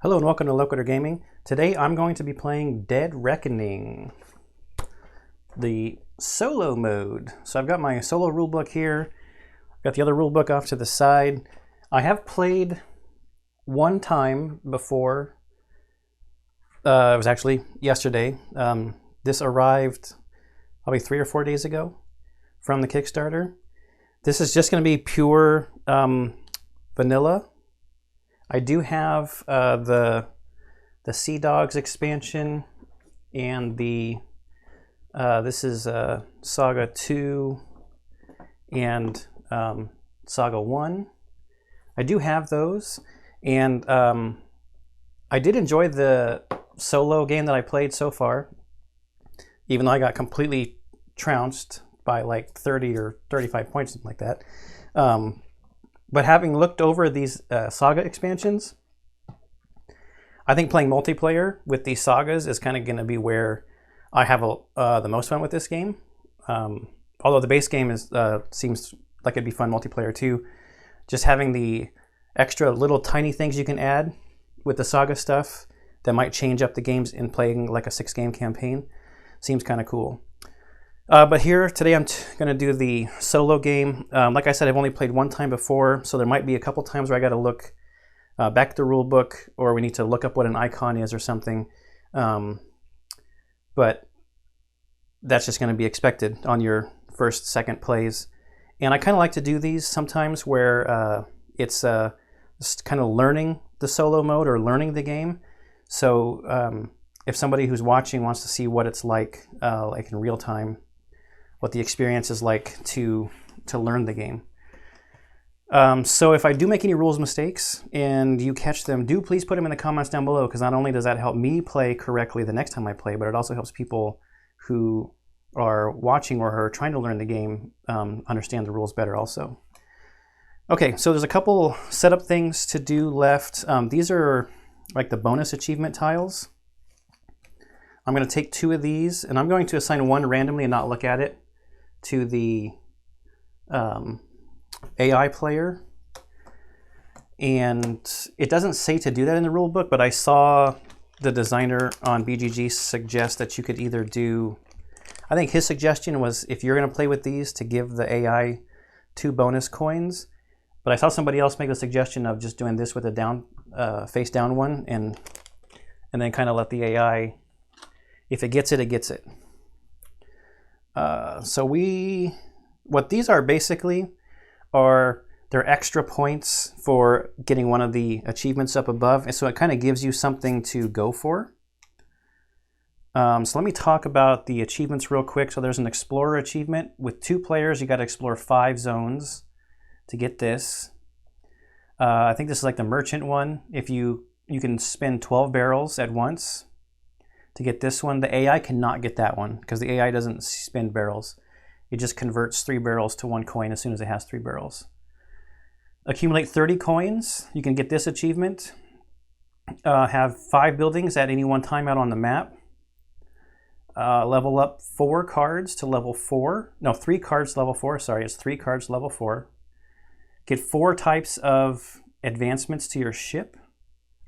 Hello and welcome to Locator Gaming. Today I'm going to be playing Dead Reckoning, the solo mode. So I've got my solo rulebook here, I've got the other rulebook off to the side. I have played one time before. It was actually yesterday. This arrived probably 3 or 4 days ago from the Kickstarter. This is just going to be pure vanilla. I do have the Sea Dogs expansion and the this is Saga 2 and Saga 1. I do have those, and I did enjoy the solo game that I played so far, even though I got completely trounced by like 30 or 35 points, something like that. But having looked over these Saga expansions, I think playing multiplayer with these sagas is kind of going to be where I have the most fun with this game. Although the base game seems like it'd be fun multiplayer too. Just having the extra little tiny things you can add with the Saga stuff that might change up the games in playing like a 6-game campaign seems kind of cool. But here today I'm going to do the solo game. Like I said, I've only played one time before, so there might be a couple times where I got to look back at the rule book, or we need to look up what an icon is or something. But that's just going to be expected on your first, second plays. And I kind of like to do these sometimes where it's just kind of learning the solo mode or learning the game. So if somebody who's watching wants to see what it's like in real time, what the experience is like to learn the game. So if I do make any rules mistakes and you catch them, do please put them in the comments down below, because not only does that help me play correctly the next time I play, but it also helps people who are watching or are trying to learn the game understand the rules better also. Okay, so there's a couple setup things to do left. These are like the bonus achievement tiles. I'm going to take 2 of these, and I'm going to assign one randomly and not look at it to the AI player. And it doesn't say to do that in the rule book, but I saw the designer on BGG suggest that you could either do, I think his suggestion was if you're going to play with these to give the AI 2 bonus coins. But I saw somebody else make the suggestion of just doing this with a down face down one, and then kind of let the AI, if it gets it, it gets it. So what these are basically are they're extra points for getting one of the achievements up above, and so it kind of gives you something to go for. So let me talk about the achievements real quick. So there's an Explorer achievement. With 2 players, you got to explore 5 zones to get this. I think this is like the merchant one. If you can spin 12 barrels at once to get this one. The AI cannot get that one because the AI doesn't spin barrels. It just converts 3 barrels to 1 coin as soon as it has 3 barrels. Accumulate 30 coins. You can get this achievement. Have 5 buildings at any one time out on the map. Level up 4 cards to level 4. No, 3 cards to level 4. Sorry, it's 3 cards to level 4. Get 4 types of advancements to your ship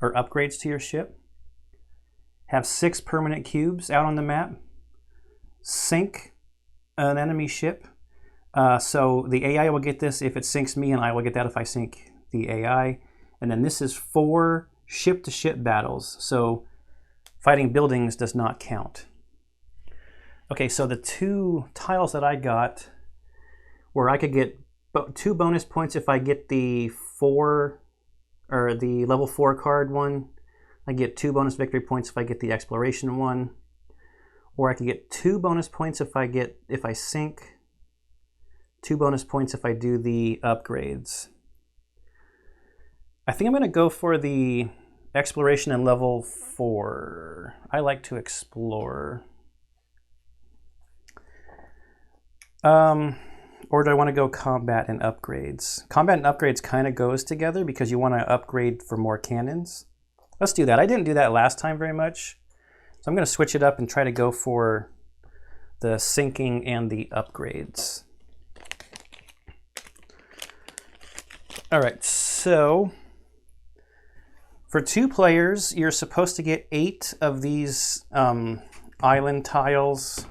or upgrades to your ship. Have 6 permanent cubes out on the map. Sink an enemy ship. So the AI will get this if it sinks me, and I will get that if I sink the AI. And then this is 4 ship-to-ship battles. So fighting buildings does not count. Okay, so the 2 tiles that I got where I could get 2 bonus points if I get the 4 or the level 4 card one. I get 2 bonus victory points if I get the exploration one, or I could get 2 bonus points if I sink, 2 bonus points if I do the upgrades. I think I'm going to go for the exploration in level 4. I like to explore. Or do I want to go combat and upgrades? Combat and upgrades kind of goes together because you want to upgrade for more cannons. Let's do that. I didn't do that last time very much. So I'm going to switch it up and try to go for the sinking and the upgrades. All right, so For 2 players, you're supposed to get 8 of these island tiles,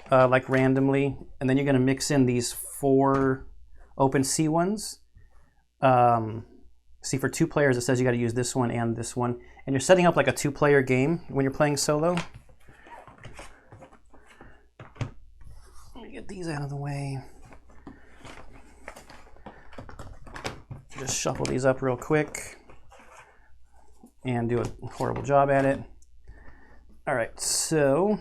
like randomly, and then you're going to mix in these 4 open sea ones. See, for 2 players, it says you got to use this one and this one, and you're setting up like a 2-player game when you're playing solo. Let me get these out of the way. Just shuffle these up real quick and do a horrible job at it. All right, so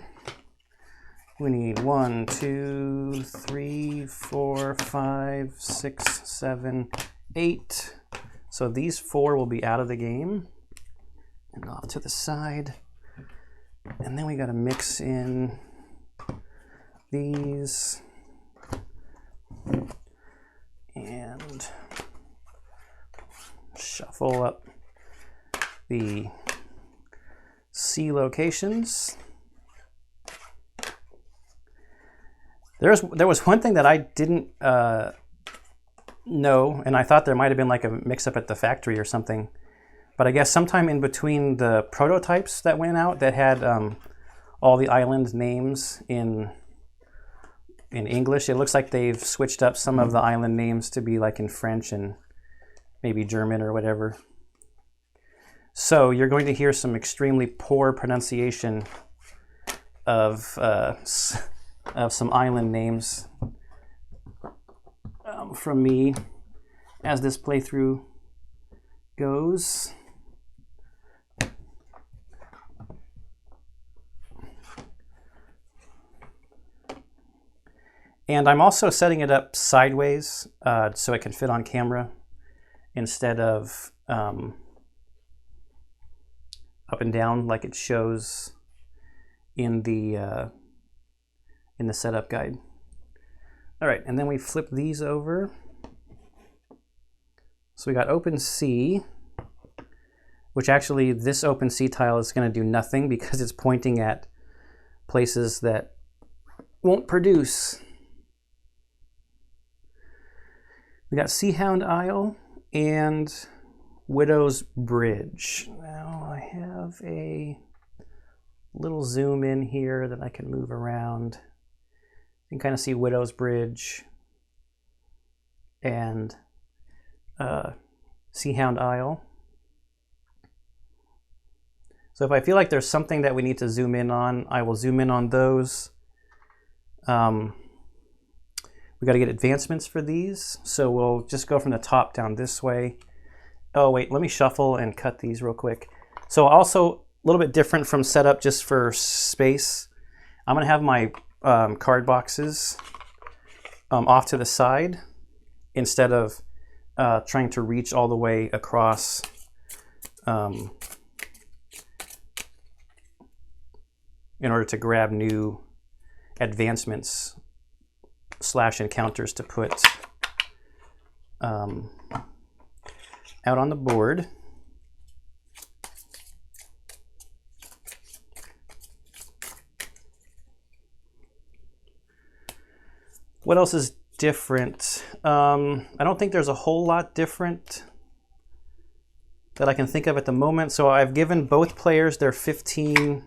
we need 1, 2, 3, 4, 5, 6, 7, 8. So these 4 will be out of the game and off to the side. And then we got to mix in these and shuffle up the sea locations. There was one thing that I didn't know, and I thought there might have been like a mix-up at the factory or something. But I guess sometime in between the prototypes that went out that had all the island names in English, it looks like they've switched up some of the island names to be like in French and maybe German or whatever. So you're going to hear some extremely poor pronunciation of some island names from me as this playthrough goes. And I'm also setting it up sideways so it can fit on camera instead of up and down like it shows in the setup guide. All right, and then we flip these over. So we got open sea, which actually this open sea tile is going to do nothing because it's pointing at places that won't produce. We got Sea Hound Isle and Widow's Bridge. Now I have a little zoom in here that I can move around. You can kind of see Widow's Bridge and Sea Hound Isle. So if I feel like there's something that we need to zoom in on, I will zoom in on those. We got to get advancements for these, so we'll just go from the top down this way. Oh wait, let me shuffle and cut these real quick. So also a little bit different from setup just for space. I'm gonna have my card boxes off to the side instead of trying to reach all the way across in order to grab new advancements / encounters to put out on the board. What else is different? I don't think there's a whole lot different that I can think of at the moment. So I've given both players their 15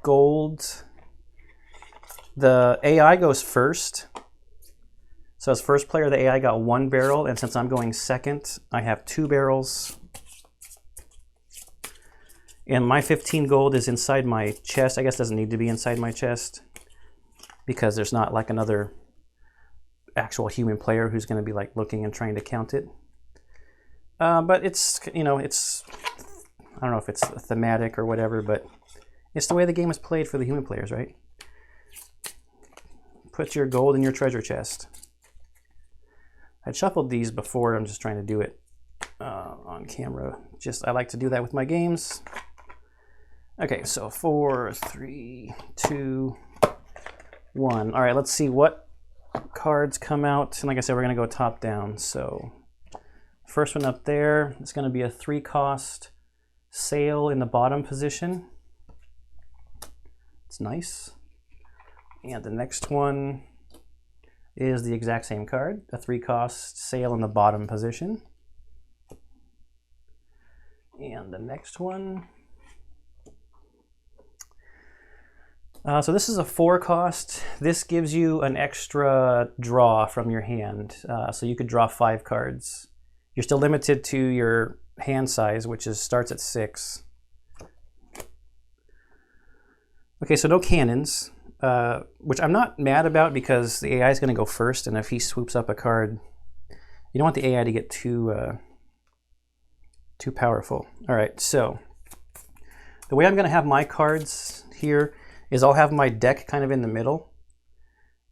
gold. The AI goes first. So as first player, the AI got 1 barrel, and since I'm going second, I have 2 barrels. And my 15 gold is inside my chest. I guess it doesn't need to be inside my chest because there's not like another actual human player who's going to be like looking and trying to count it. But it's, you know, it's, I don't know if it's thematic or whatever, but it's the way the game is played for the human players, right? Put your gold in your treasure chest. I'd shuffled these before. I'm just trying to do it on camera. I like to do that with my games. Okay, so 4, 3, 2, 1. All right, let's see what cards come out. And like I said, we're going to go top down. So first one up there is going to be a 3-cost sail in the bottom position. It's nice. And the next one is the exact same card, a 3-cost sail in the bottom position. And the next one. So this is a 4 cost. This gives you an extra draw from your hand. So you could draw 5 cards. You're still limited to your hand size, which starts at 6. Okay, so no cannons, which I'm not mad about because the AI is going to go first, and if he swoops up a card, you don't want the AI to get too powerful. All right, so the way I'm going to have my cards here is I'll have my deck kind of in the middle.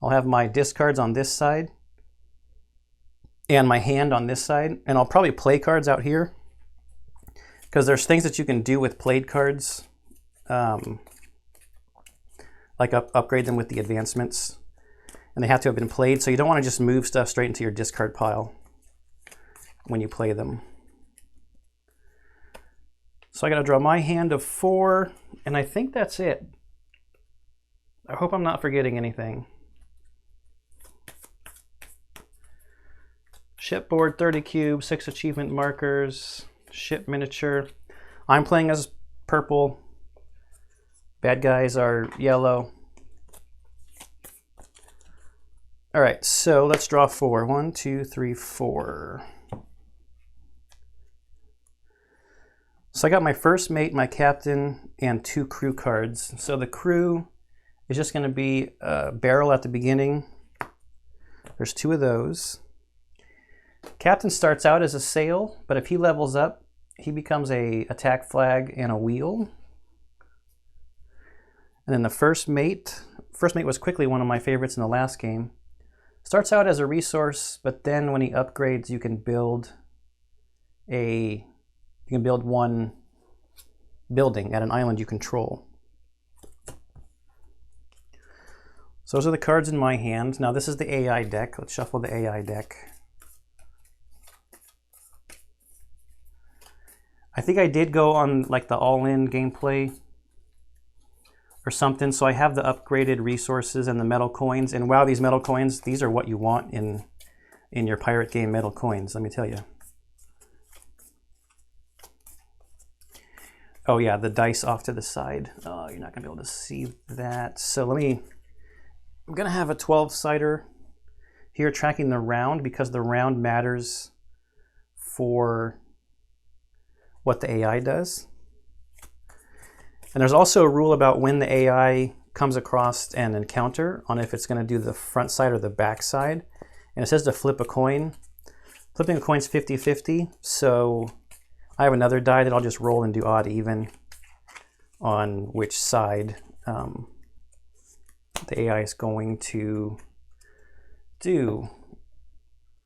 I'll have my discards on this side and my hand on this side, and I'll probably play cards out here because there's things that you can do with played cards, like upgrade them with the advancements, and they have to have been played, so you don't want to just move stuff straight into your discard pile when you play them. So I got to draw my hand of 4, and I think that's it. I hope I'm not forgetting anything. Shipboard, 30 cubes, 6 achievement markers, ship miniature. I'm playing as purple. Bad guys are yellow. All right, so let's draw 4. 1, 2, 3, 4. So I got my first mate, my captain, and 2 crew cards. So the crew is just going to be a barrel at the beginning. There's 2 of those. Captain starts out as a sail, but if he levels up, he becomes a attack flag and a wheel. And then the first mate was quickly one of my favorites in the last game. Starts out as a resource, but then when he upgrades, you can build one building at an island you control. So those are the cards in my hand. Now this is the AI deck. Let's shuffle the AI deck. I think I did go on like the all-in gameplay or something. So I have the upgraded resources and the metal coins. And wow, these metal coins, these are what you want in your pirate game, metal coins, let me tell you. Oh yeah, the dice off to the side. Oh, you're not gonna be able to see that. So I'm gonna have a 12-sider here tracking the round because the round matters for what the AI does. And there's also a rule about when the AI comes across an encounter on if it's going to do the front side or the back side. And it says to flip a coin. Flipping a coin is 50-50, so I have another die that I'll just roll and do odd even on which side the AI is going to do.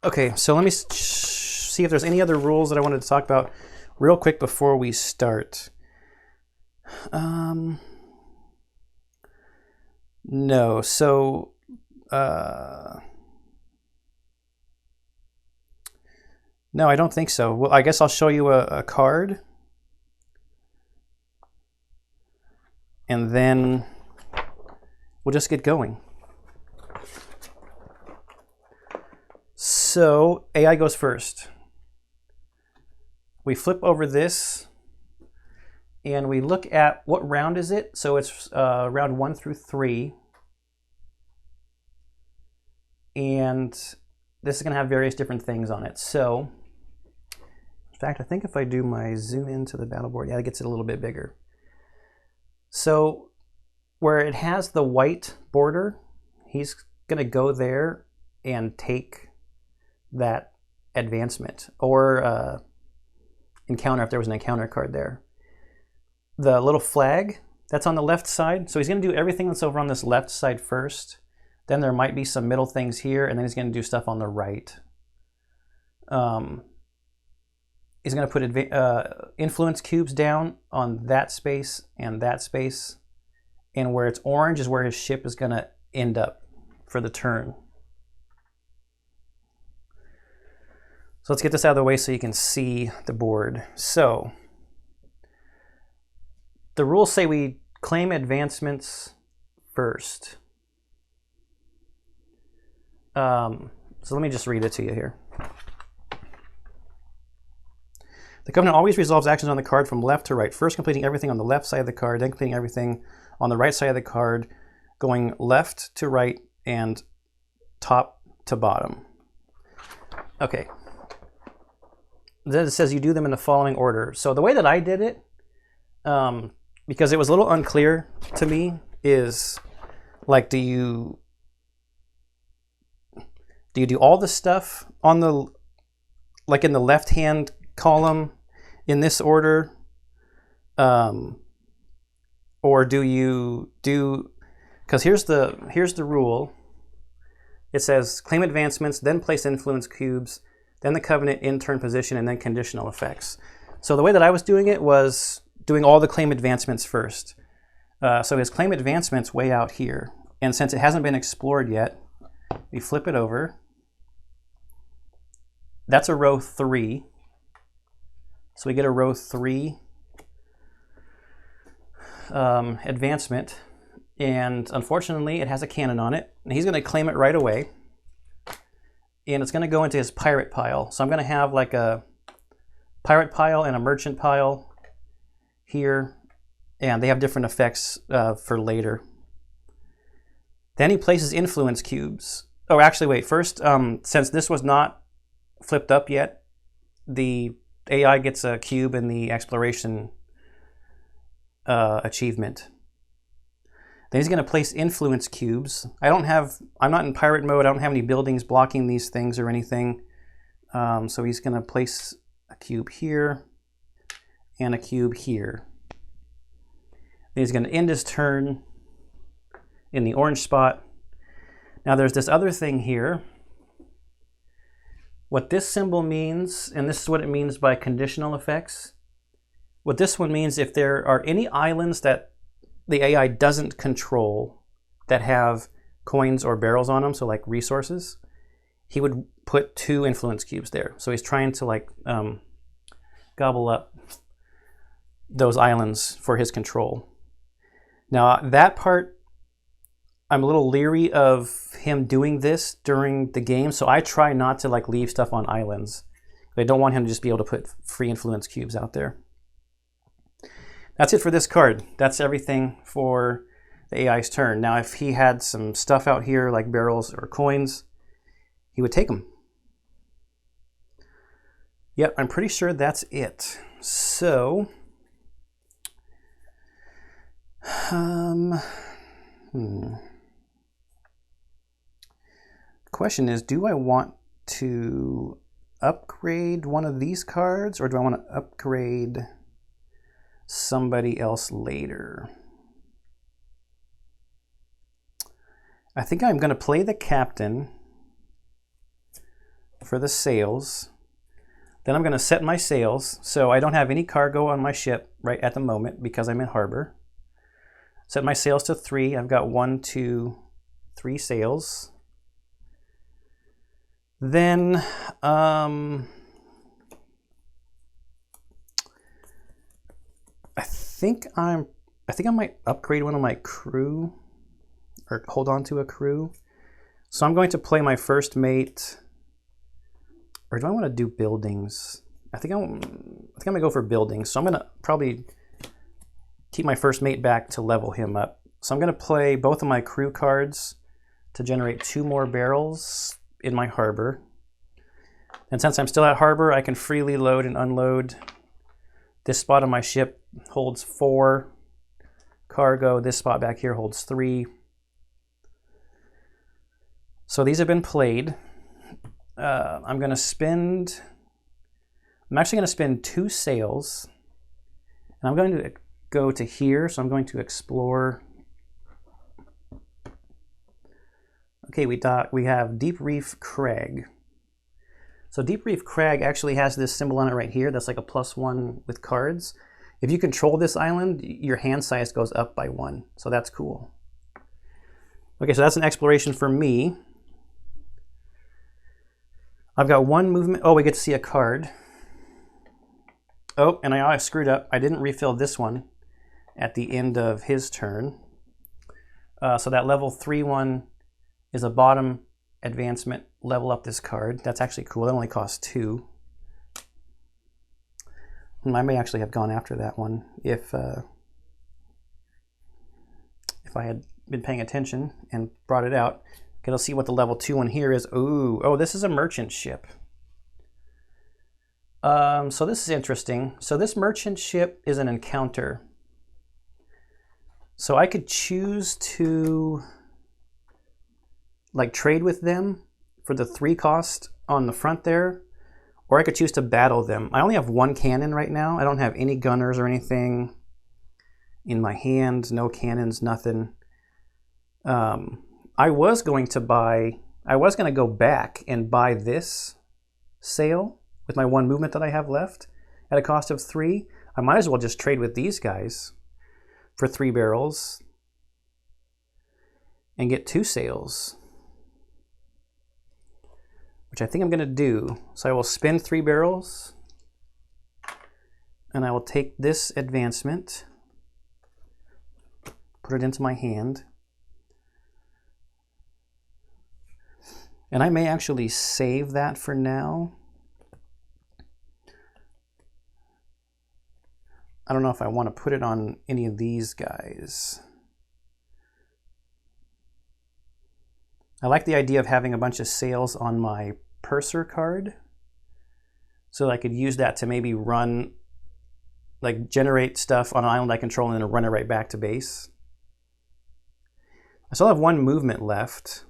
Okay, so let me see if there's any other rules that I wanted to talk about real quick before we start. No, so no, I don't think so. Well, I guess I'll show you a card, and then we'll just get going. So AI goes first. We flip over this and we look at what round is it. So it's round 1 through 3. And this is going to have various different things on it. So, in fact, I think if I do my zoom into the battle board, yeah, it gets it a little bit bigger. So where it has the white border, he's going to go there and take that advancement or encounter if there was an encounter card there. The little flag that's on the left side, so he's going to do everything that's over on this left side first. Then there might be some middle things here, and then he's going to do stuff on the right. He's going to put influence cubes down on that space and that space. And where it's orange is where his ship is going to end up for the turn. So let's get this out of the way so you can see the board. So the rules say we claim advancements first. So let me just read it to you here. The Covenant always resolves actions on the card from left to right, first completing everything on the left side of the card, then completing everything on the right side of the card, going left to right and top to bottom. Okay. Then it says you do them in the following order. So the way that I did it, because it was a little unclear to me, is like, do you do all the stuff on the, like in the left hand column in this order, or do you do, because here's the rule. It says claim advancements, then place influence cubes, then the Covenant in turn position, and then conditional effects. So the way that I was doing it was doing all the claim advancements first. So his claim advancement's way out here, and since it hasn't been explored yet, we flip it over. That's a row 3. So we get a row 3 advancement, and unfortunately it has a cannon on it, and he's going to claim it right away, and it's going to go into his pirate pile. So I'm going to have like a pirate pile and a merchant pile here, and they have different effects for later. Then he places influence cubes. Oh, actually, wait. First, since this was not flipped up yet, the AI gets a cube in the exploration achievement. Then he's going to place influence cubes. I'm not in pirate mode. I don't have any buildings blocking these things or anything. So he's going to place a cube here and a cube here. Then he's going to end his turn in the orange spot. Now there's this other thing here. What this symbol means, and this is what it means by conditional effects. What this one means, if there are any islands that the AI doesn't control that have coins or barrels on them, so like resources, he would put 2 influence cubes there. So he's trying to like gobble up those islands for his control. Now that part, I'm a little leery of him doing this during the game, so I try not to like leave stuff on islands. I don't want him to just be able to put free influence cubes out there. That's it for this card. That's everything for the AI's turn. Now, if he had some stuff out here like barrels or coins, he would take them. Yep, I'm pretty sure that's it. So, question is, do I want to upgrade one of these cards, or do I want to upgrade somebody else later? I think I'm going to play the captain for the sails. Then I'm going to set my sails, so I don't have any cargo on my ship right at the moment because I'm in harbor. Set my sails to 3. I've got 1, 2, 3 sails. Then I think I might upgrade one of my crew, or hold on to a crew. So I'm going to play my first mate, or do I want to do buildings? I think I'm gonna go for buildings. So I'm gonna probably keep my first mate back to level him up. So I'm gonna play both of my crew cards to generate 2 more barrels in my harbor. And since I'm still at harbor, I can freely load and unload. This spot on my ship holds 4 cargo. This spot back here holds 3. So these have been played. I'm actually going to spend 2 sails. And I'm going to go to here, so I'm going to explore. Okay, we have Deep Reef Crag. So Deep Reef Crag actually has this symbol on it right here. That's like a +1 with cards. If you control this island, your hand size goes up by 1. So that's cool. Okay, so that's an exploration for me. I've got 1 movement. Oh, we get to see a card. Oh, and I screwed up. I didn't refill this one at the end of his turn. So that level 3 one is a bottom advancement. Level up this card. That's actually cool. It only costs 2. I may actually have gone after that one if I had been paying attention and brought it out. Okay, let's see what the level 2 one here is. Ooh, oh, this is a merchant ship. So this is interesting. So this merchant ship is an encounter. So I could choose to like trade with them for the 3 cost on the front there, or I could choose to battle them. I only have 1 cannon right now. I don't have any gunners or anything in my hand, no cannons, nothing. I was going to go back and buy this sail with my 1 movement that I have left at a cost of 3. I might as well just trade with these guys for 3 barrels and get 2 sails, which I think I'm going to do. So I will spend 3 barrels and I will take this advancement, put it into my hand, and I may actually save that for now. I don't know if I want to put it on any of these guys. I like the idea of having a bunch of sails on my purser card, so that I could use that to maybe run, like generate stuff on an island I control and then run it right back to base. I still have 1 movement left,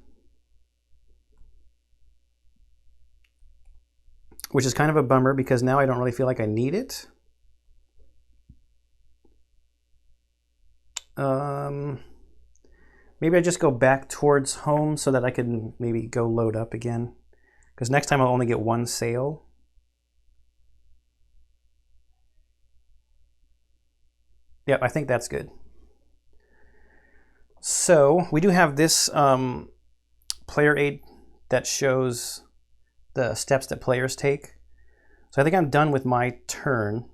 which is kind of a bummer because now I don't really feel like I need it. Maybe I just go back towards home so that I can maybe go load up again, because next time I'll only get 1 sail. Yep, I think that's good. So we do have this player aid that shows the steps that players take. So I think I'm done with my turn.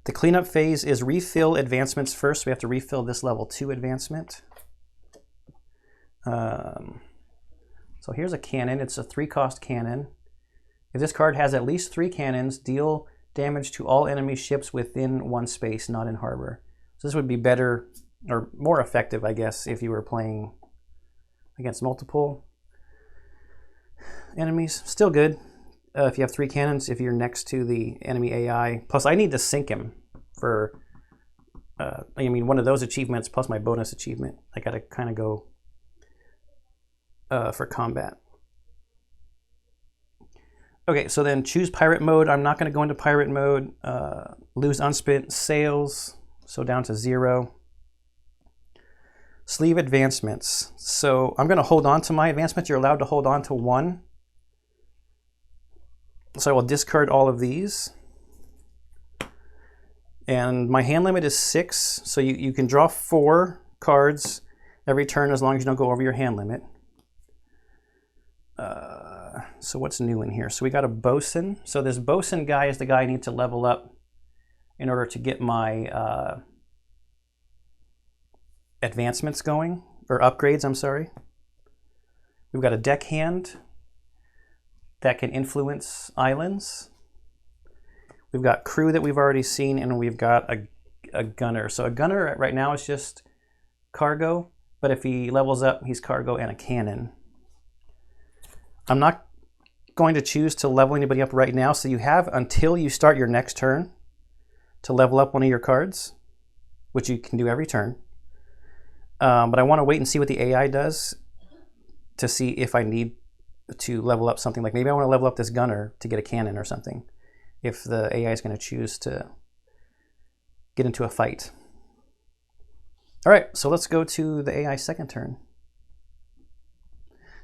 The cleanup phase is refill advancements first. So we have to refill this level 2 advancement. So here's a cannon. It's a 3 cost cannon. If this card has at least 3 cannons, deal damage to all enemy ships within 1 space, not in harbor. So this would be better or more effective, I guess, if you were playing against multiple enemies. Still good if you have 3 cannons, if you're next to the enemy AI. Plus, I need to sink him for, I mean, one of those achievements plus my bonus achievement. I got to kind of go for combat. Okay, so then choose pirate mode. I'm not going to go into pirate mode. Lose unspent sails, so down to 0. Sleeve advancements. So I'm going to hold on to my advancements. You're allowed to hold on to 1. So I will discard all of these. And my hand limit is 6, so you can draw 4 cards every turn as long as you don't go over your hand limit. So what's new in here? So we got a bosun. So this bosun guy is the guy I need to level up in order to get my advancements going, or upgrades, I'm sorry. We've got a deckhand that can influence islands. We've got crew that we've already seen, and we've got a gunner. So a gunner right now is just cargo, but if he levels up, he's cargo and a cannon. I'm not going to choose to level anybody up right now, so you have until you start your next turn to level up one of your cards, which you can do every turn. But I want to wait and see what the AI does to see if I need to level up something. Like maybe I want to level up this gunner to get a cannon or something, if the AI is going to choose to get into a fight. All right, so let's go to the AI second turn.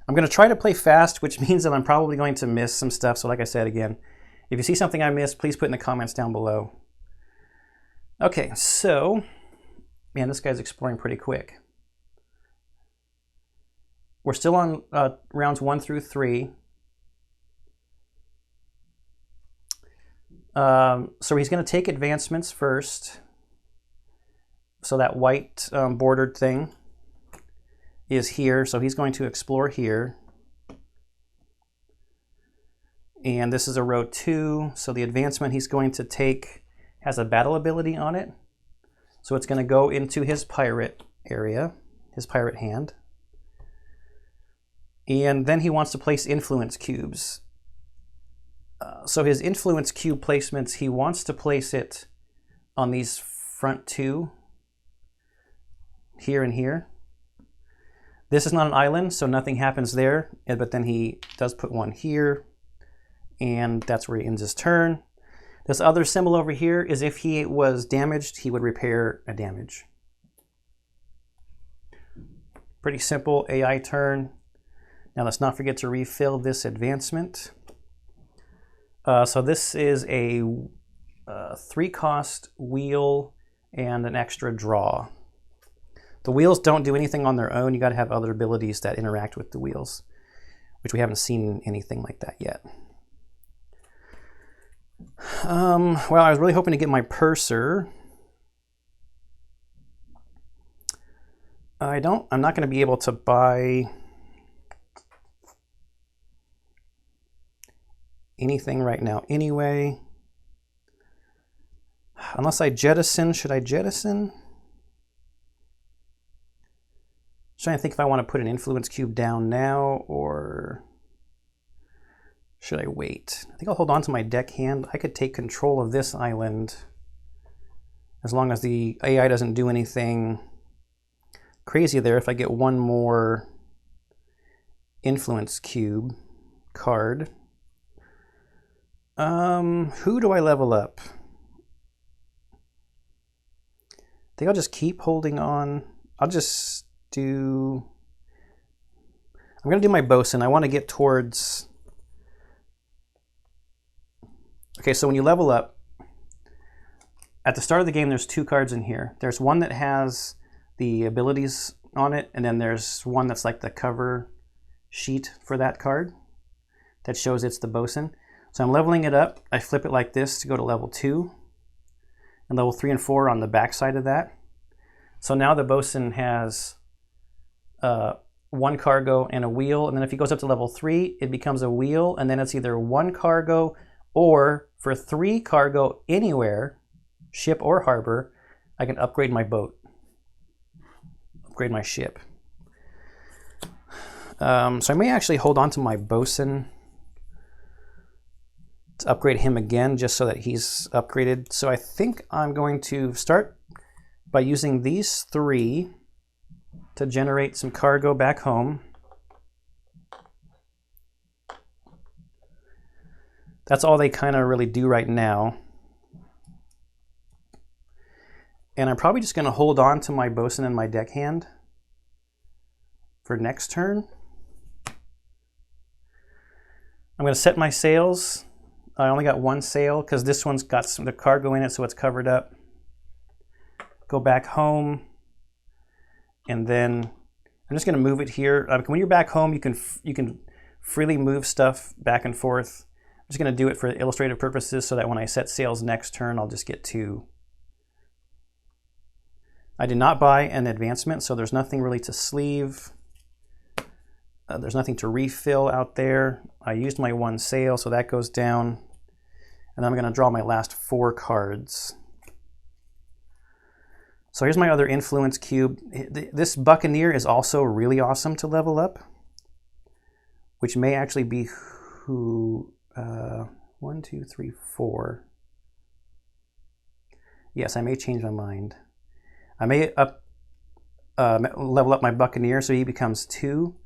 I'm going to try to play fast, which means that I'm probably going to miss some stuff. So like I said, again, if you see something I missed, please put in the comments down below. Okay, so, man, this guy's exploring pretty quick. We're still on rounds 1 through 3. So he's going to take advancements first. So that white bordered thing is here. So he's going to explore here. And this is a row 2, so the advancement he's going to take has a battle ability on it. So it's going to go into his pirate area, his pirate hand. And then he wants to place influence cubes. So his influence cube placements, he wants to place it on these front 2, here and here. This is not an island, so nothing happens there, but then he does put one here, and that's where he ends his turn. This other symbol over here is if he was damaged, he would repair a damage. Pretty simple AI turn. Now let's not forget to refill this advancement. So this is a 3-cost wheel and an extra draw. The wheels don't do anything on their own. You got to have other abilities that interact with the wheels, which we haven't seen anything like that yet. Well, I was really hoping to get my purser. I'm not going to be able to buy anything right now anyway. Unless I jettison. Should I jettison? I'm trying to think if I want to put an influence cube down now, or should I wait? I think I'll hold on to my deckhand. I could take control of this island as long as the AI doesn't do anything crazy there. If I get one more influence cube card. Who do I level up? I think I'll just keep holding on. I'm going to do my bosun. I want to get towards... Okay, so when you level up, at the start of the game, there's 2 cards in here. There's one that has the abilities on it, and then there's one that's like the cover sheet for that card that shows it's the bosun. So I'm leveling it up. I flip it like this to go to level 2, and level 3 and 4 on the back side of that. So now the bosun has 1 cargo and a wheel, and then if he goes up to level 3, it becomes a wheel, and then it's either 1 cargo, or for 3 cargo anywhere, ship or harbor, I can upgrade my boat, upgrade my ship. So I may actually hold on to my bosun to upgrade him again, just so that he's upgraded. So I think I'm going to start by using these 3 to generate some cargo back home. That's all they kind of really do right now. And I'm probably just going to hold on to my bosun and my deckhand for next turn. I'm going to set my sails. I only got 1 sail because this one's got the cargo in it, so it's covered up. Go back home, and then I'm just going to move it here. When you're back home, you can freely move stuff back and forth. I'm just going to do it for illustrative purposes so that when I set sails next turn, I'll just get 2. I did not buy an advancement, so there's nothing really to sleeve. There's nothing to refill out there. I used my 1 sail, so that goes down. And I'm going to draw my last 4 cards. So here's my other influence cube. This Buccaneer is also really awesome to level up, which may actually be who... 1, 2, 3, 4. Yes, I may change my mind. I may level up my Buccaneer so he becomes 2.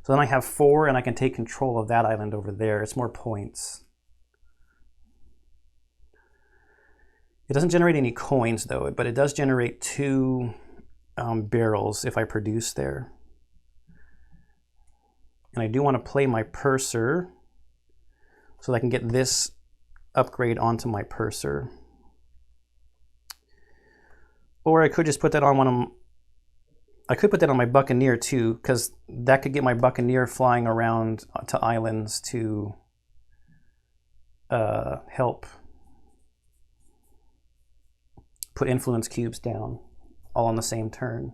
So then I have 4, and I can take control of that island over there. It's more points. It doesn't generate any coins, though, but it does generate 2 barrels if I produce there. And I do want to play my purser so that I can get this upgrade onto my purser. Or I could just put that on one of them. I could put that on my Buccaneer too, because that could get my Buccaneer flying around to islands to help put influence cubes down all on the same turn,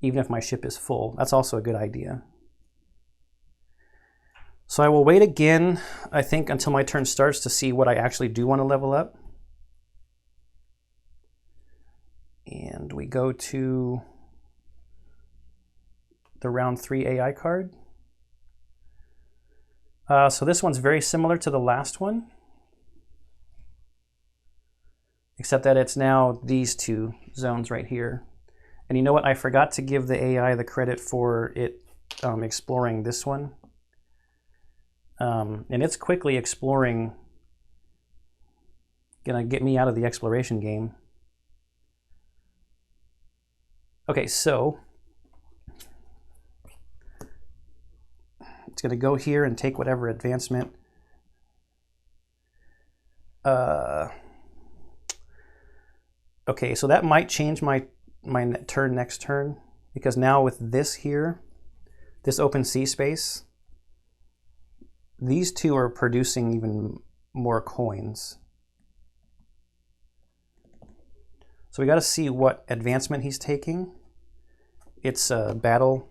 even if my ship is full. That's also a good idea. So I will wait again, I think, until my turn starts to see what I actually do want to level up. And we go to the round 3 AI card. So this one's very similar to the last one, except that it's now these two zones right here. And you know what? I forgot to give the AI the credit for it exploring this one. And it's quickly exploring, gonna get me out of the exploration game. Okay, so it's gonna go here and take whatever advancement. Okay, so that might change my turn next turn, because now with this here, this open sea space, these two are producing even more coins. So we got to see what advancement he's taking. It's a battle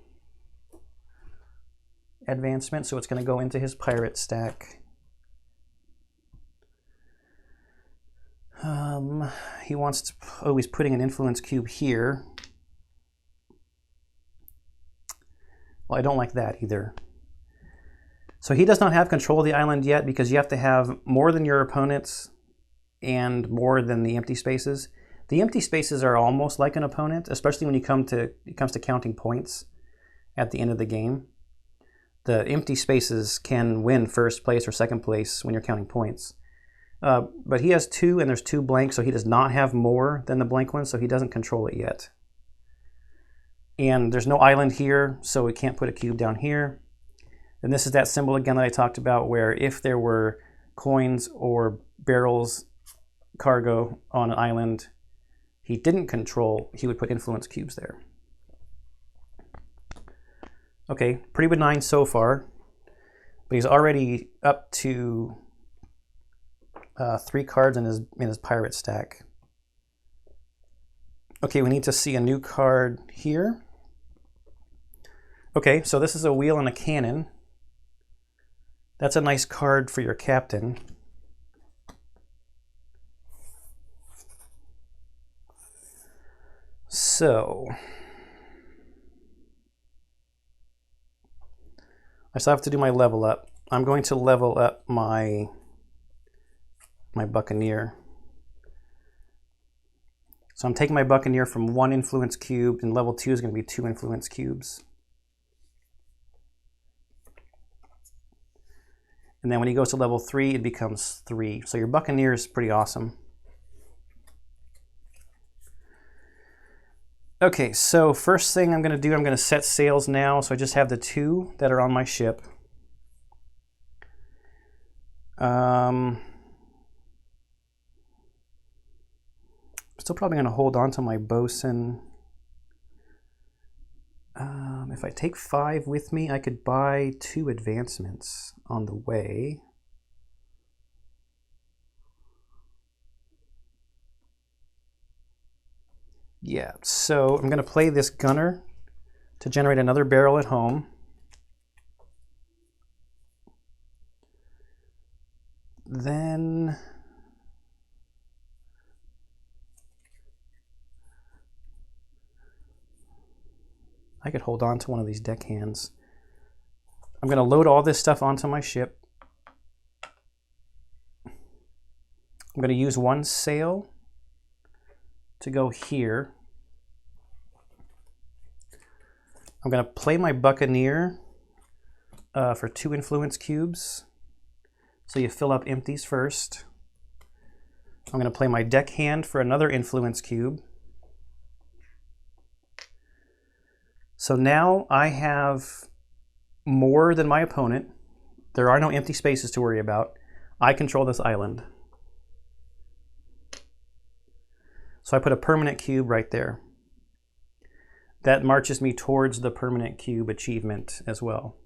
advancement, so it's going to go into his pirate stack. He wants to, oh, he's putting an influence cube here. Well, I don't like that either. So he does not have control of the island yet, because you have to have more than your opponents and more than the empty spaces. The empty spaces are almost like an opponent, especially when it comes to counting points at the end of the game. The empty spaces can win first place or second place when you're counting points. But he has 2 and there's 2 blanks, so he does not have more than the blank one, so he doesn't control it yet. And there's no island here, so we can't put a cube down here. And this is that symbol again that I talked about, where if there were coins or barrels, cargo on an island he didn't control, he would put influence cubes there. Okay, pretty benign so far, but he's already up to 3 cards in his pirate stack. Okay, we need to see a new card here. Okay, so this is a wheel and a cannon. That's a nice card for your captain. So I still have to do my level up. I'm going to level up my Buccaneer. So I'm taking my Buccaneer from 1 influence cube, and level 2 is going to be 2 influence cubes. And then when he goes to level 3, it becomes 3. So your Buccaneer is pretty awesome. Okay, so first thing I'm going to do, I'm going to set sails now. So I just have the 2 that are on my ship. Still probably going to hold on to my bosun. If I take 5 with me, I could buy 2 advancements on the way. Yeah, so I'm going to play this gunner to generate another barrel at home. Then I could hold on to one of these deckhands. I'm going to load all this stuff onto my ship. I'm going to use 1 sail to go here. I'm going to play my Buccaneer for 2 influence cubes. So you fill up empties first. I'm going to play my deckhand for another influence cube. So now I have more than my opponent. There are no empty spaces to worry about. I control this island. So I put a permanent cube right there. That marches me towards the permanent cube achievement as well.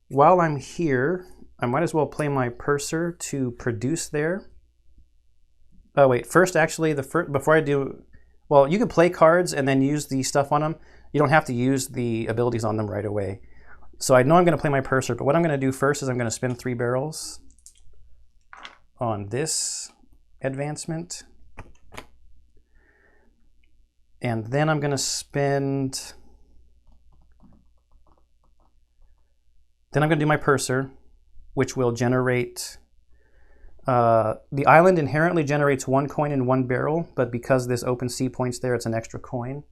While I'm here, I might as well play my purser to produce there. Oh wait, first actually, before I do, well, you can play cards and then use the stuff on them. You don't have to use the abilities on them right away. So I know I'm going to play my purser, but what I'm going to do first is I'm going to spin 3 barrels on this advancement. And then I'm going to spend... Then I'm going to do my purser, which will generate... the island inherently generates 1 coin and 1 barrel, but because this open sea point's there, it's an extra coin.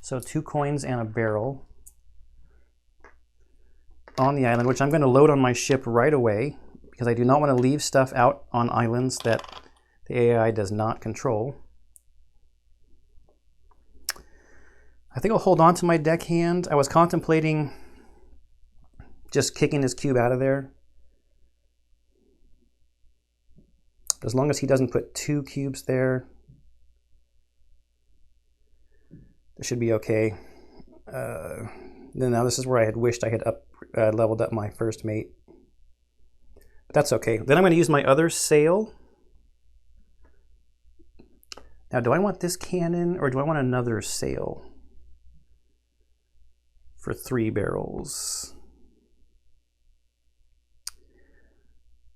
So 2 coins and a barrel on the island, which I'm going to load on my ship right away, because I do not want to leave stuff out on islands that the AI does not control. I think I'll hold on to my deckhand. I was contemplating just kicking this cube out of there. As long as he doesn't put 2 cubes there, it should be okay. Then now this is where I had wished I had leveled up my first mate. But that's okay. Then I'm going to use my other sail. Now, do I want this cannon or do I want another sail for 3 barrels?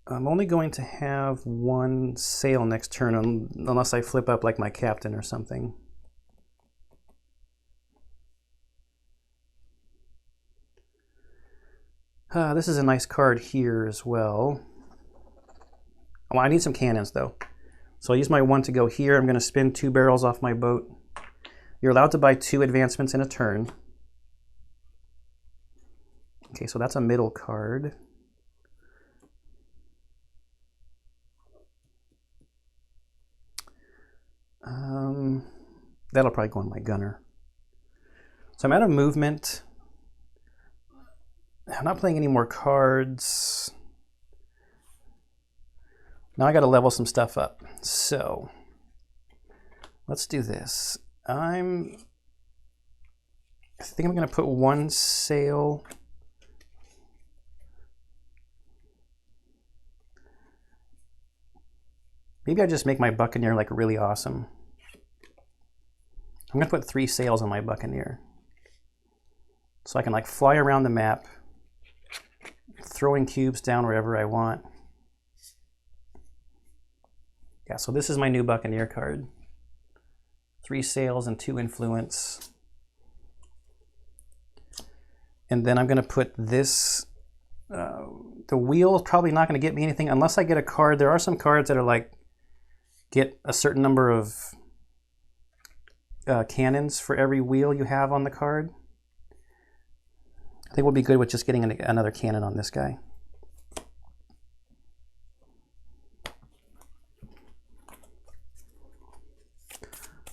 I'm only going to have 1 sail next turn unless I flip up like my captain or something. This is a nice card here as well. Well, I need some cannons though. So I'll use my 1 to go here. I'm going to spin 2 barrels off my boat. You're allowed to buy 2 advancements in a turn. Okay, so that's a middle card. That'll probably go on my gunner. So I'm out of movement. I'm not playing any more cards. Now I got to level some stuff up. So let's do this. I think I'm going to put 1 sail. Maybe I just make my Buccaneer like really awesome. I'm going to put 3 sails on my Buccaneer. So I can like fly around the map, throwing cubes down wherever I want. Yeah, so this is my new Buccaneer card. 3 sails and 2 influence. And then I'm going to put this... the wheel is probably not going to get me anything unless I get a card. There are some cards that are like, get a certain number of cannons for every wheel you have on the card. I think we'll be good with just getting another cannon on this guy.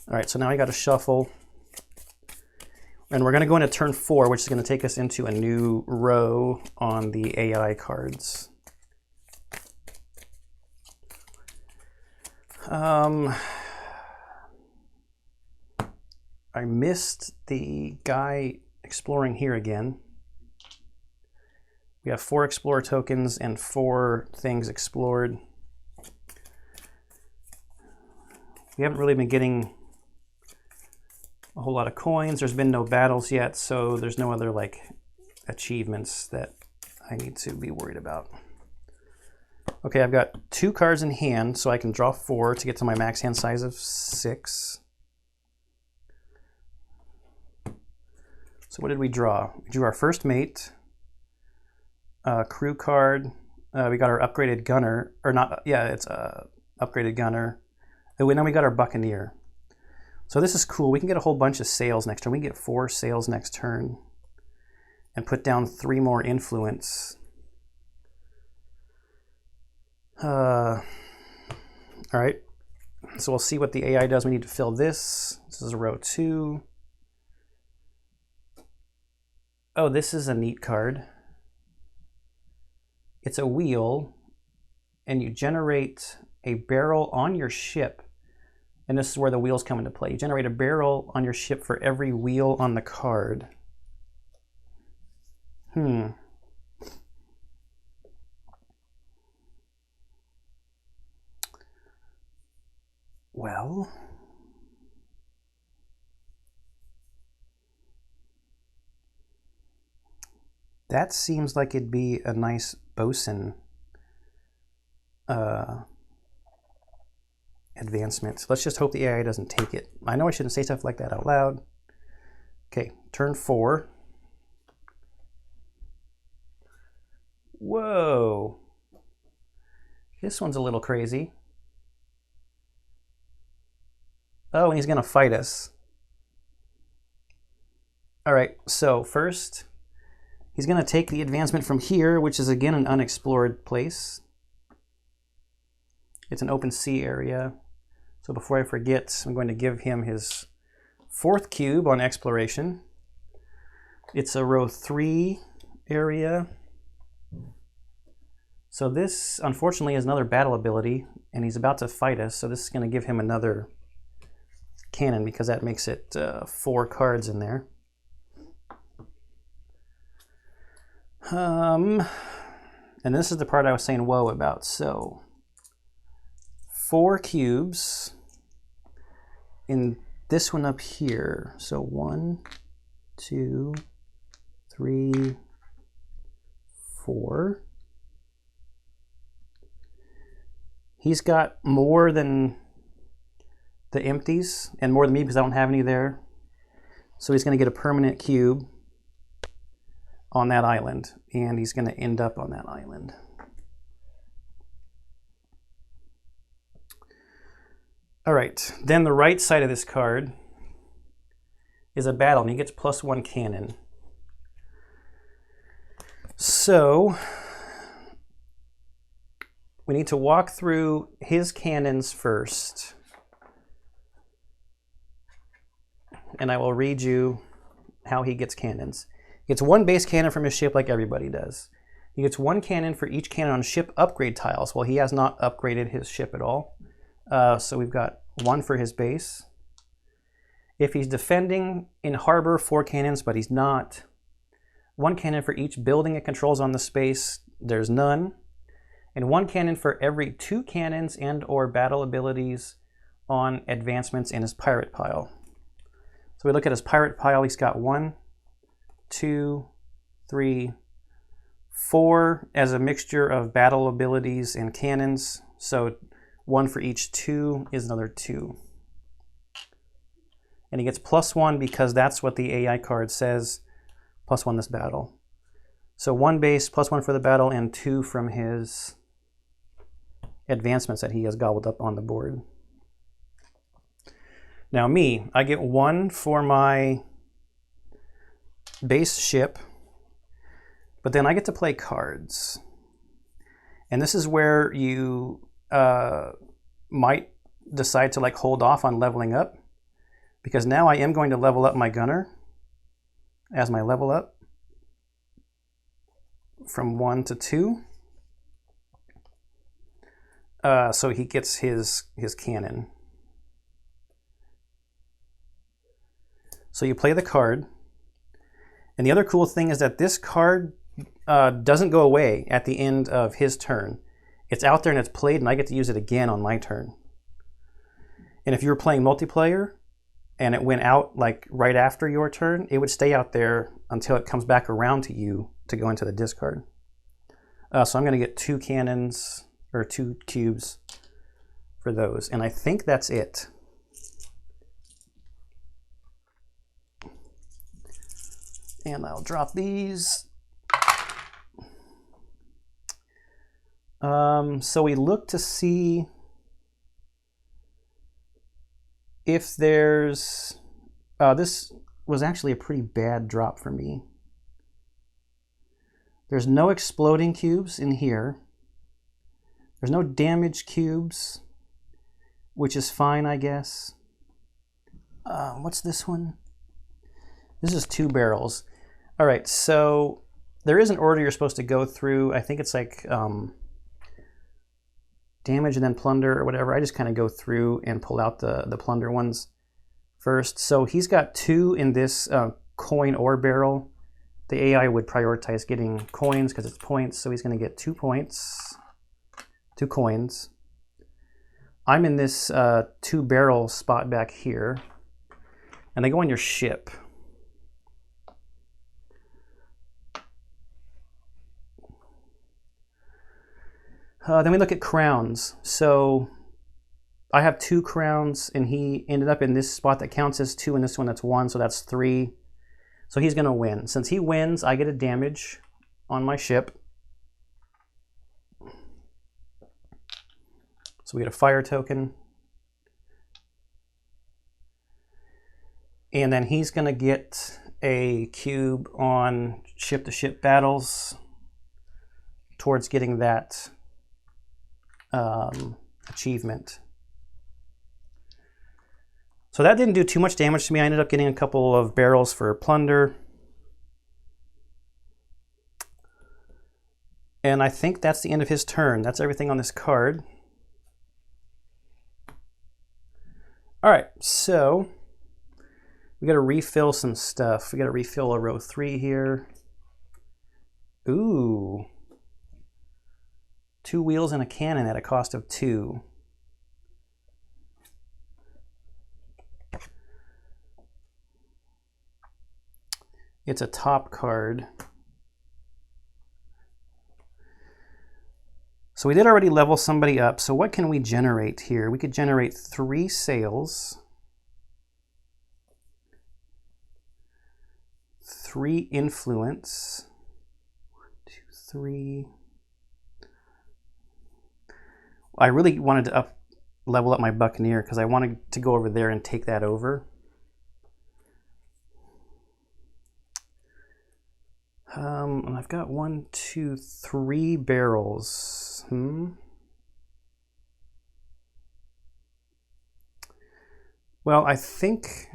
All right, so now I got to shuffle. And we're going to go into turn 4, which is going to take us into a new row on the AI cards. I missed the guy exploring here again. We have 4 explorer tokens and 4 things explored. We haven't really been getting a whole lot of coins. There's been no battles yet, so there's no other like achievements that I need to be worried about. Okay, I've got 2 cards in hand, so I can draw 4 to get to my max hand size of 6. So what did we draw? We drew our first mate, crew card. We got our upgraded gunner, or not? Yeah, it's a upgraded gunner. And then we got our Buccaneer. So this is cool. We can get a whole bunch of sails next turn. We can get 4 sails next turn and put down 3 more influence. All right. So we'll see what the AI does. We need to fill this. This is row 2. Oh, this is a neat card. It's a wheel, and you generate a barrel on your ship. And this is where the wheels come into play. You generate a barrel on your ship for every wheel on the card. Well, That seems like it'd be a nice bosun advancement. Let's just hope the AI doesn't take it. I know I shouldn't say stuff like that out loud. Okay, turn 4. Whoa. This one's a little crazy. Oh, and he's going to fight us. All right, so first, he's going to take the advancement from here, which is again an unexplored place. It's an open sea area. So before I forget, I'm going to give him his 4th cube on exploration. It's a row 3 area. So this, unfortunately, is another battle ability, and he's about to fight us, so this is going to give him another cannon because that makes it 4 cards in there. And this is the part I was saying whoa about. So 4 cubes in this one up here. So 1, 2, 3, 4. He's got more than the empties and more than me because I don't have any there. So he's going to get a permanent cube on that island, and he's going to end up on that island. All right, then the right side of this card is a battle, and he gets +1 cannon. So we need to walk through his cannons first, and I will read you how he gets cannons. He gets 1 base cannon from his ship like everybody does. He gets 1 cannon for each cannon on ship upgrade tiles. Well, he has not upgraded his ship at all. So we've got 1 for his base. If he's defending in harbor, 4 cannons, but he's not. 1 cannon for each building it controls on the space. There's none. And 1 cannon for every 2 cannons and or battle abilities on advancements in his pirate pile. So we look at his pirate pile. He's got 1, 2, 3, 4 as a mixture of battle abilities and cannons. So 1 for each 2 is another 2. And he gets +1 because that's what the AI card says, +1 this battle. So 1 base, +1 for the battle, and 2 from his advancements that he has gobbled up on the board. Now me, I get 1 for my base ship, but then I get to play cards. And this is where you might decide to like hold off on leveling up, because now I am going to level up my gunner as my level up from 1 to 2. So he gets his cannon. So you play the card. And the other cool thing is that this card doesn't go away at the end of his turn. It's out there and it's played, and I get to use it again on my turn. And if you were playing multiplayer and it went out like right after your turn, it would stay out there until it comes back around to you to go into the discard. So I'm going to get 2 cannons, or 2 cubes for those. And I think that's it. And I'll drop these. So we look to see if there's... this was actually a pretty bad drop for me. There's no exploding cubes in here. There's no damage cubes, which is fine, I guess. What's this one? This is 2 barrels. All right, so there is an order you're supposed to go through. I think it's like damage and then plunder or whatever. I just kind of go through and pull out the plunder ones first. So he's got 2 in this coin ore barrel. The AI would prioritize getting coins because it's points, so he's going to get 2 points, 2 coins. I'm in this 2 barrel spot back here, and they go on your ship. Then we look at crowns. So I have 2 crowns, and he ended up in this spot that counts as 2, and this one that's 1, so that's 3. So he's going to win. Since he wins, I get a damage on my ship. So we get a fire token. And then he's going to get a cube on ship-to-ship battles towards getting that achievement. So that didn't do too much damage to me. I ended up getting a couple of barrels for plunder. And I think that's the end of his turn. That's everything on this card. All right, so we got to refill some stuff. We got to refill a row 3 here. Ooh. 2 wheels and a cannon at a cost of 2. It's a top card. So we did already level somebody up. So what can we generate here? We could generate 3 sails, 3 influence, 1, 2, 3. I really wanted to level up my Buccaneer because I wanted to go over there and take that over. And I've got 1, 2, 3 barrels. Well, I think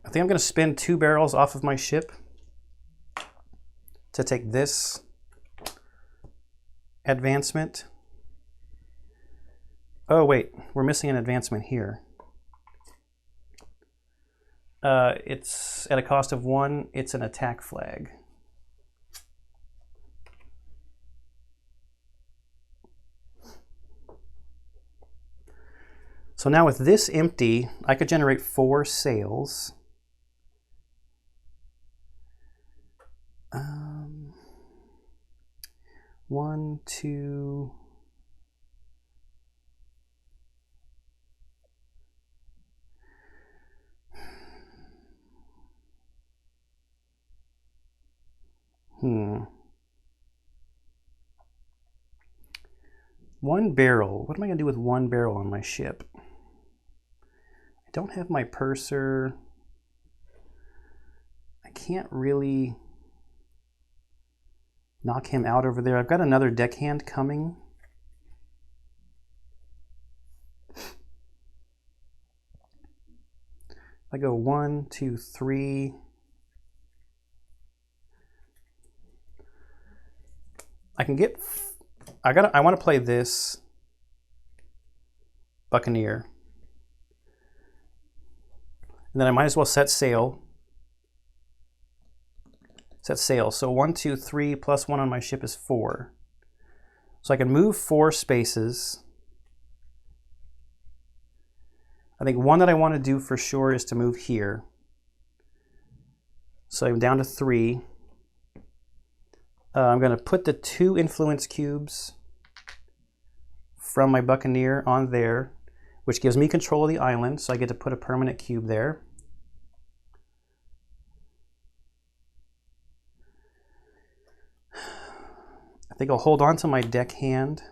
I'm going to spend 2 barrels off of my ship to take this advancement. Oh wait, we're missing an advancement here. It's at a cost of 1. It's an attack flag. So now with this empty, I could generate 4 sails. One, two. One barrel. What am I going to do with 1 barrel on my ship? I don't have my purser. I can't really knock him out over there. I've got another deckhand coming. I go 1, 2, 3. I can get. I want to play this Buccaneer, and then I might as well set sail. Set sail. So 1, 2, 3 plus 1 on my ship is 4. So I can move 4 spaces. I think one that I want to do for sure is to move here. So I'm down to 3. I'm going to put the 2 influence cubes from my Buccaneer on there, which gives me control of the island, so I get to put a permanent cube there. I think I'll hold on to my deckhand.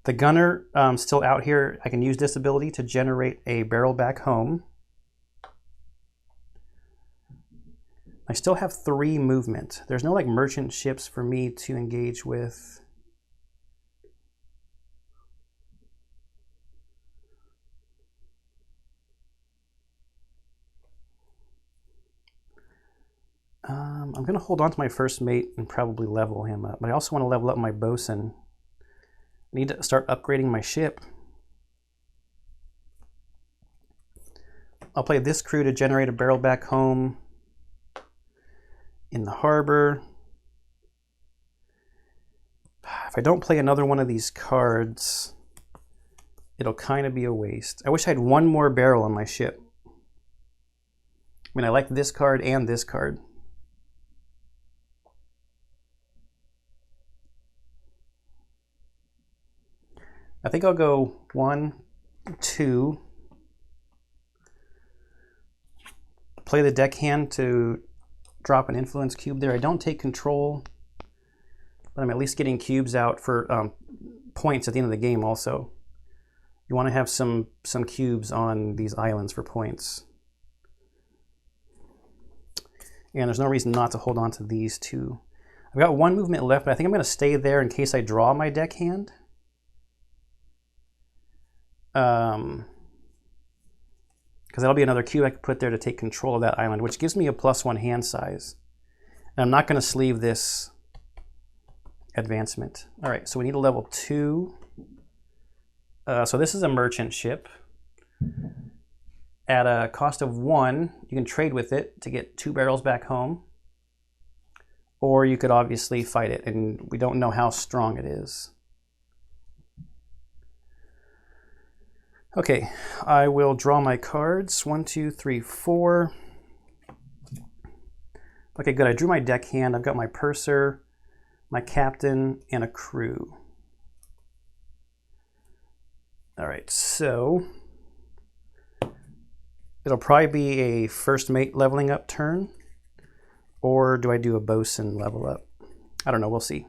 The gunner still out here. I can use this ability to generate a barrel back home. I still have 3 movement. There's no like merchant ships for me to engage with. I'm going to hold on to my first mate and probably level him up. But I also want to level up my bosun. I need to start upgrading my ship. I'll play this crew to generate a barrel back home in the harbor. If I don't play another one of these cards, it'll kind of be a waste. I wish I had 1 more barrel on my ship. mean, I like this card and this card. I think I'll go 1, 2. Play the deckhand to drop an influence cube there. I don't take control, but I'm at least getting cubes out for points at the end of the game also. You want to have some cubes on these islands for points. And there's no reason not to hold on to these two. I've got 1 movement left, but I think I'm going to stay there in case I draw my deckhand. Because that'll be another cube I could put there to take control of that island, which gives me a +1 hand size. And I'm not going to sleeve this advancement. All right, so we need a level 2. So this is a merchant ship. At a cost of 1, you can trade with it to get 2 barrels back home. Or you could obviously fight it, and we don't know how strong it is. Okay, I will draw my cards. 1, 2, 3, 4. Okay, good. I drew my deckhand. I've got my purser, my captain, and a crew. All right, so it'll probably be a first mate leveling up turn, or do I do a bosun level up? I don't know, we'll see.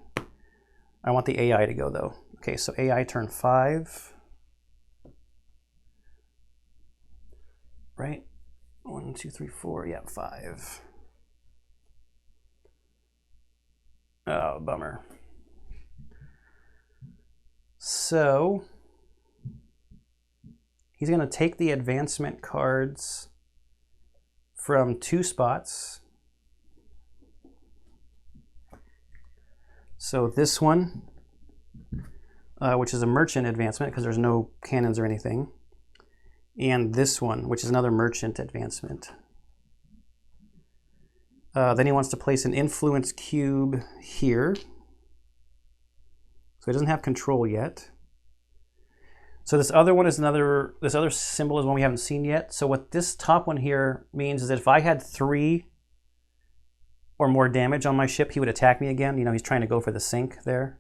I want the AI to go though. Okay, so AI turn 5. Right? 1, 2, 3, 4, yeah, 5. Oh, bummer. So he's going to take the advancement cards from 2 spots. So this one, which is a merchant advancement because there's no cannons or anything. And this one, which is another merchant advancement. Then he wants to place an influence cube here. So he doesn't have control yet. So this other one is this other symbol is one we haven't seen yet. So what this top one here means is that if I had 3 or more damage on my ship, he would attack me again. You know, he's trying to go for the sink there.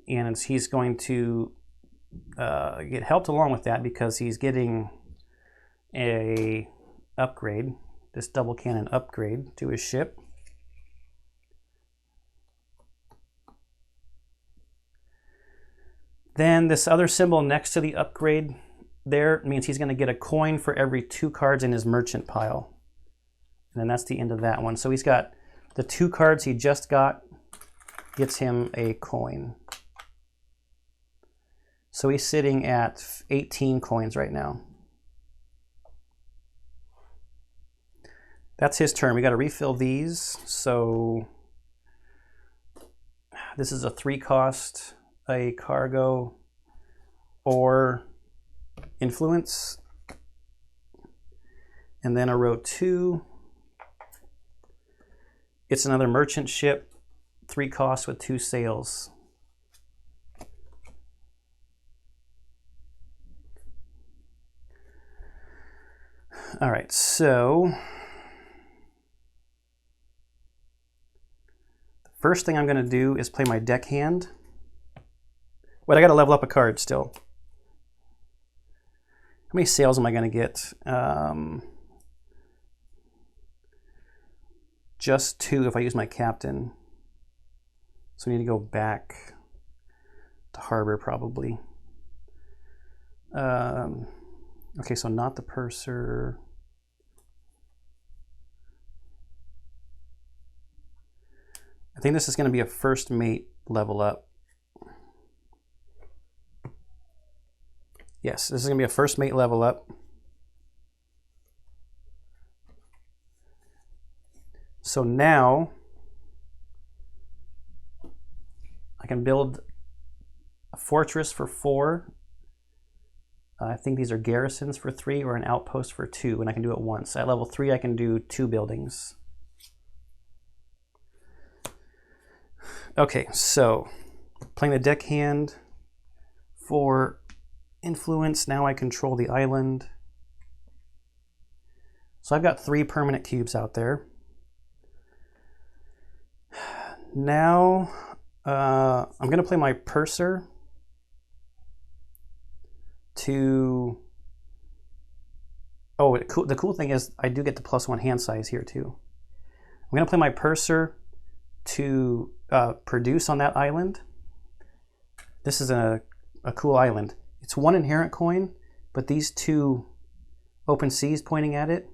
And he's going to get helped along with that because he's getting a upgrade, this double cannon upgrade to his ship. Then this other symbol next to the upgrade there means he's going to get a coin for every 2 cards in his merchant pile. And then that's the end of that one. So he's got the 2 cards he just got, gets him a coin. So he's sitting at 18 coins right now. That's his turn. We got to refill these. So this is a 3 cost, a cargo, or influence. And then a row 2. It's another merchant ship, 3 costs with 2 sails. All right, so the first thing I'm going to do is play my deckhand. Wait, I got to level up a card still. How many sails am I going to get? Just 2 if I use my captain. So we need to go back to harbor probably. Okay, so not the purser. I think this is going to be a first mate level up. Yes, this is going to be a first mate level up. So now I can build a fortress for 4. I think these are garrisons for 3 or an outpost for 2, and I can do it once. At level 3, I can do 2 buildings. Okay, so playing the deckhand for influence. Now I control the island. So I've got 3 permanent cubes out there. Now I'm going to play my purser to... Oh, the cool thing is I do get the +1 hand size here too. I'm going to play my purser to produce on that island. This is a cool island. It's 1 inherent coin, but these 2 open seas pointing at it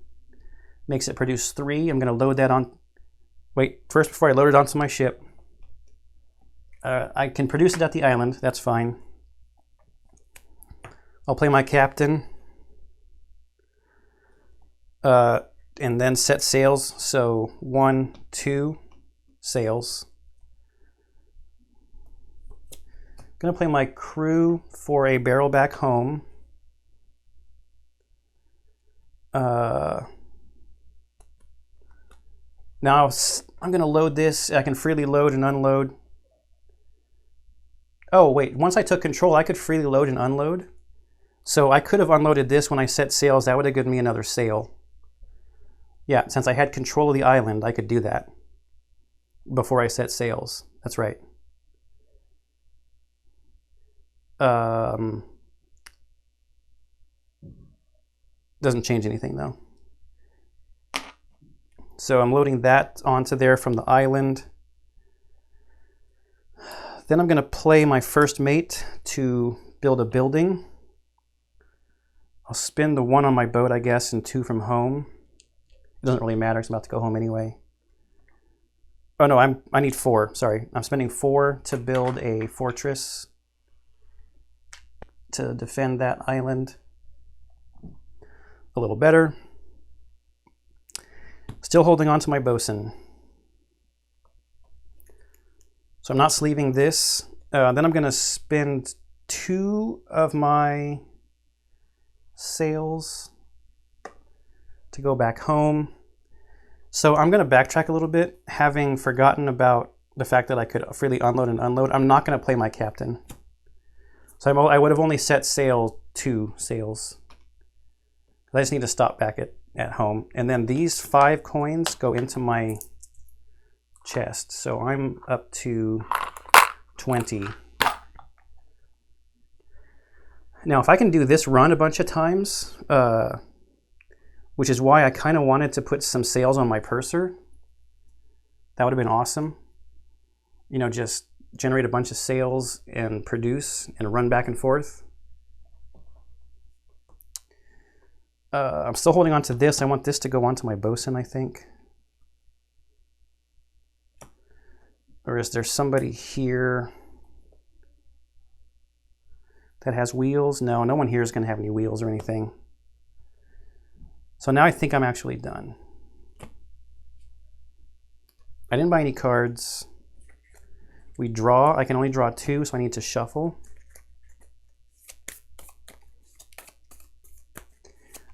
makes it produce 3. I'm going to load that on. Wait, first before I load it onto my ship, I can produce it at the island. That's fine. I'll play my captain and then set sails. So 1, 2 sails. I'm going to play my crew for a barrel back home. Now I'm going to load this. I can freely load and unload. Oh, wait. Once I took control, I could freely load and unload. So I could have unloaded this when I set sails. That would have given me another sail. Yeah, since I had control of the island, I could do that before I set sails. That's right. Doesn't change anything, though. So I'm loading that onto there from the island. Then I'm going to play my first mate to build a building. I'll spend the 1 on my boat, I guess, and 2 from home. It doesn't really matter because I'm about to go home anyway. Oh no, I need 4. Sorry, I'm spending 4 to build a fortress to defend that island a little better. Still holding on to my bosun. So I'm not sleeving this. Then I'm going to spend 2 of my sails to go back home. So I'm going to backtrack a little bit, having forgotten about the fact that I could freely unload and unload. I'm not going to play my captain. So I would have only set sail 2 sails. I just need to stop back at home. And then these 5 coins go into my chest. So I'm up to 20. Now, if I can do this run a bunch of times, which is why I kind of wanted to put some sails on my purser, that would have been awesome. You know, just generate a bunch of sails and produce and run back and forth. I'm still holding on to this. I want this to go onto my bosun, I think. Or is there somebody here that has wheels? No, no one here is going to have any wheels or anything. So now I think I'm actually done. I didn't buy any cards. We draw. I can only draw 2, so I need to shuffle.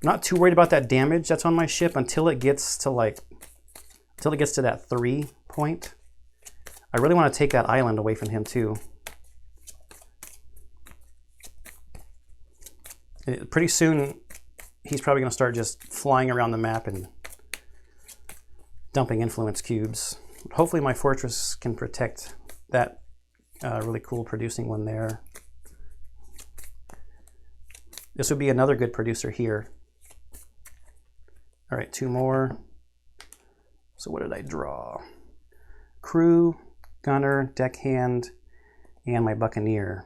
I'm not too worried about that damage that's on my ship until it gets to that 3 point. I really want to take that island away from him too. Pretty soon, he's probably going to start just flying around the map and dumping influence cubes. Hopefully my fortress can protect that really cool producing one there. This would be another good producer here. All right, 2 more. So what did I draw? Crew, gunner, deckhand, and my buccaneer.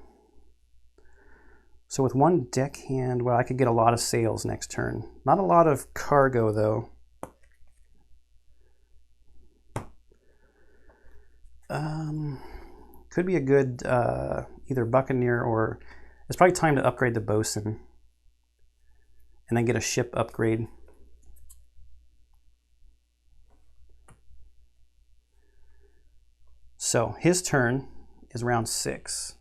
So with 1 deckhand, well, I could get a lot of sails next turn. Not a lot of cargo, though. Could be a good either buccaneer or... It's probably time to upgrade the bosun. And then get a ship upgrade. So his turn is round 6.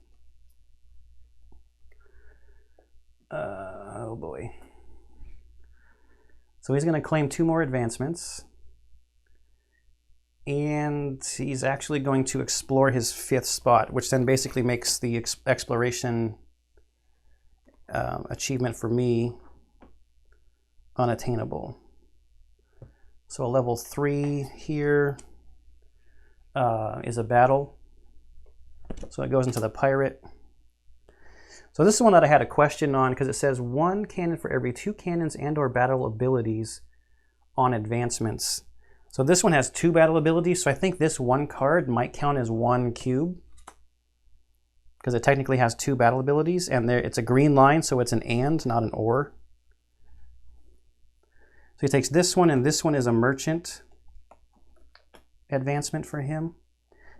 Oh boy. So he's going to claim 2 more advancements. And he's actually going to explore his 5th spot, which then basically makes the exploration achievement for me unattainable. So a level 3 here is a battle. So it goes into the pirate. So this is one that I had a question on because it says 1 cannon for every 2 cannons and or battle abilities on advancements. So this one has 2 battle abilities, so I think this 1 card might count as 1 cube because it technically has 2 battle abilities, and it's a green line, so it's an and, not an or. So he takes this one, and this one is a merchant advancement for him.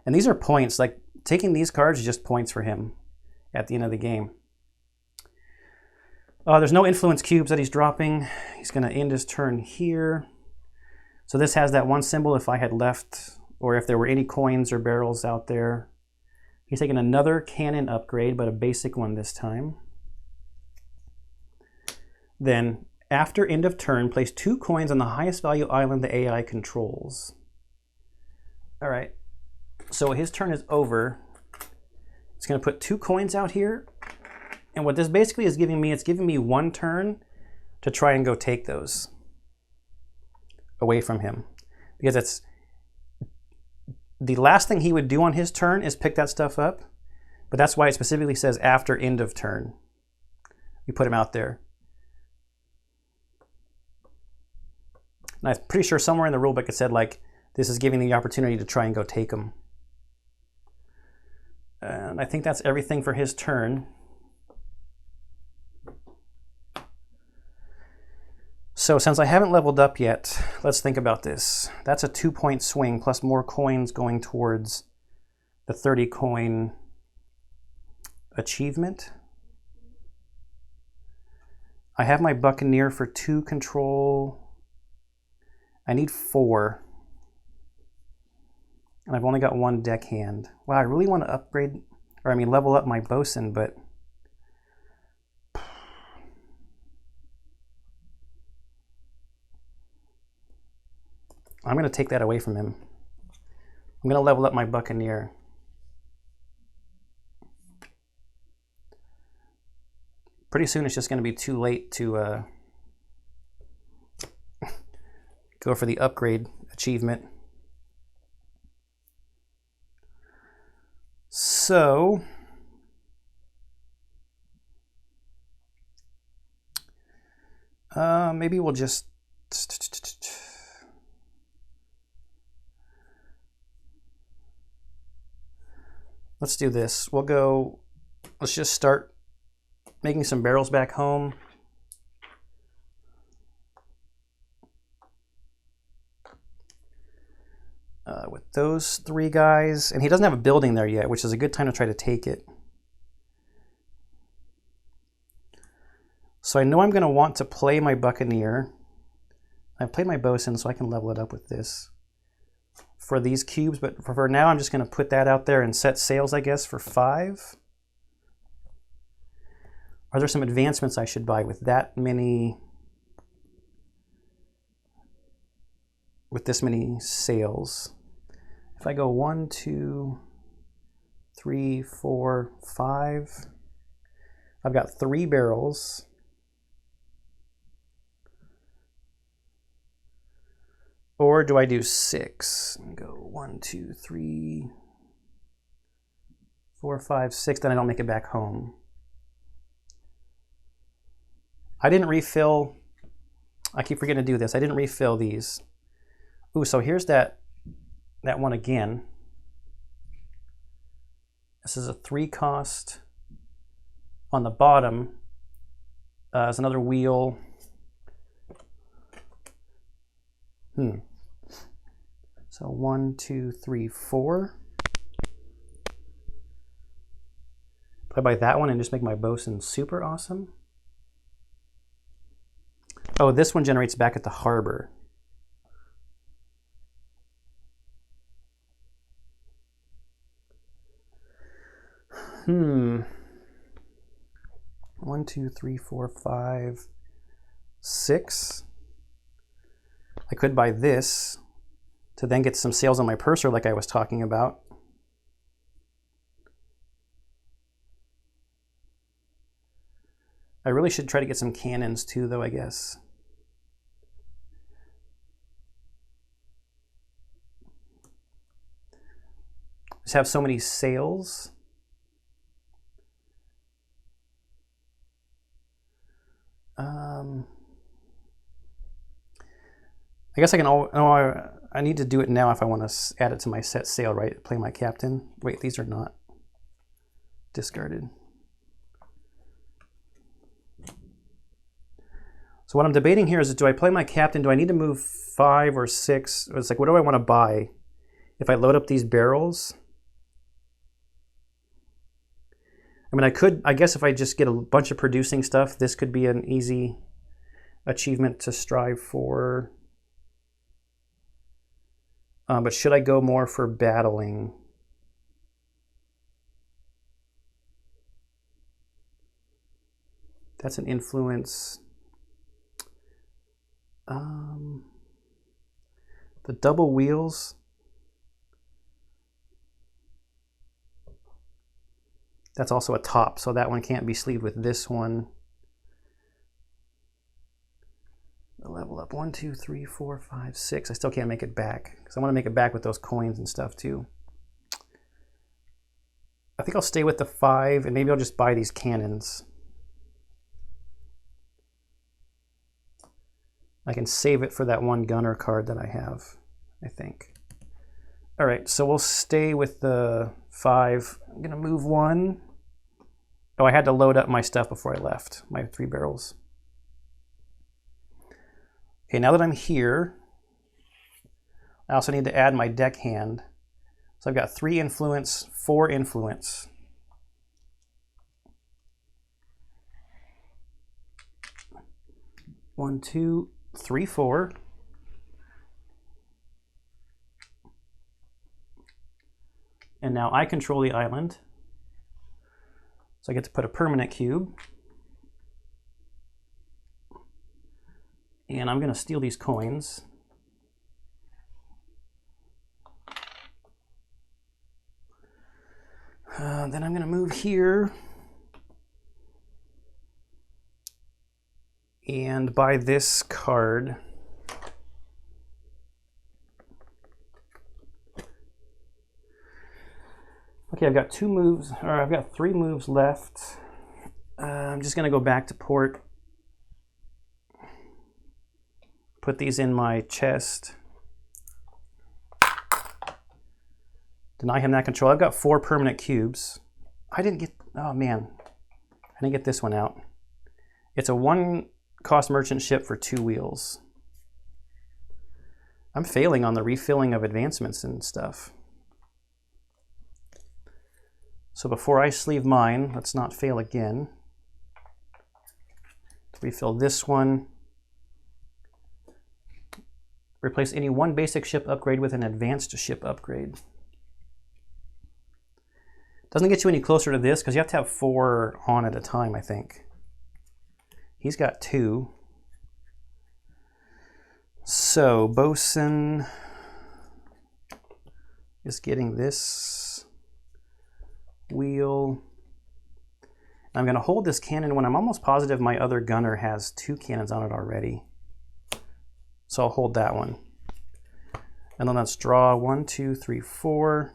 And these are points, like taking these cards is just points for him at the end of the game. There's no influence cubes that he's dropping. He's going to end his turn here. So this has that 1 symbol if I had left, or if there were any coins or barrels out there. He's taking another cannon upgrade, but a basic one this time. Then, after end of turn, place 2 coins on the highest value island the AI controls. All right, so his turn is over. It's going to put 2 coins out here. And what this basically is giving me, it's giving me 1 turn to try and go take those away from him. Because it's the last thing he would do on his turn is pick that stuff up. But that's why it specifically says after end of turn. You put him out there. And I'm pretty sure somewhere in the rulebook it said like, this is giving the opportunity to try and go take him. And I think that's everything for his turn. So since I haven't leveled up yet, let's think about this. That's a 2-point swing plus more coins going towards the 30 coin achievement. I have my Buccaneer for 2 control. I need 4. And I've only got 1 deckhand. Wow, I really want to upgrade, or I mean level up my bosun, but I'm going to take that away from him. I'm going to level up my Buccaneer. Pretty soon it's just going to be too late to go for the upgrade achievement. So maybe we'll just let's do this. Let's just start making some barrels back home. With those 3 guys, and he doesn't have a building there yet, which is a good time to try to take it. So I know I'm going to want to play my Buccaneer. I've played my bosun, so I can level it up with this for these cubes, but for now I'm just going to put that out there and set sails, I guess, for 5. Are there some advancements I should buy with that many, with this many sails? If I go 1, 2, 3, 4, 5, I've got 3 barrels. Or do I do 6? And go 1, 2, 3, 4, 5, 6, then I don't make it back home. I didn't refill, I keep forgetting to do this. I didn't refill these. Ooh, so here's that one again. This is a 3 cost. On the bottom is another wheel. So 1, 2, 3, 4. If I buy that one and just make my bosun super awesome. Oh, this one generates back at the harbor. Hmm. 1, 2, 3, 4, 5, 6. I could buy this to then get some sales on my purser like I was talking about. I really should try to get some cannons too, though, I guess. just have so many sails. I guess I can. No, I need to do it now if I want to add it to my set sail, right? Play my captain. Wait, these are not discarded. So what I'm debating here is, do I play my captain? Do I need to move 5 or 6? It's like, what do I want to buy if I load up these barrels? I mean, I guess if I just get a bunch of producing stuff, this could be an easy achievement to strive for. But should I go more for battling? That's an influence. The double wheels. That's also a top, so that one can't be sleeved with this one. Level up 1, 2, 3, 4, 5, 6. I still can't make it back because I want to make it back with those coins and stuff too. I think I'll stay with the 5 and maybe I'll just buy these cannons. I can save it for that one gunner card that I have, I think. All right, so we'll stay with the 5. I'm gonna move 1. Oh, I had to load up my stuff before I left, my 3 barrels. Okay, now that I'm here, I also need to add my deckhand. So I've got 3 influence, 4 influence. One, 2, 3, 4. And now I control the island. So I get to put a permanent cube. And I'm going to steal these coins. Then I'm going to move here and buy this card. Okay, I've got 2 moves, or I've got 3 moves left. I'm just going to go back to port. Put these in my chest. Deny him that control. I've got 4 permanent cubes. I didn't get, oh man, I didn't get this one out. It's a 1 cost merchant ship for 2 wheels. I'm failing on the refilling of advancements and stuff. So before I sleeve mine, let's not fail again. Refill this one. Replace any 1 basic ship upgrade with an advanced ship upgrade. Doesn't get you any closer to this because you have to have 4 on at a time, I think. He's got 2. So Bosun is getting this wheel. I'm going to hold this cannon when I'm almost positive my other gunner has 2 cannons on it already. So I'll hold that one. And then let's draw 1, 2, 3, 4.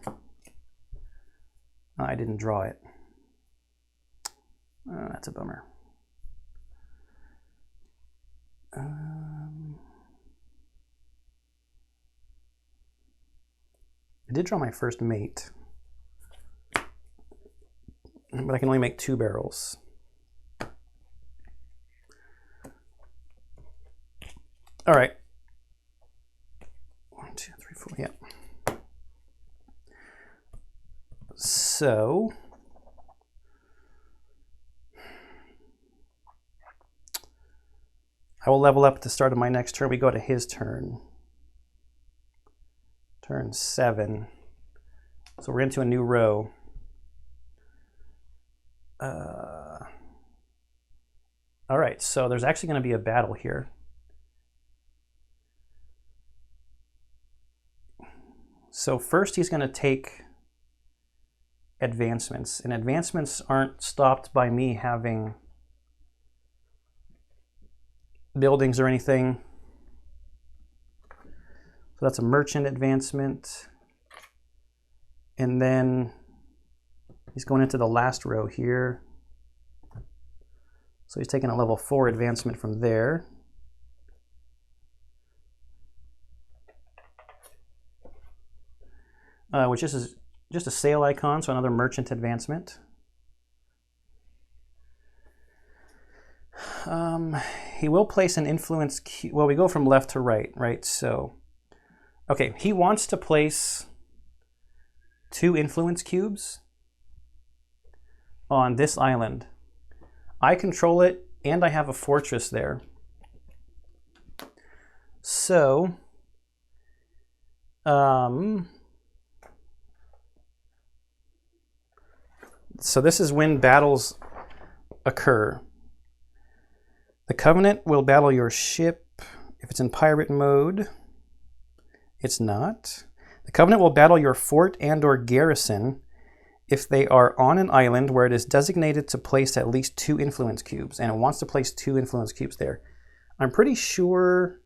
I didn't draw it. That's a bummer. I did draw my first mate, but I can only make 2 barrels. All right. 1, 2, 3, 4, yeah. So I will level up at the start of my next turn. We go to his turn. Turn 7. So we're into a new row. All right, so there's actually going to be a battle here. So first he's going to take advancements, and advancements aren't stopped by me having buildings or anything. So that's a merchant advancement. And then he's going into the last row here. So he's taking a level 4 advancement from there. Which is just a sail icon, so another merchant advancement. He will place an influence cube. Well, we go from left to right, right? So, okay, he wants to place 2 influence cubes on this island. I control it, and I have a fortress there. So, so this is when battles occur. The Covenant will battle your ship if it's in pirate mode. It's not. The Covenant will battle your fort and or garrison if they are on an island where it is designated to place at least 2 influence cubes, and it wants to place 2 influence cubes there. I'm pretty sure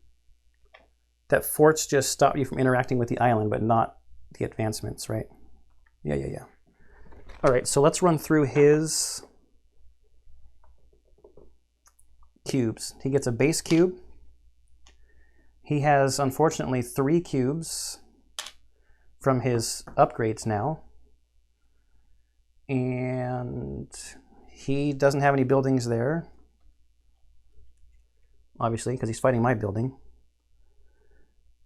that forts just stop you from interacting with the island, but not the advancements, right? Yeah. All right, so let's run through his cubes. He gets a base cube. He has, unfortunately, 3 cubes from his upgrades now. And he doesn't have any buildings there, obviously, because he's fighting my building.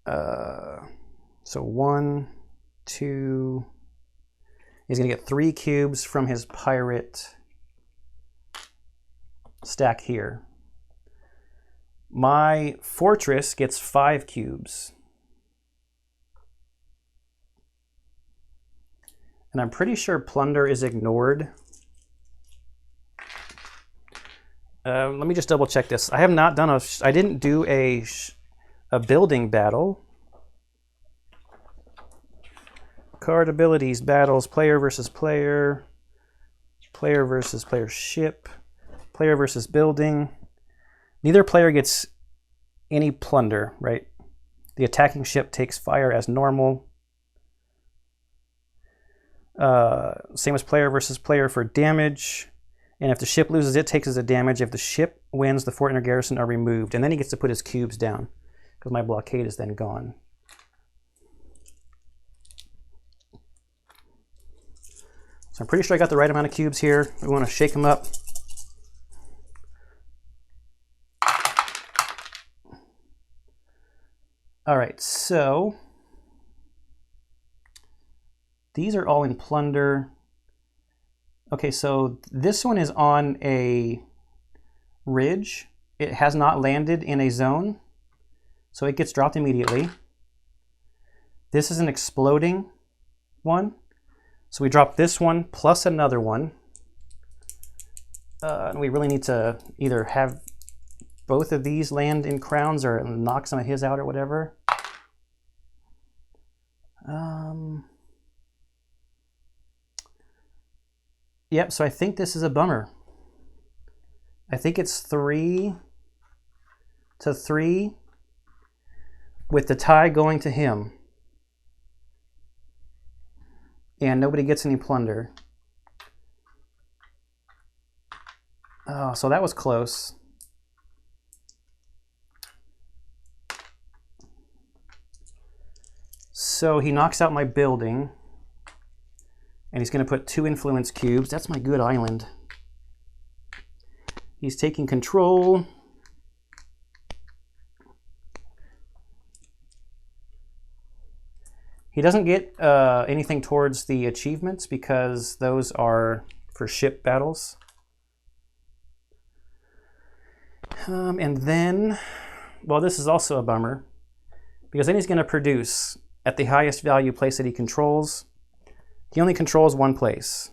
So 1, 2... He's going to get 3 cubes from his pirate stack here. My fortress gets 5 cubes. And I'm pretty sure plunder is ignored. Let me just double check this. I have not done I didn't do a building battle. Card abilities, battles, player versus player, player versus player ship, player versus building. Neither player gets any plunder, right? The attacking ship takes fire as normal. Same as player versus player for damage. And if the ship loses, it takes as a damage. If the ship wins, the fort and garrison are removed. And then he gets to put his cubes down, because my blockade is then gone. So I'm pretty sure I got the right amount of cubes here. We want to shake them up. All right, so these are all in plunder. Okay, so this one is on a ridge. It has not landed in a zone, so it gets dropped immediately. This is an exploding one. So we drop this one plus another one. And we really need to either have both of these land in crowns or knock some of his out or whatever. Yep, so I think this is a bummer. I think it's 3 to 3 with the tie going to him. And nobody gets any plunder. Oh, so that was close. So he knocks out my building. And he's going to put 2 influence cubes. That's my good island. He's taking control. He doesn't get anything towards the achievements because those are for ship battles. And then, well, this is also a bummer because then he's going to produce at the highest value place that he controls. He only controls 1 place,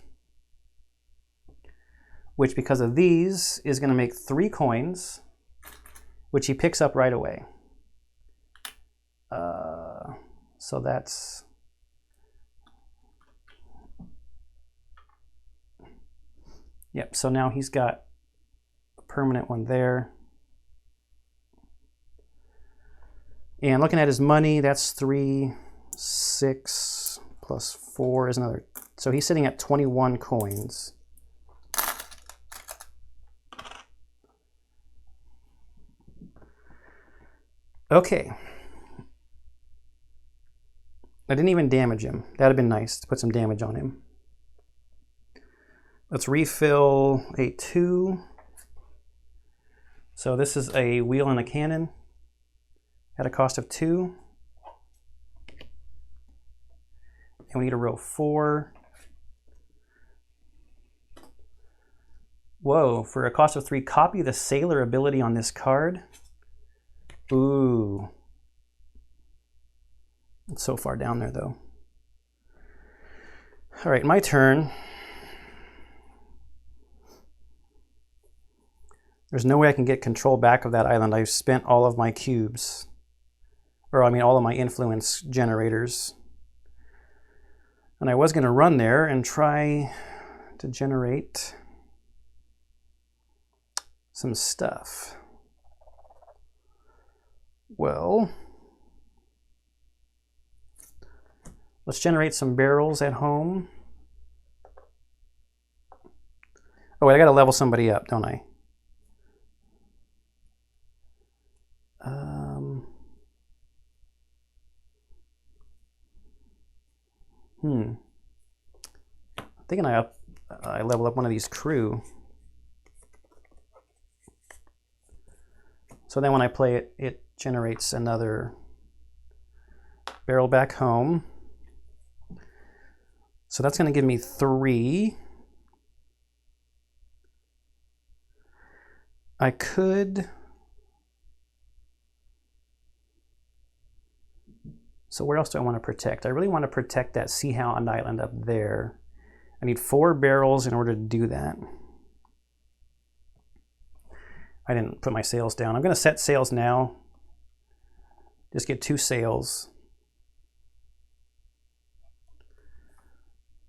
which because of these is going to make 3 coins, which he picks up right away. So that's... Yep, so now he's got a permanent one there. And looking at his money, that's 3, 6, plus 4 is another. So he's sitting at 21 coins. Okay. I didn't even damage him. That'd have been nice to put some damage on him. Let's refill a 2. So this is a wheel and a cannon at a cost of 2. And we need to roll 4. Whoa, for a cost of 3, copy the sailor ability on this card. Ooh. It's so far down there though. All right, my turn. There's no way I can get control back of that island. I've spent all of my cubes. Or I mean all of my influence generators. And I was going to run there and try to generate some stuff. Well, let's generate some barrels at home. Oh, wait, I got to level somebody up, don't I? I'm thinking I level up one of these crew. So then when I play it, it generates another barrel back home. So that's going to give me 3. I could... So where else do I want to protect? I really want to protect that Sea Hound Island up there. I need 4 barrels in order to do that. I didn't put my sails down. I'm going to set sails now. Just get 2 sails.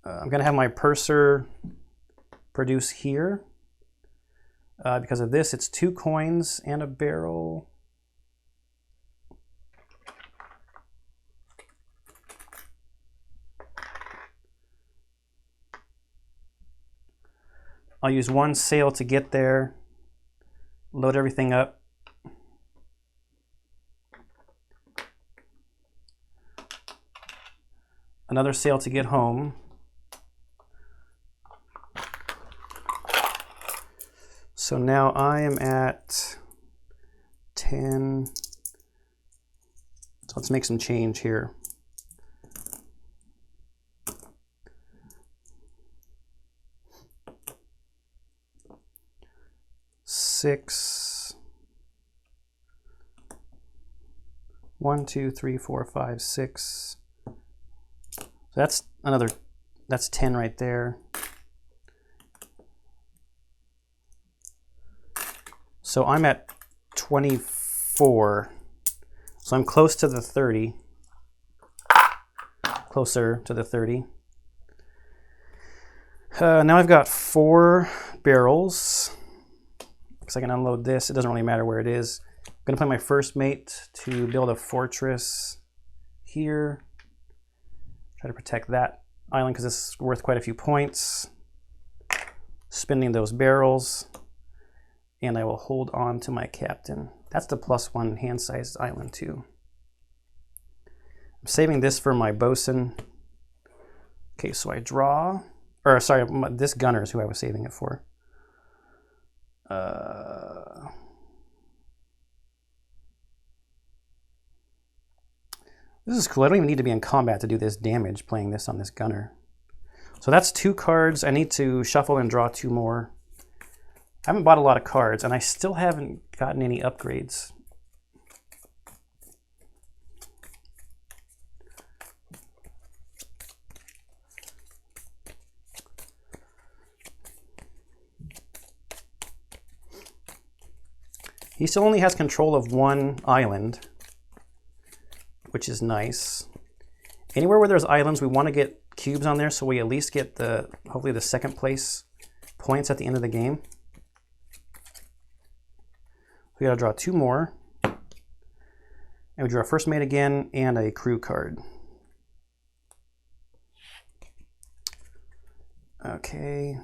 I'm going to have my purser produce here. Because of this, it's 2 coins and a barrel. I'll use 1 sail to get there, load everything up. Another sail to get home. So now I am at 10. So let's make some change here. Six. 1, 2, 3, 4, 5, 6. So that's 10 right there. So I'm at 24. So I'm close to the 30. Closer to the 30. Now I've got 4 barrels. Because I can unload this. It doesn't really matter where it is. I'm going to play my first mate to build a fortress here. Try to protect that island because it's worth quite a few points. Spending those barrels. And I will hold on to my captain. That's the +1 hand-sized island too. I'm saving this for my bosun. Okay, so I draw. Or sorry, this gunner is who I was saving it for. This is cool. I don't even need to be in combat to do this damage playing this on this gunner. So that's 2 cards. I need to shuffle and draw 2 more. I haven't bought a lot of cards, and I still haven't gotten any upgrades. He still only has control of 1 island, which is nice. Anywhere where there's islands, we want to get cubes on there so we at least get hopefully the 2nd place points at the end of the game. We gotta draw 2 more. And we draw a first mate again and a crew card. Okay.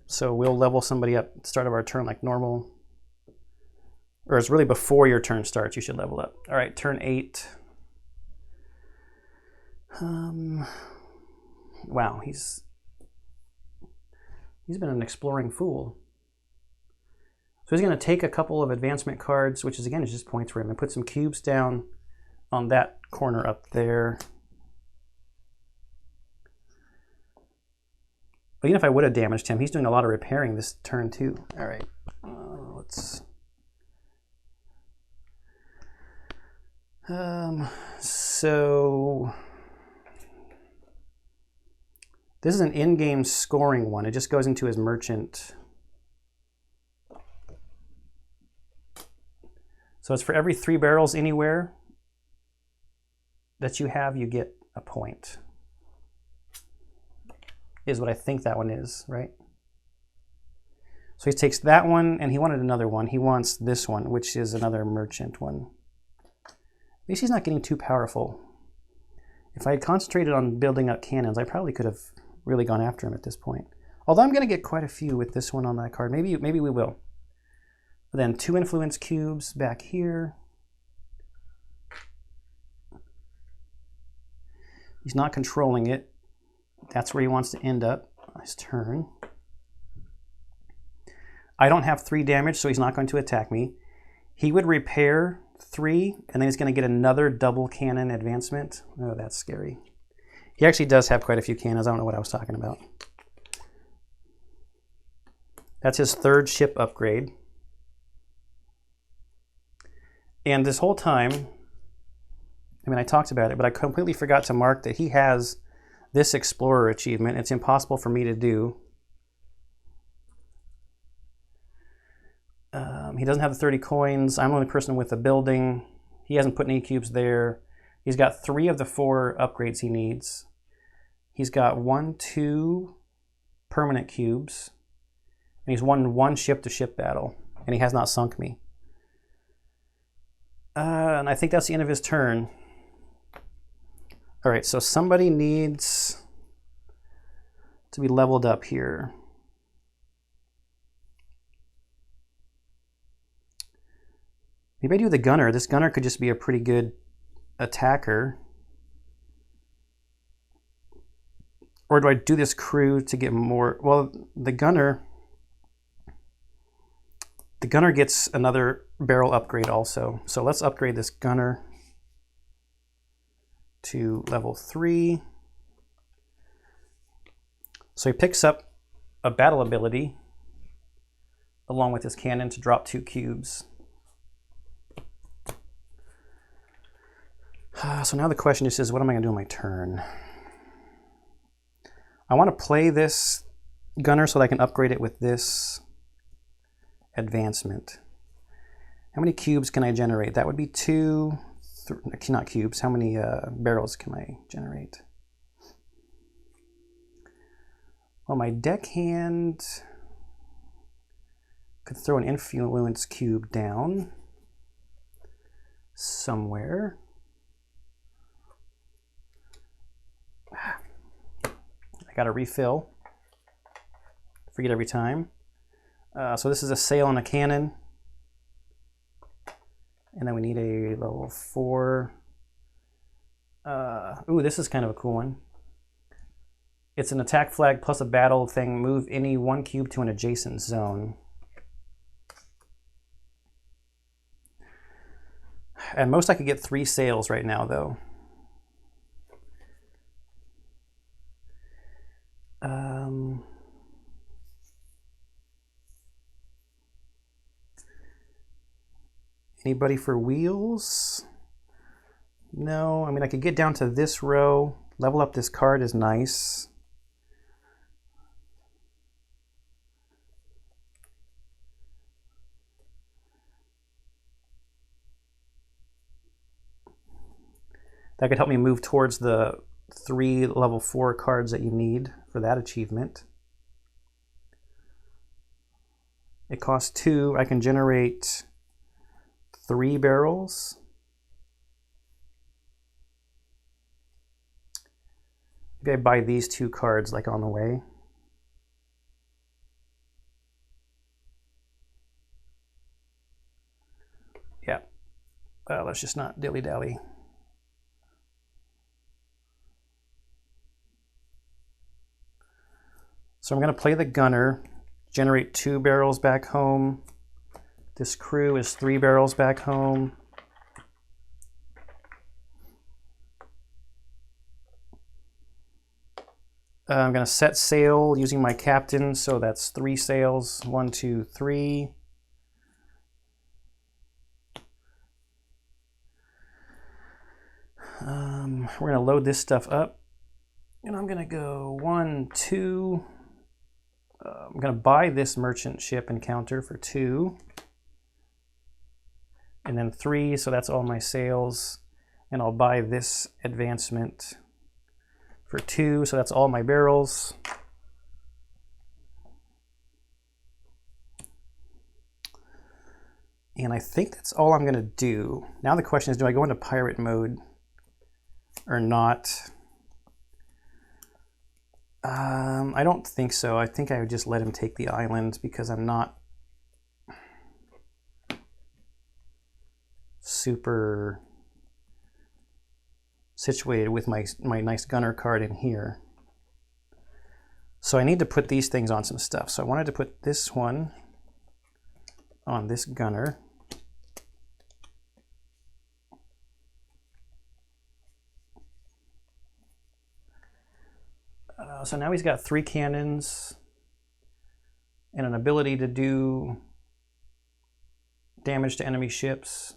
So we'll level somebody up at the start of our turn like normal. Or it's really before your turn starts, you should level up. All right, turn 8. Wow, he's been an exploring fool. So he's going to take a couple of advancement cards, which is again is just points for him, and put some cubes down on that corner up there. But even if I would have damaged him, he's doing a lot of repairing this turn too. All right, let's. So this is an in-game scoring one. It just goes into his merchant. So it's for every 3 barrels anywhere that you have, you get a point. Is what I think that one is, right? So he takes that one, and he wanted another one. He wants this one, which is another merchant one. At least he's not getting too powerful. If I had concentrated on building up cannons, I probably could have really gone after him at this point. Although I'm going to get quite a few with this one on that card. Maybe we will. But then 2 influence cubes back here. He's not controlling it. That's where he wants to end up on his turn. I don't have 3 damage, so he's not going to attack me. He would repair 3, and then he's going to get another double cannon advancement. Oh, that's scary. He actually does have quite a few cannons. I don't know what I was talking about. That's his 3rd ship upgrade. And this whole time, I mean, I talked about it, but I completely forgot to mark that he has this Explorer achievement. It's impossible for me to do. He doesn't have the 30 coins. I'm the only person with a building. He hasn't put any cubes there. He's got 3 of the 4 upgrades he needs. He's got 1, 2 permanent cubes. And he's won 1 ship-to-ship battle. And he has not sunk me. And I think that's the end of his turn. All right, so somebody needs to be leveled up here. Maybe I do the gunner. This gunner could just be a pretty good attacker. Or do I do this crew to get more? Well, the gunner gets another barrel upgrade also. So let's upgrade this gunner to level 3. So he picks up a battle ability along with his cannon to drop 2 cubes. So now the question just is, what am I going to do on my turn? I want to play this gunner so that I can upgrade it with this advancement. How many cubes can I generate? That would be 2, not cubes. How many barrels can I generate? Well, my deckhand could throw an influence cube down somewhere. I got to refill. Forget every time. So this is a sail and a cannon. And then we need a level 4. Ooh, this is kind of a cool one. It's an attack flag plus a battle thing. Move any 1 cube to an adjacent zone. At most I could get 3 sails right now, though. Anybody for wheels? No, I mean, I could get down to this row. Level up this card is nice. That could help me move towards the 3 level 4 cards that you need for that achievement. It costs 2. I can generate 3 barrels. Maybe I buy these 2 cards like on the way. Yeah, let's just not dilly-dally. So I'm going to play the gunner, generate 2 barrels back home. This crew is 3 barrels back home. I'm going to set sail using my captain, so that's 3 sails. 1, 2, 3. We're going to load this stuff up, and I'm going to go 1, 2. I'm going to buy this merchant ship encounter for 2. And then 3, so that's all my sails. And I'll buy this advancement for 2, so that's all my barrels. And I think that's all I'm going to do. Now the question is, do I go into pirate mode or not? I don't think so. I think I would just let him take the island because I'm not super situated with my nice gunner card in here. So I need to put these things on some stuff. So I wanted to put this one on this gunner. So now he's got 3 cannons and an ability to do damage to enemy ships.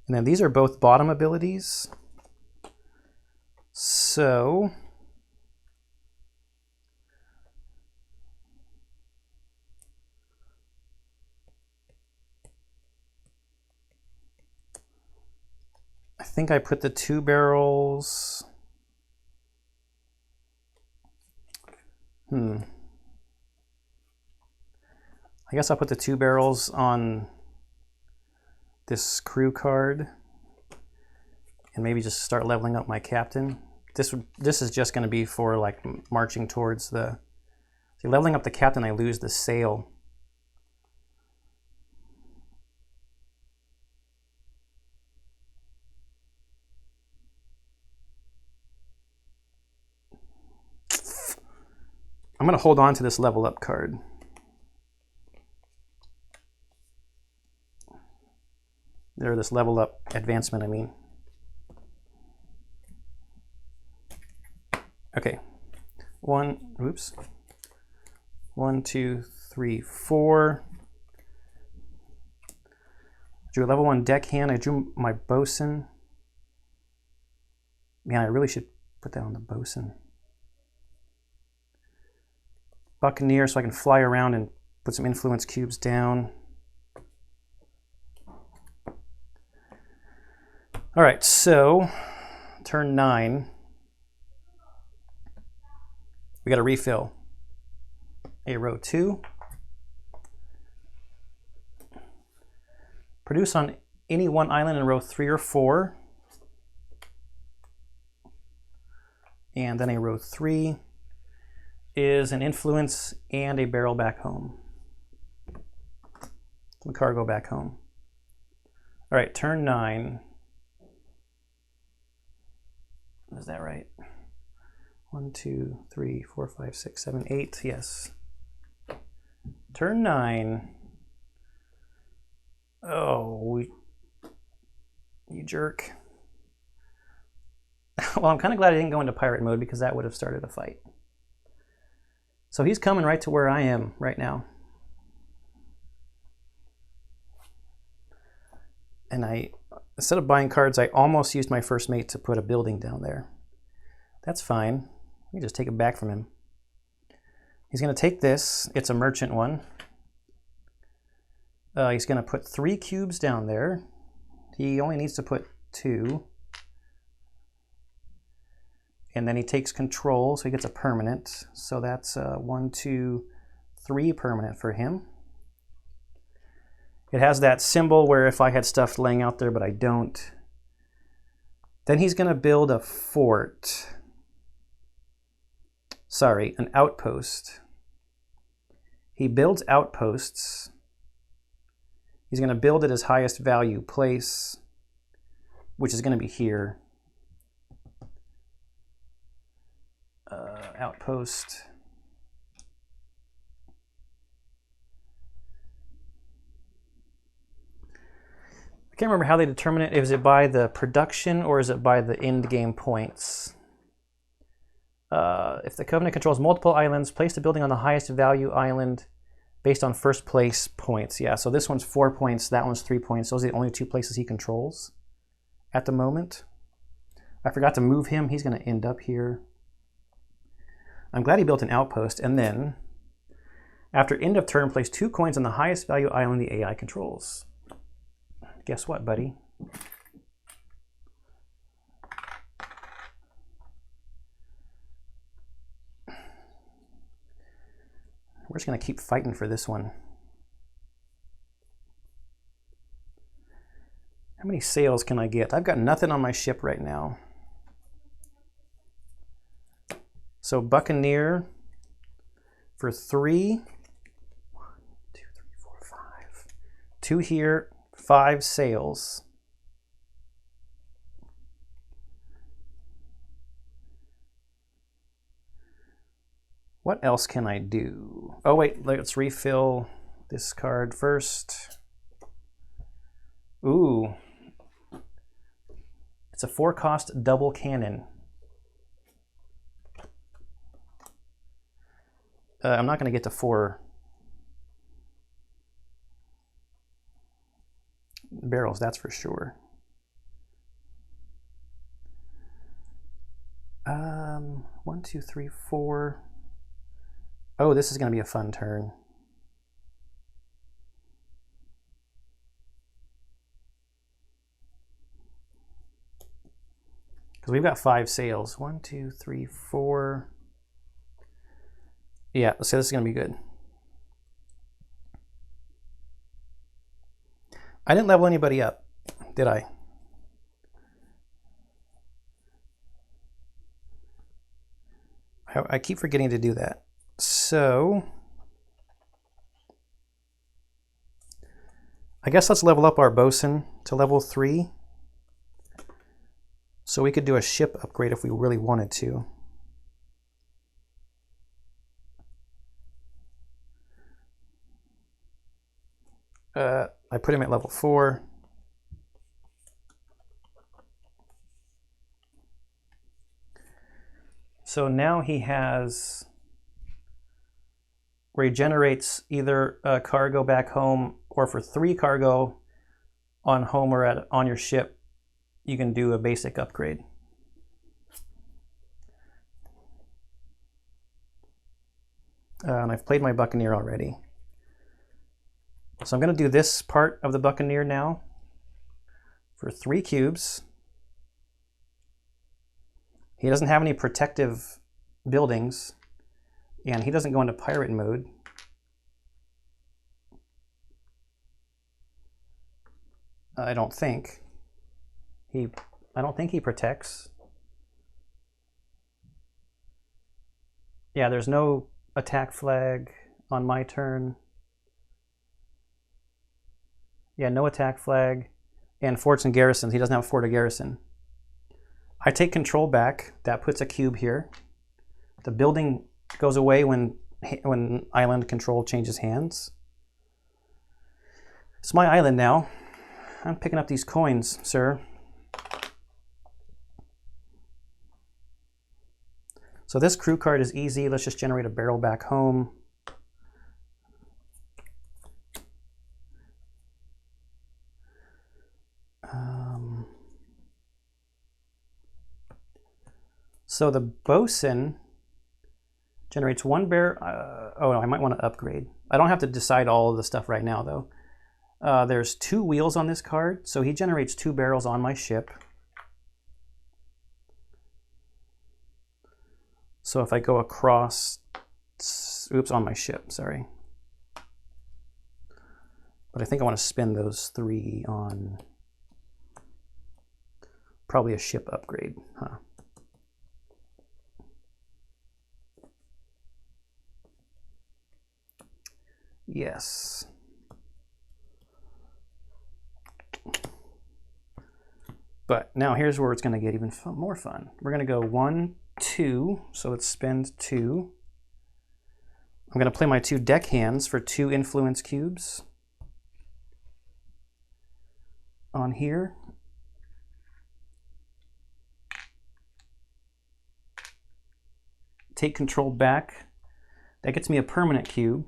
And then these are both bottom abilities. So I think I put the 2 barrels. I guess I'll put the 2 barrels on this crew card and maybe just start leveling up my captain. This is just going to be for like marching towards the... See, leveling up the captain, I lose the sail. I'm going to hold on to this level up card. Or this level up advancement, I mean. Okay. 1, 2, 3, 4. Drew a level 1 deckhand. I drew my bosun. Man, I really should put that on the bosun. Buccaneer, so I can fly around and put some influence cubes down. All right, so turn 9. We got to refill a row 2. Produce on any one island in row 3 or 4. And then a row 3 is an influence and a barrel back home. The cargo back home. All right, turn 9. Is that right? 1, 2, 3, 4, 5, 6, 7, 8. Yes. Turn 9. Oh, you jerk. Well, I'm kind of glad I didn't go into pirate mode because that would have started a fight. So he's coming right to where I am right now. And instead of buying cards, I almost used my first mate to put a building down there. That's fine. You just take it back from him. He's going to take this. It's a merchant one. He's going to put 3 cubes down there. He only needs to put 2. And then he takes control, so he gets a permanent. So that's 1, 2, 3 permanent for him. It has that symbol where if I had stuff laying out there, but I don't. Then he's going to build a fort. Sorry, an outpost. He builds outposts. He's going to build at his highest value place, which is going to be here. Outpost. I can't remember how they determine it. Is it by the production or is it by the end game points? If the Covenant controls multiple islands, place the building on the highest value island based on first place points. Yeah, so this one's 4 points, that one's 3 points. Those are the only 2 places he controls at the moment. I forgot to move him. He's going to end up here. I'm glad he built an outpost. And then, after end of turn, place 2 coins on the highest value island the AI controls. Guess what, buddy? We're just going to keep fighting for this one. How many sails can I get? I've got nothing on my ship right now. So Buccaneer for 3. 1, 2, 3, 4, 5. 2 here, 5 sails. What else can I do? Oh wait, let's refill this card first. Ooh. It's a 4-cost double cannon. I'm not going to get to 4 barrels, that's for sure. 1, 2, 3, 4. Oh, this is going to be a fun turn. Because we've got 5 sails. 1, 2, 3, 4. Yeah, so this is going to be good. I didn't level anybody up, did I? I keep forgetting to do that. So, I guess let's level up our bosun to level 3. So we could do a ship upgrade if we really wanted to. I put him at level 4. So now he has where he generates either a cargo back home, or for 3 cargo on home or on your ship, you can do a basic upgrade. And I've played my Buccaneer already. So I'm going to do this part of the Buccaneer now for 3 cubes. He doesn't have any protective buildings, and he doesn't go into pirate mode. I don't think. I don't think he protects. Yeah, there's no attack flag on my turn. Yeah, no attack flag. And forts and garrisons. He doesn't have a fort or garrison. I take control back. That puts a cube here. The building goes away when island control changes hands. It's my island now. I'm picking up these coins, sir. So this crew card is easy. Let's just generate a barrel back home. So the bosun generates 1 barrel. Oh, no, I might want to upgrade. I don't have to decide all of the stuff right now, though. There's 2 wheels on this card, so he generates 2 barrels on my ship. So if I go across, oops, on my ship, sorry. But I think I want to spend those 3 on probably a ship upgrade, huh? Yes. But now here's where it's going to get even more fun. We're going to go 1, 2, so let's spend 2. I'm going to play my 2 deck hands for 2 influence cubes on here. Take control back. That gets me a permanent cube.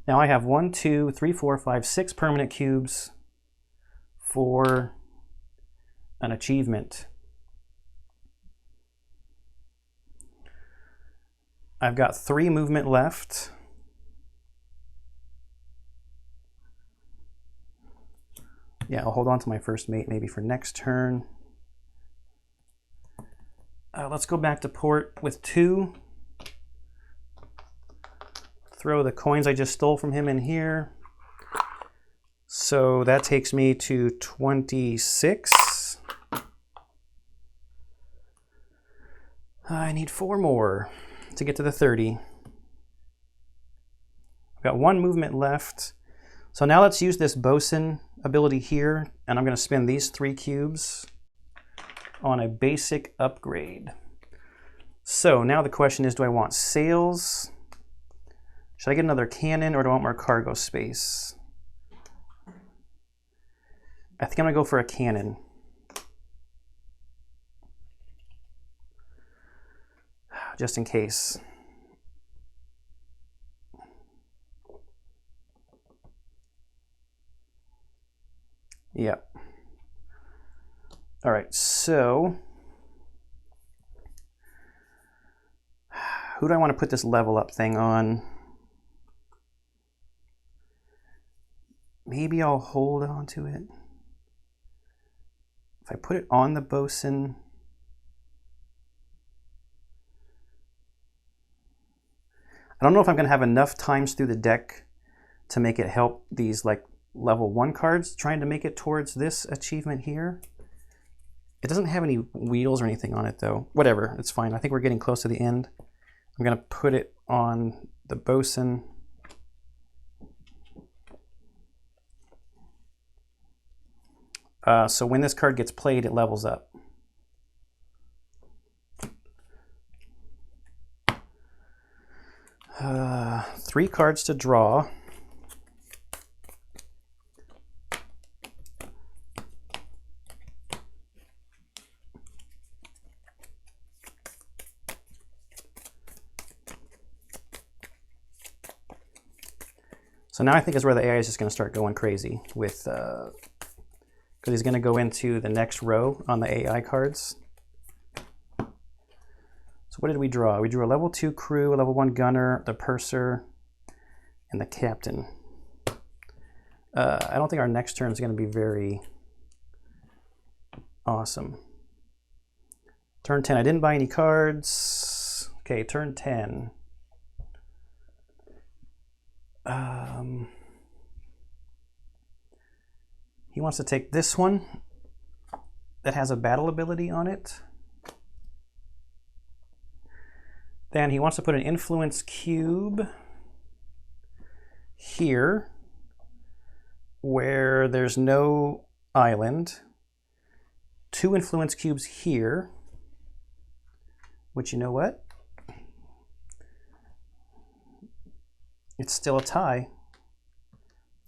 Now I have 1, 2, 3, 4, 5, 6 permanent cubes for an achievement. I've got 3 movement left. Yeah, I'll hold on to my first mate maybe for next turn. Let's go back to port with 2. Throw the coins I just stole from him in here. So that takes me to 26. I need 4 more to get to the 30. I've got 1 movement left. So now let's use this bosun ability here, and I'm going to spend these 3 cubes on a basic upgrade. So now the question is, do I want sails? Should I get another cannon, or do I want more cargo space? I think I'm going to go for a cannon. Just in case. Yep. All right, so who do I want to put this level up thing on? Maybe I'll hold on to it. If I put it on the bosun, I don't know if I'm going to have enough times through the deck to make it help these like level 1 cards trying to make it towards this achievement here. It doesn't have any wheels or anything on it though. Whatever, it's fine. I think we're getting close to the end. I'm going to put it on the bosun. So when this card gets played, it levels up. Three cards to draw. So now I think is where the AI is just going to start going crazy with, because he's going to go into the next row on the AI cards. So what did we draw? We drew a level 2 crew, a level 1 gunner, the purser, and the captain. I don't think our next turn is going to be very awesome. Turn 10, I didn't buy any cards. Okay, turn 10. He wants to take this one that has a battle ability on it. Then he wants to put an influence cube here where there's no island. 2 influence cubes here, which, you know what? It's still a tie.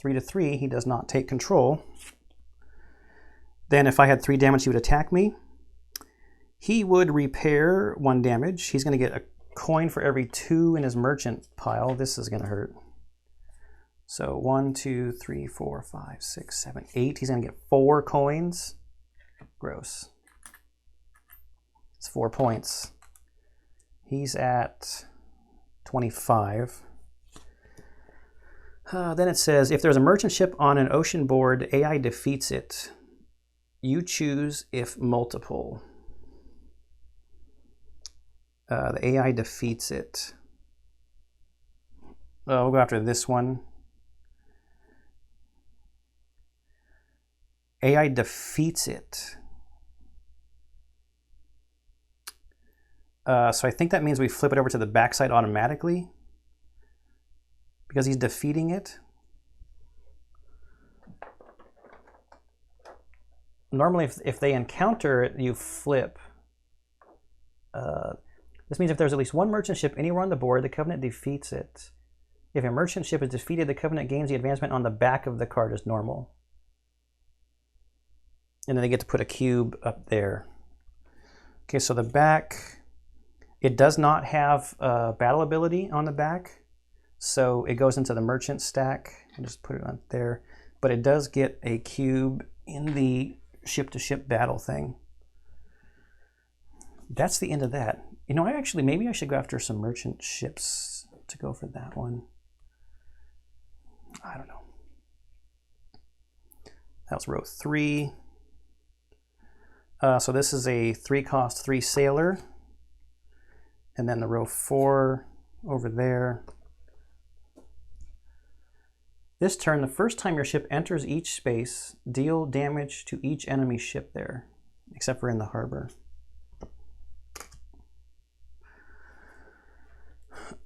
3-3, he does not take control. Then if I had 3 damage, he would attack me. He would repair 1 damage. He's going to get a coin for every 2 in his merchant pile. This is going to hurt. So 1, 2, 3, 4, 5, 6, 7, 8. He's going to get 4 coins. Gross. It's 4 points. He's at 25. Then it says, if there's a merchant ship on an ocean board, AI defeats it. You choose if multiple. The AI defeats it. we'll go after this one. AI defeats it. So I think that means we flip it over to the backside automatically because he's defeating it. Normally, if they encounter it, you flip. This means if there's at least one merchant ship anywhere on the board, the Covenant defeats it. If a merchant ship is defeated, the Covenant gains the advancement on the back of the card as normal. And then they get to put a cube up there. Okay, so the back, it does not have battle ability on the back. So it goes into the merchant stack. I'll just put it on there. But it does get a cube in the ship-to-ship battle thing. That's the end of that. You know, maybe I should go after some merchant ships to go for that one. I don't know. That was row 3. So this is a 3-cost 3 sailor. And then the row 4 over there. This turn, the first time your ship enters each space, deal damage to each enemy ship there, except for in the harbor.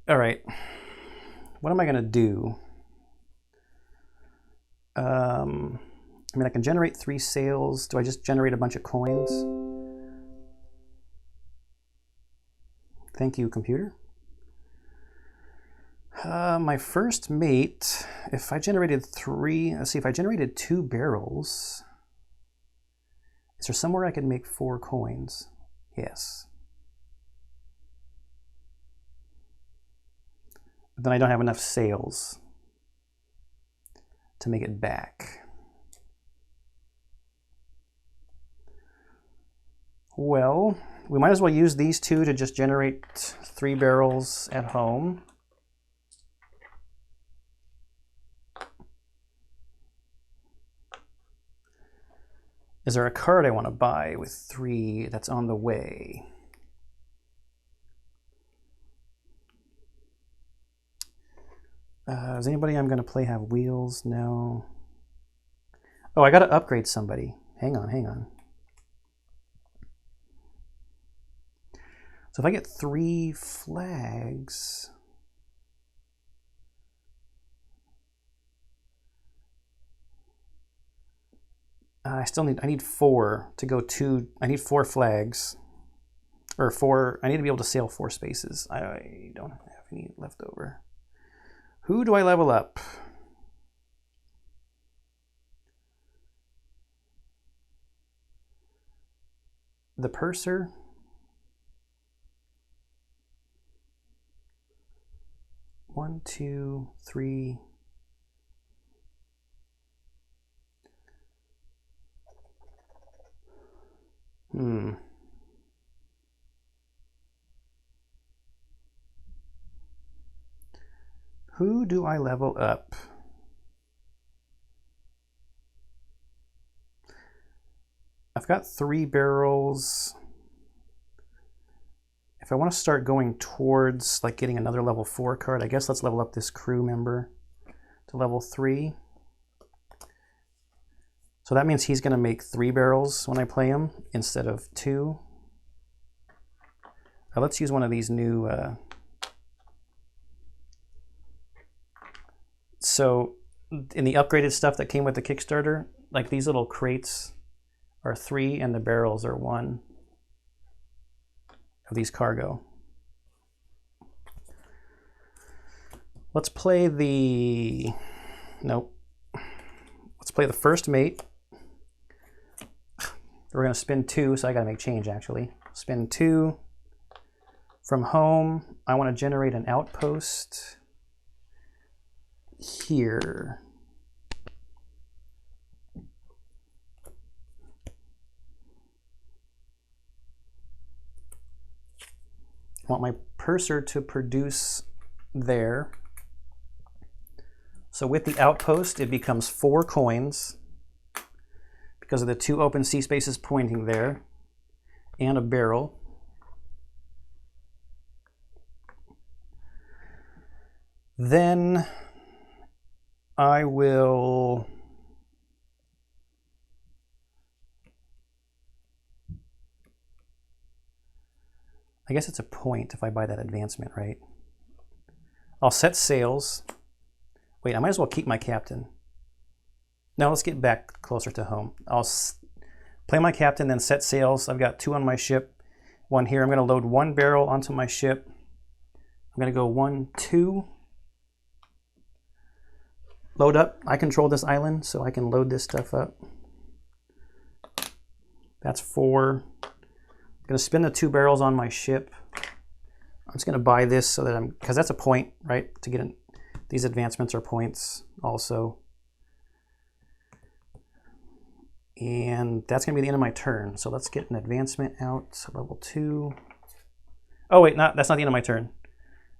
All right, what am I going to do? I mean, I can generate 3 sails. Do I just generate a bunch of coins? Thank you, computer. My first mate, if I generated 3, let's see, if I generated 2 barrels, is there somewhere I could make 4 coins? Yes. But then I don't have enough sails to make it back. Well, we might as well use these 2 to just generate 3 barrels at home. Is there a card I want to buy with 3 that's on the way? Does anybody I'm going to play have wheels? No. Oh, I got to upgrade somebody. Hang on, hang on. So if I get 3 flags... I need 4 to go 2. I need 4 flags. Or 4, I need to be able to sail 4 spaces. I don't have any left over. Who do I level up? The purser. One, 2, 3. Who do I level up? I've got 3 barrels. If I want to start going towards like getting another level 4 card, I guess let's level up this crew member to level 3. So that means he's going to make 3 barrels when I play him instead of 2. Let's use one of these new... So in the upgraded stuff that came with the Kickstarter, like these little crates are 3 and the barrels are 1 of these cargo. Let's play the... Nope. Let's play the first mate. We're going to spin 2, so I got to make change actually. Spin 2. From home, I want to generate an outpost here. I want my purser to produce there. So with the outpost, it becomes 4 coins because of the 2 open sea spaces pointing there and a barrel. Then I will... I guess it's a point if I buy that advancement, right? I'll set sails. Wait, I might as well keep my captain. Now let's get back closer to home. I'll play my captain, then set sails. I've got 2 on my ship, 1 here. I'm going to load 1 barrel onto my ship. I'm going to go 1, 2. Load up. I control this island, so I can load this stuff up. That's 4. I'm going to spin the 2 barrels on my ship. I'm just going to buy this so that because that's a point, right? To get in, these advancements are points also. And that's going to be the end of my turn. So let's get an advancement out, level 2. Oh wait, that's not the end of my turn.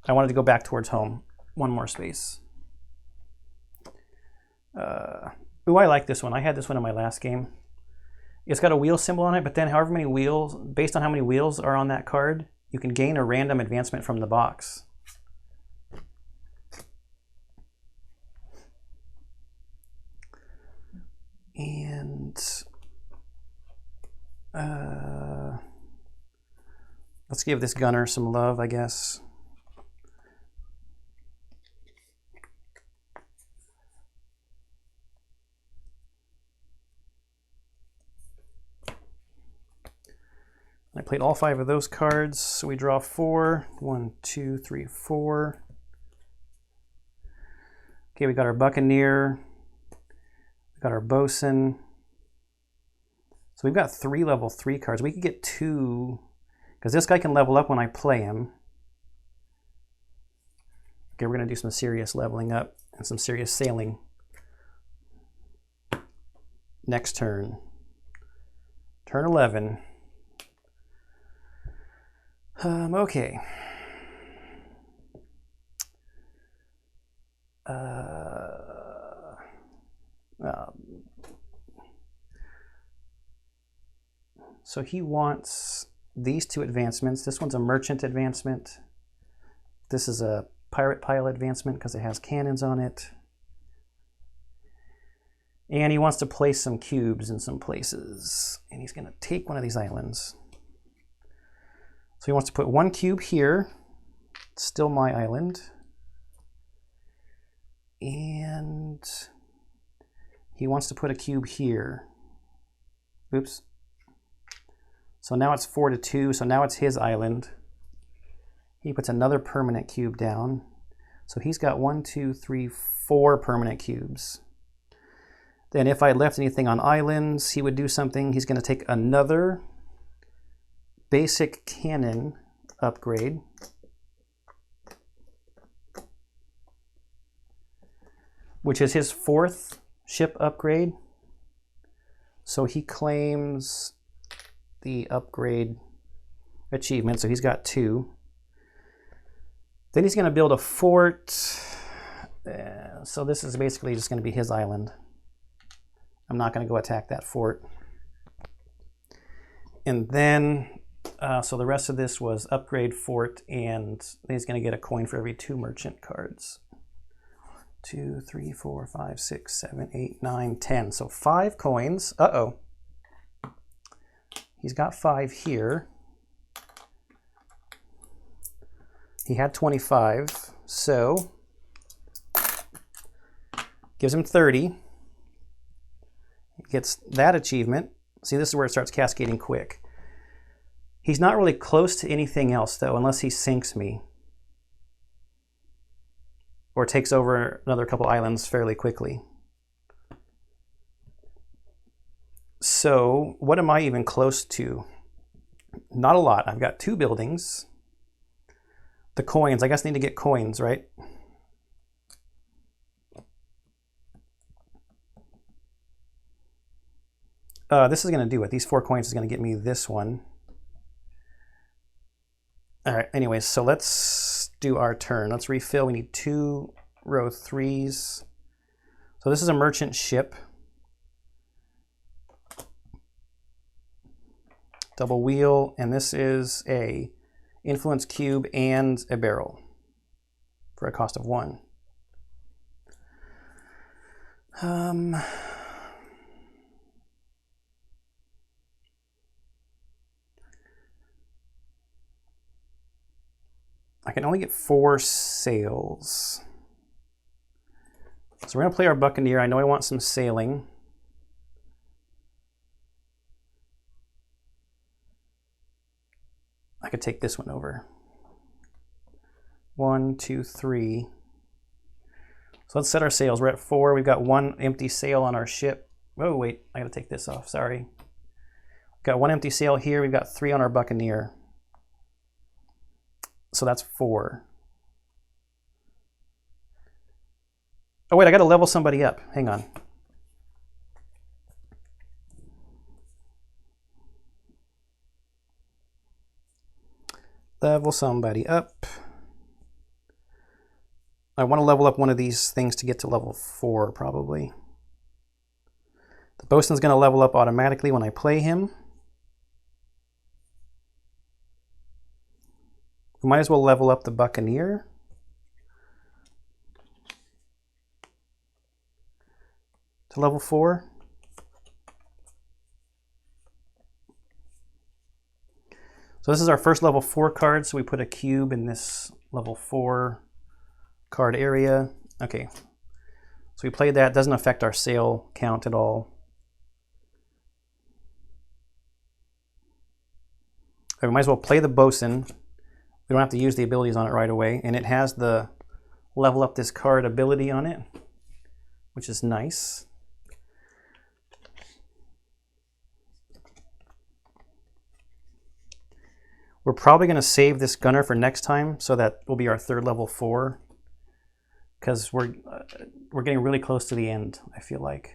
I wanted to go back towards home. 1 more space. Ooh, I like this one. I had this one in my last game. It's got a wheel symbol on it, but then however many wheels, based on how many wheels are on that card, you can gain a random advancement from the box. And let's give this gunner some love, I guess. I played all 5 of those cards, so we draw 4. 1, 2, 3, 4. Okay, we got our Buccaneer. We got our Bosun. So we've got 3 level 3 cards. We could get 2, because this guy can level up when I play him. Okay, we're going to do some serious leveling up and some serious sailing. Next turn. Turn 11. Okay. So he wants these 2 advancements. This one's a merchant advancement. This is a pirate pile advancement because it has cannons on it. And he wants to place some cubes in some places. And he's going to take one of these islands. So he wants to put 1 cube here. It's still my island. And he wants to put a cube here. Oops. So now it's 4 to 2. So now it's his island. He puts another permanent cube down. So he's got 1, 2, 3, 4 permanent cubes. Then if I left anything on islands, he would do something. He's going to take another basic cannon upgrade. Which is his 4th ship upgrade. So he claims the upgrade achievement. So he's got 2. Then he's going to build a fort. So this is basically just going to be his island. I'm not going to go attack that fort. And then, so the rest of this was upgrade fort, and he's going to get a coin for every 2 merchant cards. 2, 3, 4, 5, 6, 7, 8, 9, 10. So 5 coins. Uh-oh. He's got 5 here. He had 25, so gives him 30. He gets that achievement. See, this is where it starts cascading quick. He's not really close to anything else, though, unless he sinks me. Or takes over another couple islands fairly quickly. So, what am I even close to? Not a lot. I've got 2 buildings. The coins, I guess I need to get coins, right? This is going to do it. These 4 coins is going to get me this one. All right, anyways, so let's do our turn. Let's refill. We need 2 row 3s. So this is a merchant ship. Double wheel, and this is a influence cube and a barrel for a cost of 1. I can only get 4 sails. So we're going to play our Buccaneer. I know I want some sailing. I could take this one over. 1, 2, 3. So let's set our sails. We're at 4. We've got 1 empty sail on our ship. Oh, wait. I got to take this off. Sorry. We've got 1 empty sail here. We've got 3 on our Buccaneer. So that's 4. Oh, wait. I got to level somebody up. Hang on. Level somebody up. I want to level up one of these things to get to level 4, probably. The bosun's going to level up automatically when I play him. We might as well level up the Buccaneer. To level 4. So this is our first level 4 card, so we put a cube in this level 4 card area. Okay, so we played that. Doesn't affect our sail count at all. Okay, we might as well play the bosun. We don't have to use the abilities on it right away, and it has the level up this card ability on it, which is nice. We're probably going to save this gunner for next time, so that will be our 3rd level 4, because we're getting really close to the end. I feel like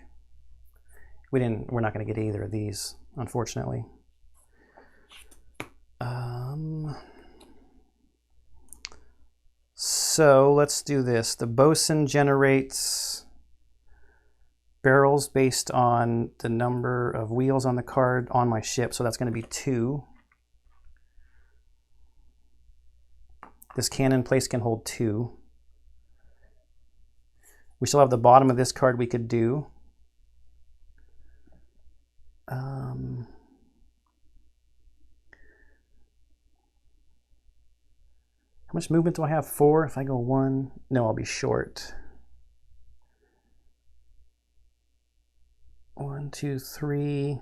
we're not going to get either of these, unfortunately. So let's do this. The bosun generates barrels based on the number of wheels on the card on my ship, so that's going to be 2. This cannon place can hold 2. We still have the bottom of this card we could do. How much movement do I have? 4. If I go 1, no, I'll be short. 1, 2, 3.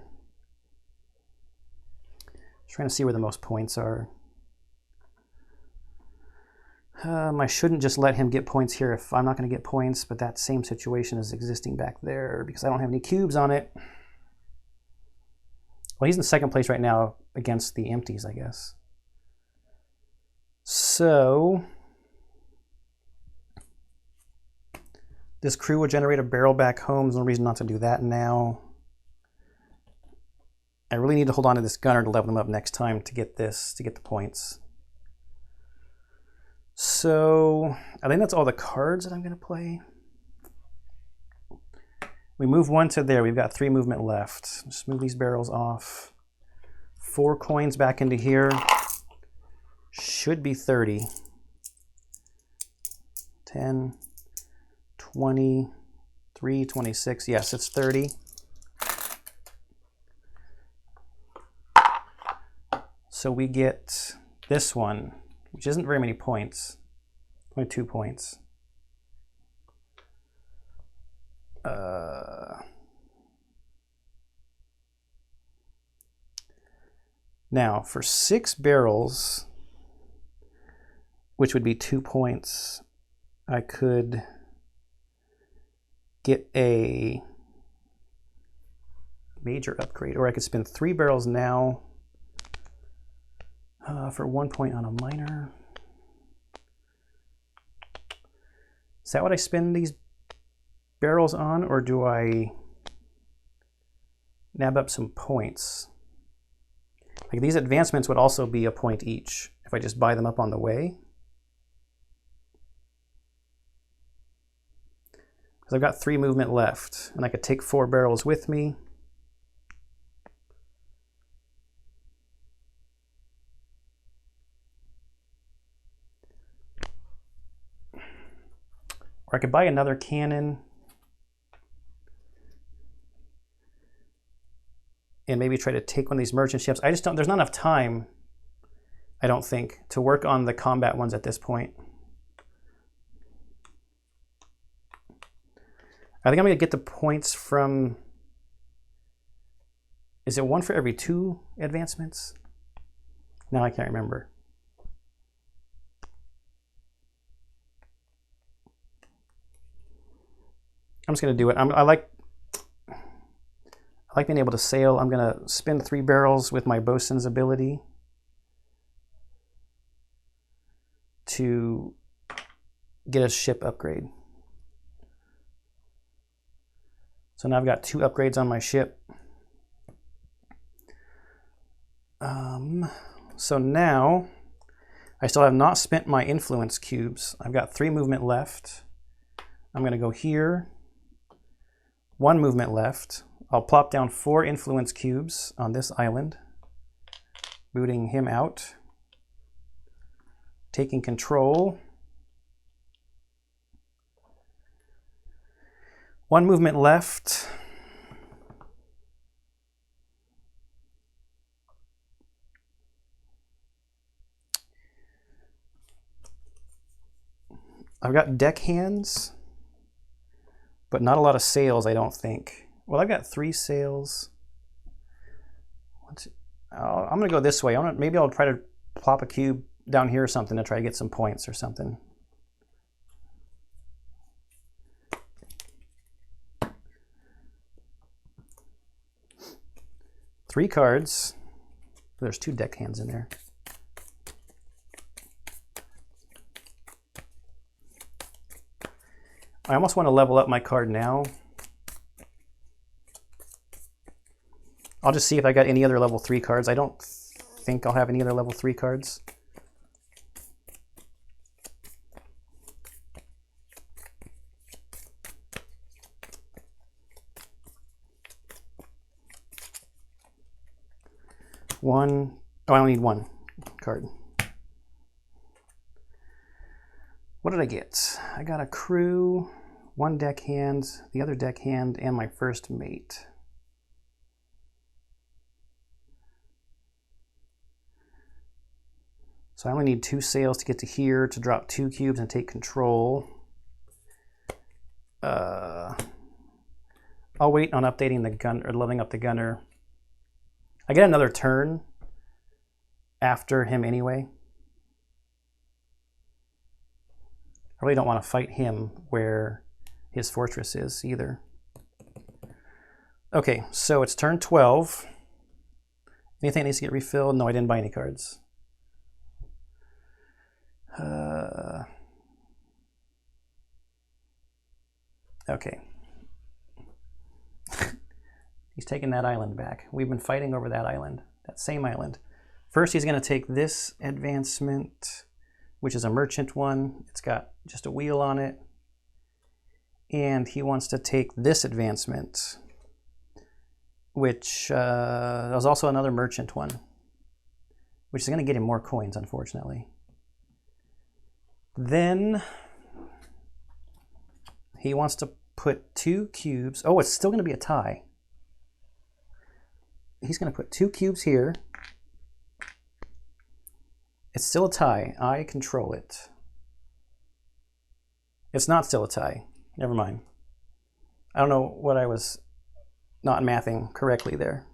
Just trying to see where the most points are. I shouldn't just let him get points here if I'm not going to get points, but that same situation is existing back there because I don't have any cubes on it. Well, he's in 2nd place right now against the empties, I guess. So this crew will generate a barrel back home. There's no reason not to do that now. I really need to hold on to this gunner to level him up next time to get this, to get the points. So I think that's all the cards that I'm going to play. We move 1 to there. We've got 3 movement left. Just move these barrels off. 4 coins back into here. Should be 30. 10, 20, 3, 26. Yes, it's 30. So we get this one, which isn't very many points. Only 2 points. Now, for 6 barrels, which would be 2 points, I could get a major upgrade, or I could spend 3 barrels now for 1 point on a minor. Is that what I spend these barrels on, or do I nab up some points? Like these advancements would also be a point each if I just buy them up on the way. Because I've got 3 movement left, and I could take 4 barrels with me. Or I could buy another cannon. and maybe try to take one of these merchant ships. I just don't, there's not enough time, I don't think, to work on the combat ones at this point. I think I'm going to get the points from, is it one for every 2 advancements? Now I can't remember. I'm just going to do it. I like being able to sail. I'm going to spin 3 barrels with my bosun's ability to get a ship upgrade. So now I've got 2 upgrades on my ship. So now I still have not spent my influence cubes. I've got 3 movement left. I'm going to go here. 1 movement left. I'll plop down 4 influence cubes on this island, booting him out, taking control. 1 movement left. I've got deckhands, but not a lot of sails, I don't think. Well, I've got 3 sails. I'm going to go this way. Maybe I'll try to plop a cube down here or something to try to get some points or something. Three cards. There's 2 deckhands in there. I almost want to level up my card now. I'll just see if I got any other level 3 cards. I don't think I'll have any other level 3 cards. Oh, I only need 1 card. What did I get? I got a crew, 1 deckhand, the other deckhand, and my first mate. So I only need 2 sails to get to here to drop 2 cubes and take control. I'll wait on updating the gun or leveling up the gunner. I get another turn after him anyway. I really don't want to fight him where his fortress is either. Okay, so it's turn 12. Anything that needs to get refilled? No, I didn't buy any cards. Okay. He's taking that island back. We've been fighting over that island, that same island. First, he's going to take this advancement, which is a merchant one. It's got just a wheel on it. And he wants to take this advancement, which was also another merchant one, which is going to get him more coins, unfortunately. Then he wants to put 2 cubes. Oh, it's still going to be a tie. He's going to put 2 cubes here. It's still a tie. I control it. It's not still a tie. Never mind. I don't know what I was not mathing correctly there.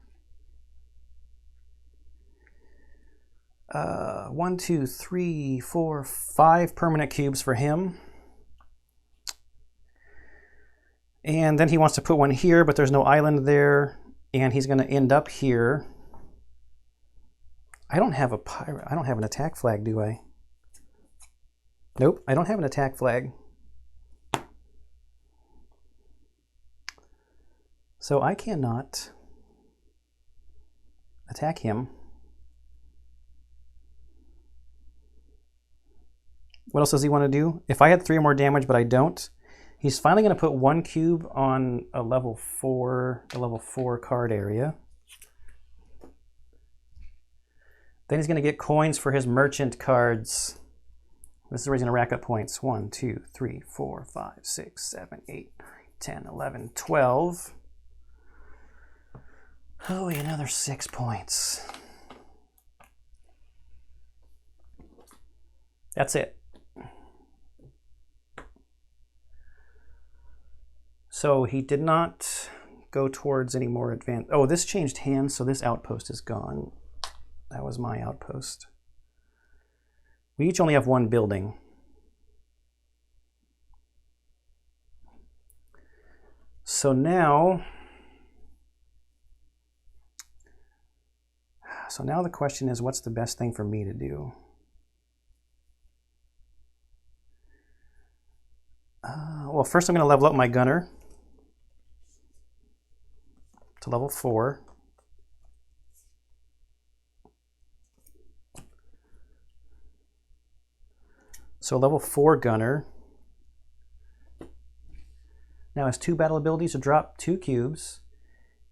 1, 2, 3, 4, 5 permanent cubes for him. And then he wants to put 1 here, but there's no island there. And he's going to end up here. I don't have a pirate. I don't have an attack flag, do I? Nope, I don't have an attack flag. So I cannot attack him. What else does he want to do? If I had 3 or more damage, but I don't, he's finally going to put 1 cube on a level 4 card area. Then he's going to get coins for his merchant cards. This is where he's going to rack up points. 1, 2, 3, 4, 5, 6, 7, 8, 9, 10, 11, 12. Oh, another 6 points. That's it. So he did not go towards any more advanced. Oh, this changed hands, so this outpost is gone. That was my outpost. We each only have one building. So now the question is, what's the best thing for me to do? Well, first I'm going to level up my gunner to level 4. So level 4 gunner now has 2 battle abilities to drop 2 cubes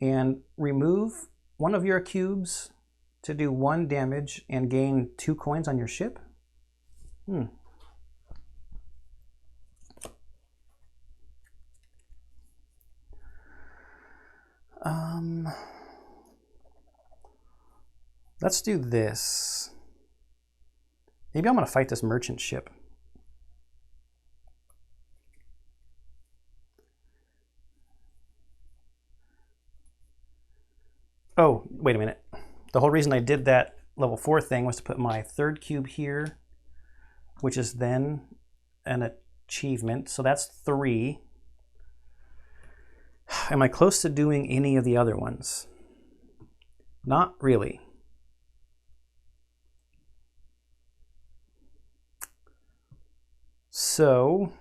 and remove one of your cubes to do 1 damage and gain 2 coins on your ship. Let's do this. Maybe I'm going to fight this merchant ship. Oh, wait a minute. The whole reason I did that level 4 thing was to put my 3rd cube here, which is then an achievement. So that's 3. Am I close to doing any of the other ones? Not really. So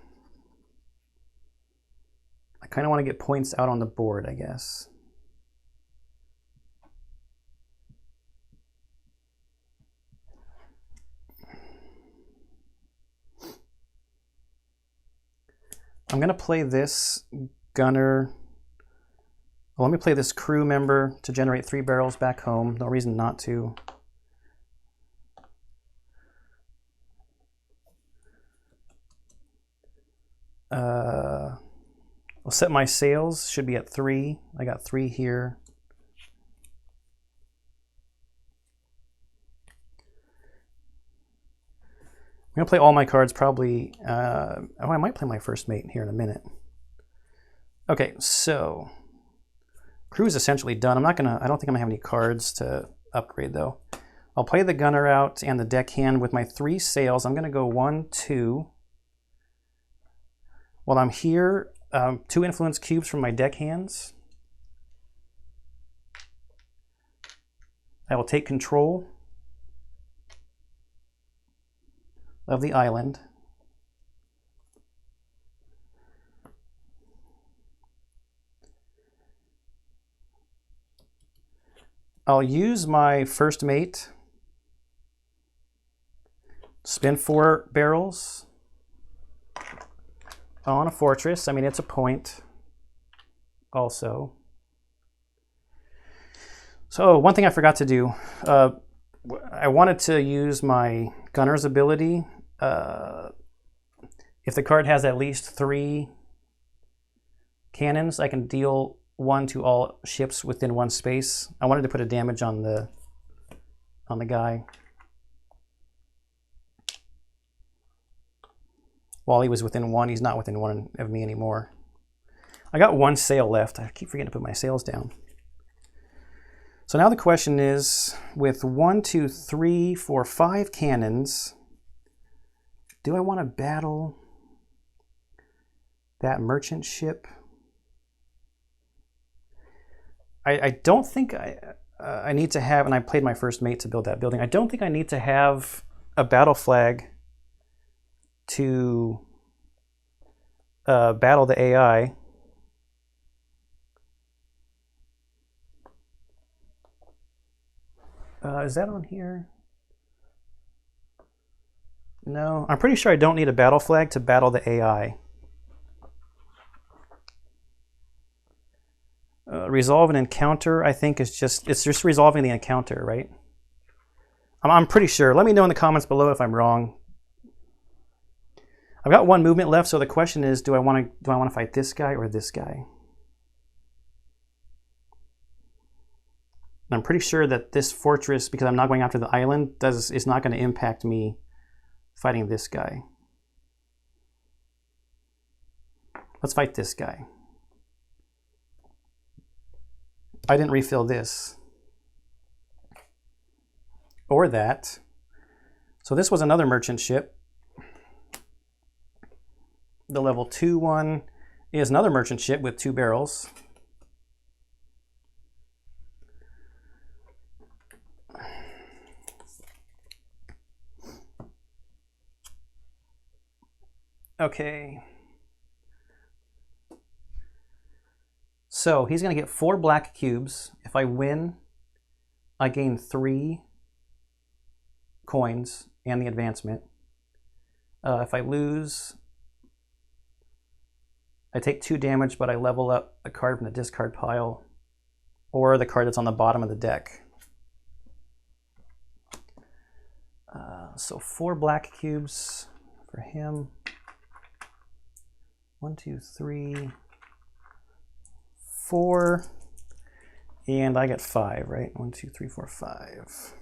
I kind of want to get points out on the board, I guess. I'm going to play this gunner. Well, let me play this crew member to generate 3 barrels back home. No reason not to. I'll set my sails. Should be at 3. I got 3 here. I'm going to play all my cards probably. Oh, I might play my first mate here in a minute. Okay, so crew is essentially done. I don't think I'm going to have any cards to upgrade though. I'll play the gunner out and the deckhand with my 3 sails. I'm going to go 1, 2. While I'm here, 2 influence cubes from my deckhands. I will take control of the island. I'll use my first mate, spin 4 barrels on a fortress. I mean, it's a point also. So one thing I forgot to do, I wanted to use my gunner's ability. If the card has at least 3 cannons, I can deal 1 to all ships within 1 space. I wanted to put a damage on the guy while he was within 1. He's not within 1 of me anymore. I got 1 sail left. I keep forgetting to put my sails down. So now the question is, with 1, 2, 3, 4, 5 cannons, do I want to battle that merchant ship? I don't think I need to have, and I played my first mate to build that building. I don't think I need to have a battle flag to battle the AI. Is that on here? No, I'm pretty sure I don't need a battle flag to battle the AI. Resolve an encounter, I think, is it's just resolving the encounter, right? I'm pretty sure. Let me know in the comments below if I'm wrong. I've got 1 movement left, so the question is, do I want to fight this guy or this guy? And I'm pretty sure that this fortress, because I'm not going after the island, is not going to impact me fighting this guy. Let's fight this guy. I didn't refill this. Or that. So this was another merchant ship. The level 2 one is another merchant ship with 2 barrels. Okay. So he's going to get 4 black cubes. If I win, I gain 3 coins and the advancement. If I lose, I take 2 damage, but I level up a card from the discard pile or the card that's on the bottom of the deck. So 4 black cubes for him. 1, 2, 3, 4, and I get 5, right? 1, 2, 3, 4, 5.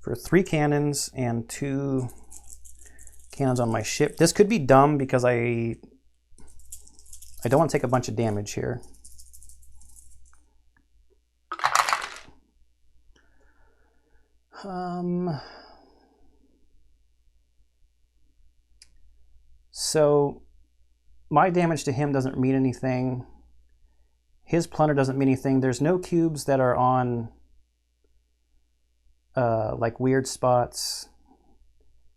For 3 cannons and 2 cannons on my ship. This could be dumb because I don't want to take a bunch of damage here. So my damage to him doesn't mean anything. His plunder doesn't mean anything. There's no cubes that are on like weird spots.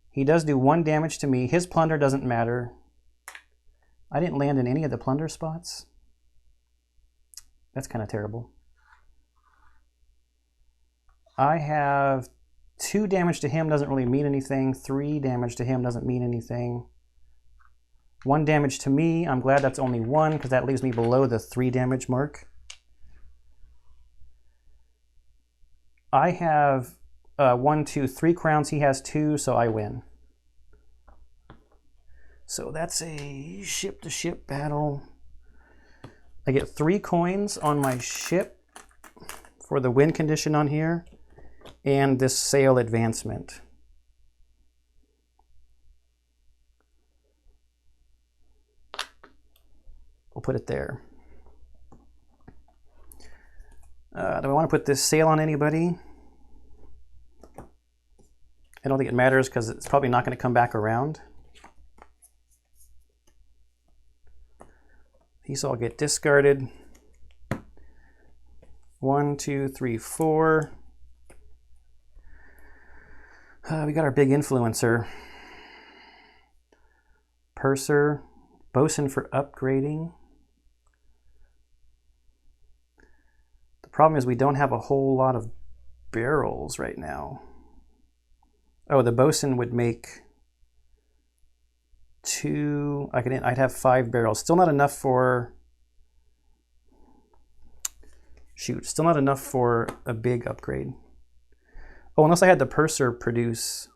He does do 1 damage to me. His plunder doesn't matter. I didn't land in any of the plunder spots. That's kind of terrible. I have 2 damage to him, doesn't really mean anything. 3 damage to him doesn't mean anything. 1 damage to me. I'm glad that's only 1 because that leaves me below the 3 damage mark. I have 1, 2, 3 crowns. He has 2, so I win. So that's a ship-to-ship battle. I get 3 coins on my ship for the win condition on here and this sail advancement. We'll put it there. Do I want to put this sail on anybody? I don't think it matters because it's probably not going to come back around. These all get discarded. 1, 2, 3, 4. We got our big influencer. Purser. Bosun for upgrading. The problem is we don't have a whole lot of barrels right now. Oh, the bosun would make 2. I'd have 5 barrels. Still not enough for. Shoot, still not enough for a big upgrade. Oh, unless I had the purser produce.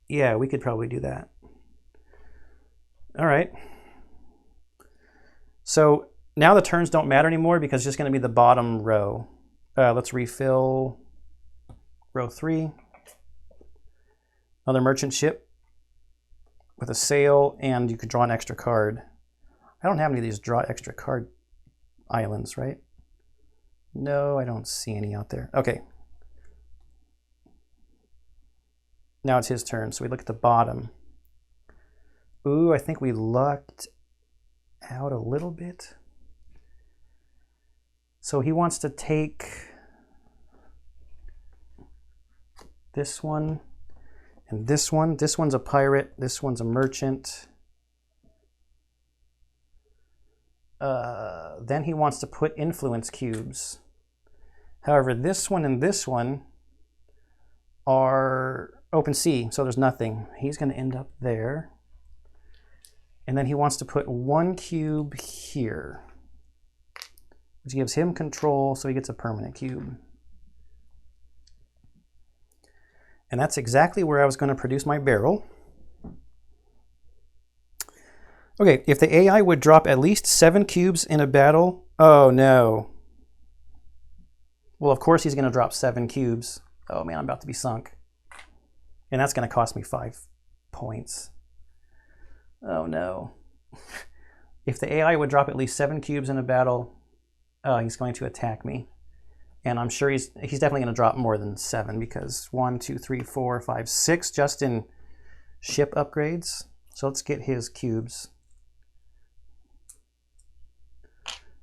Yeah, we could probably do that. All right. So now the turns don't matter anymore because it's just going to be the bottom row. Let's refill row 3. Another merchant ship with a sail, and you could draw an extra card. I don't have any of these draw extra card islands, right? No, I don't see any out there. Okay. Now it's his turn, so we look at the bottom. Ooh, I think we lucked out a little bit. So he wants to take this one and this one. This one's a pirate, this one's a merchant. Then he wants to put influence cubes. However, this one and this one are open sea, so there's nothing. He's going to end up there. And then he wants to put 1 cube here, which gives him control, so he gets a permanent cube. And that's exactly where I was going to produce my barrel. Okay, if the AI would drop at least 7 cubes in a battle... Oh, no. Well, of course he's going to drop 7 cubes. Oh, man, I'm about to be sunk. And that's going to cost me 5 points. Oh, no. If the AI would drop at least 7 cubes in a battle, he's going to attack me. And I'm sure he's definitely going to drop more than 7 because 1, 2, 3, 4, 5, 6 just in ship upgrades. So let's get his cubes.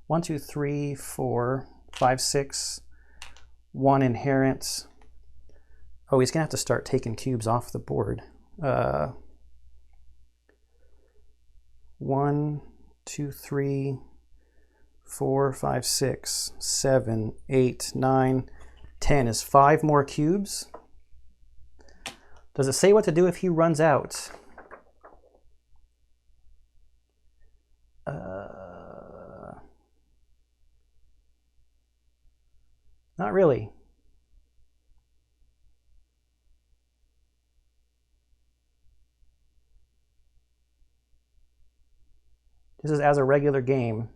1, 2, 3, 4, 5, 6, 1 inherent. Oh, he's going to have to start taking cubes off the board. 1, 2, 3, 4, 5, 6, 7, 8, 9, 10 is 5 more cubes. Does it say what to do if he runs out? Not really. This is as a regular game.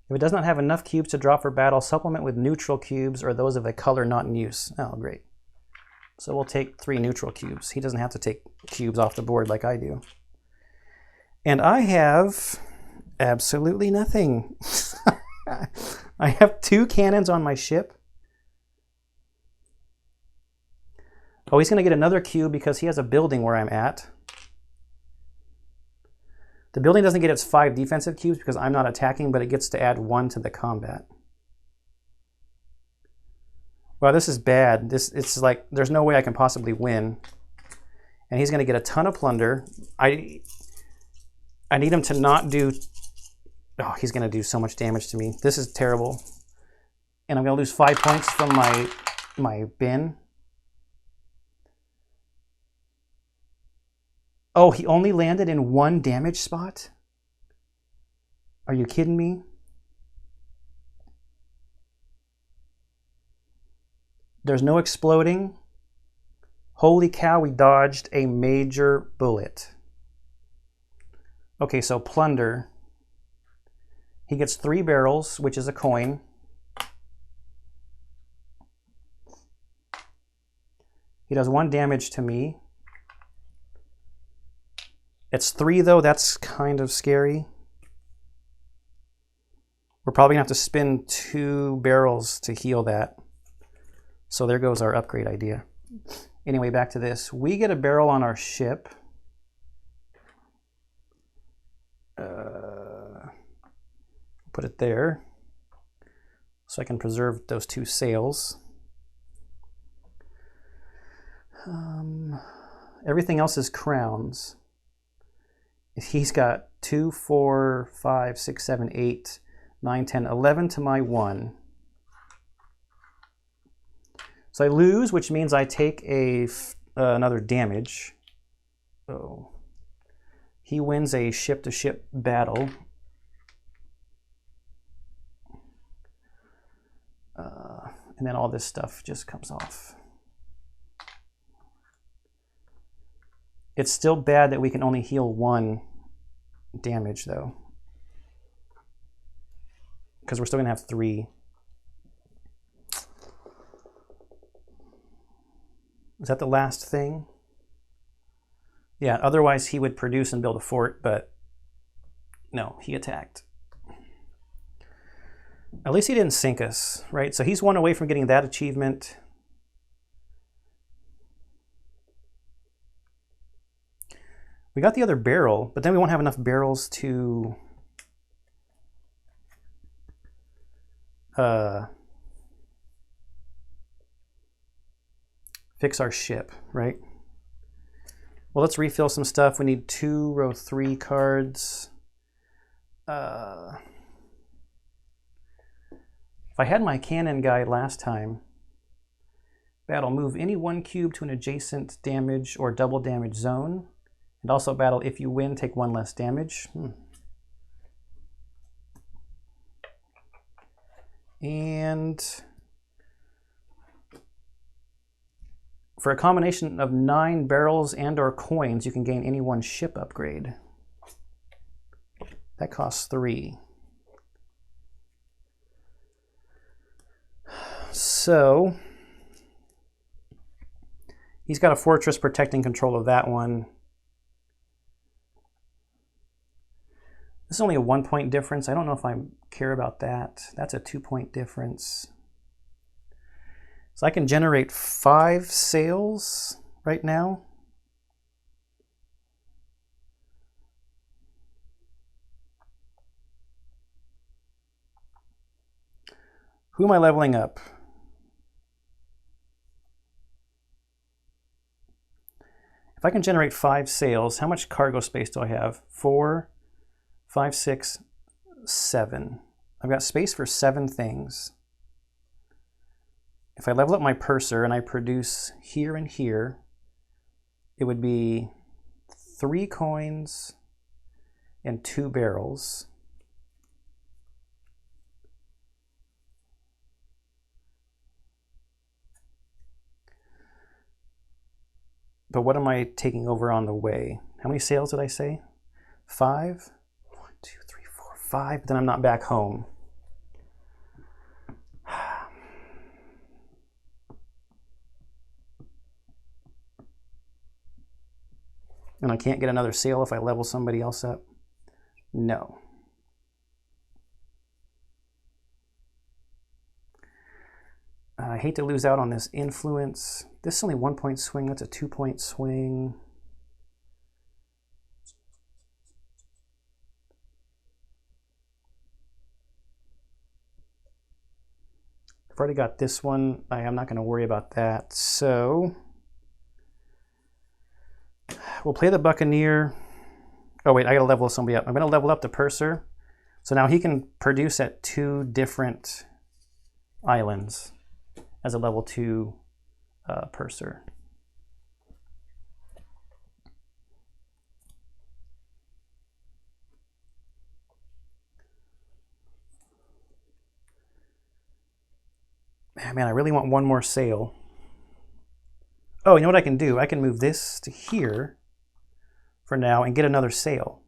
If it does not have enough cubes to drop for battle, supplement with neutral cubes or those of a color not in use. Oh, great. So we'll take 3 neutral cubes. He doesn't have to take cubes off the board like I do. And I have absolutely nothing. I have 2 cannons on my ship. Oh, he's going to get another cube because he has a building where I'm at. The building doesn't get its 5 defensive cubes because I'm not attacking, but it gets to add 1 to the combat. Wow, this is bad. It's like there's no way I can possibly win. And he's going to get a ton of plunder. I need him to not do... Oh, he's going to do so much damage to me. This is terrible. And I'm going to lose 5 points from my bin. Oh, he only landed in 1 damage spot? Are you kidding me? There's no exploding. Holy cow, we dodged a major bullet. Okay, so plunder. He gets 3 barrels, which is a coin. He does 1 damage to me. It's 3 though, that's kind of scary. We're probably gonna have to spend 2 barrels to heal that. So there goes our upgrade idea. Anyway, back to this. We get a barrel on our ship. Put it there so I can preserve those 2 sails. Everything else is crowns. He's got 2, 4, 5, 6, 7, 8, 9, 10, 11 to my 1. So I lose, which means I take another damage. So he wins a ship-to-ship battle. And then all this stuff just comes off. It's still bad that we can only heal 1 damage, though. Because we're still going to have 3. Is that the last thing? Yeah, otherwise he would produce and build a fort, but no, he attacked. At least he didn't sink us, right? So he's 1 away from getting that achievement. We got the other barrel, but then we won't have enough barrels to fix our ship, right? Well, let's refill some stuff. We need 2 row 3 cards. If I had my cannon guide last time, battle, move any 1 cube to an adjacent damage or double damage zone. And also battle, if you win, take 1 less damage. And for a combination of 9 barrels and or coins, you can gain any 1 ship upgrade. That costs 3. So he's got a fortress protecting control of that one. This is only a 1-point difference. I don't know if I care about that. That's a 2-point difference. So I can generate 5 sails right now. Who am I leveling up? If I can generate 5 sails, how much cargo space do I have? 4, 5, 6, 7. I've got space for 7 things. If I level up my purser and I produce here and here, it would be 3 coins and 2 barrels. But what am I taking over on the way? How many sails did I say? 5? 1, 2, 3, 4, 5. But then I'm not back home. And I can't get another sail if I level somebody else up? No. I hate to lose out on this influence. This is only 1-point swing. That's a 2-point swing. I've already got this one. I am not going to worry about that. So we'll play the Buccaneer. Oh wait, I got to level somebody up. I'm going to level up the purser. So now he can produce at 2 different islands as a level 2 purser. Man, I really want 1 more sail. Oh, you know what I can do? I can move this to here for now and get another sail.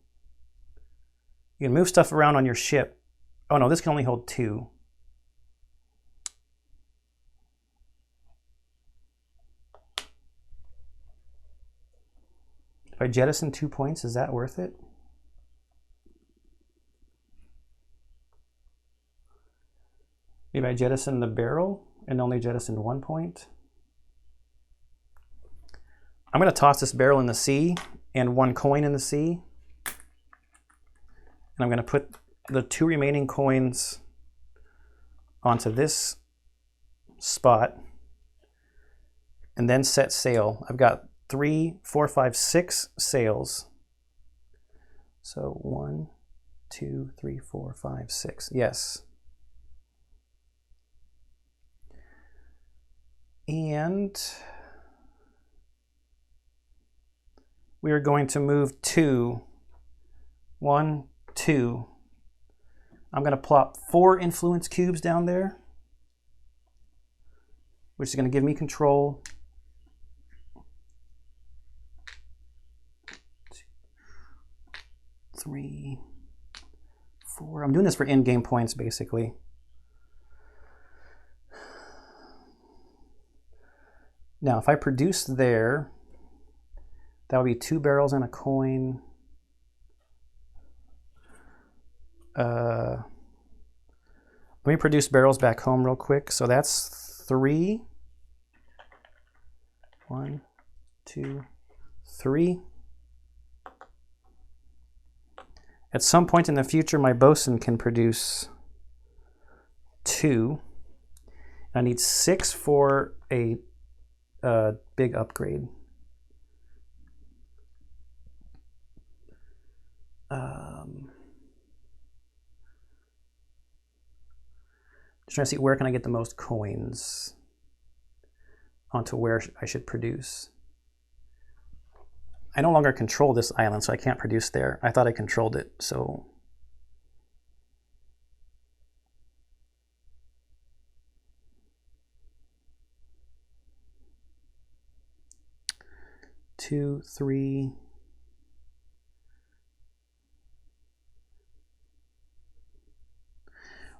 You can move stuff around on your ship. Oh no, this can only hold 2. If I jettison 2 points, is that worth it? Maybe I jettison the barrel and only jettison 1 point. I'm going to toss this barrel in the sea and 1 coin in the sea. And I'm going to put the 2 remaining coins onto this spot and then set sail. I've got 3, 4, 5, 6 sails. So 1, 2, 3, 4, 5, 6. Yes. And we are going to move 2. 1, 2. I'm going to plop 4 influence cubes down there, which is going to give me control. 3, 4. I'm doing this for in-game points, basically. Now, if I produce there, that would be 2 barrels and a coin. Let me produce barrels back home real quick. So that's 3. 1, 2, 3. At some point in the future, my bosun can produce 2. I need 6 for a big upgrade. Just trying to see where can I get the most coins onto where I should produce. I no longer control this island, so I can't produce there. I thought I controlled it, so. Two, 3.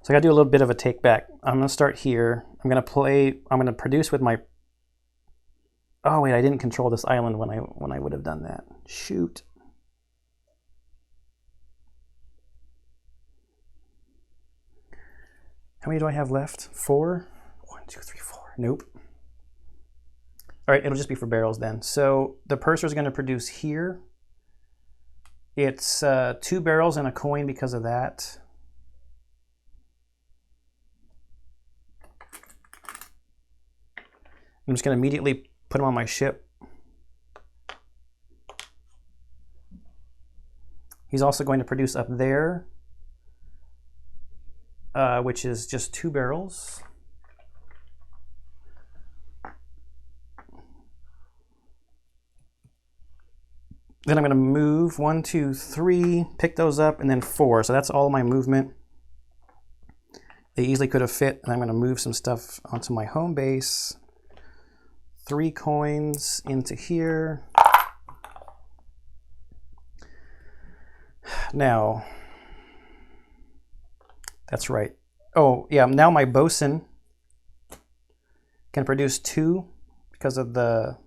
So I gotta do a little bit of a take back. I'm gonna start here. I'm gonna produce with my, oh wait, I didn't control this island when I would have done that. Shoot. How many do I have left? 4? 1, 2, 3, 4. Nope. All right, it'll just be for barrels then. So the purser is going to produce here. It's 2 barrels and a coin because of that. I'm just going to immediately put them on my ship. He's also going to produce up there, which is just 2 barrels. Then I'm going to move 1, 2, 3, pick those up, and then 4. So that's all my movement. They easily could have fit, and I'm going to move some stuff onto my home base. 3 coins into here. Now, that's right. Oh, yeah, now my bosun can produce 2 because of the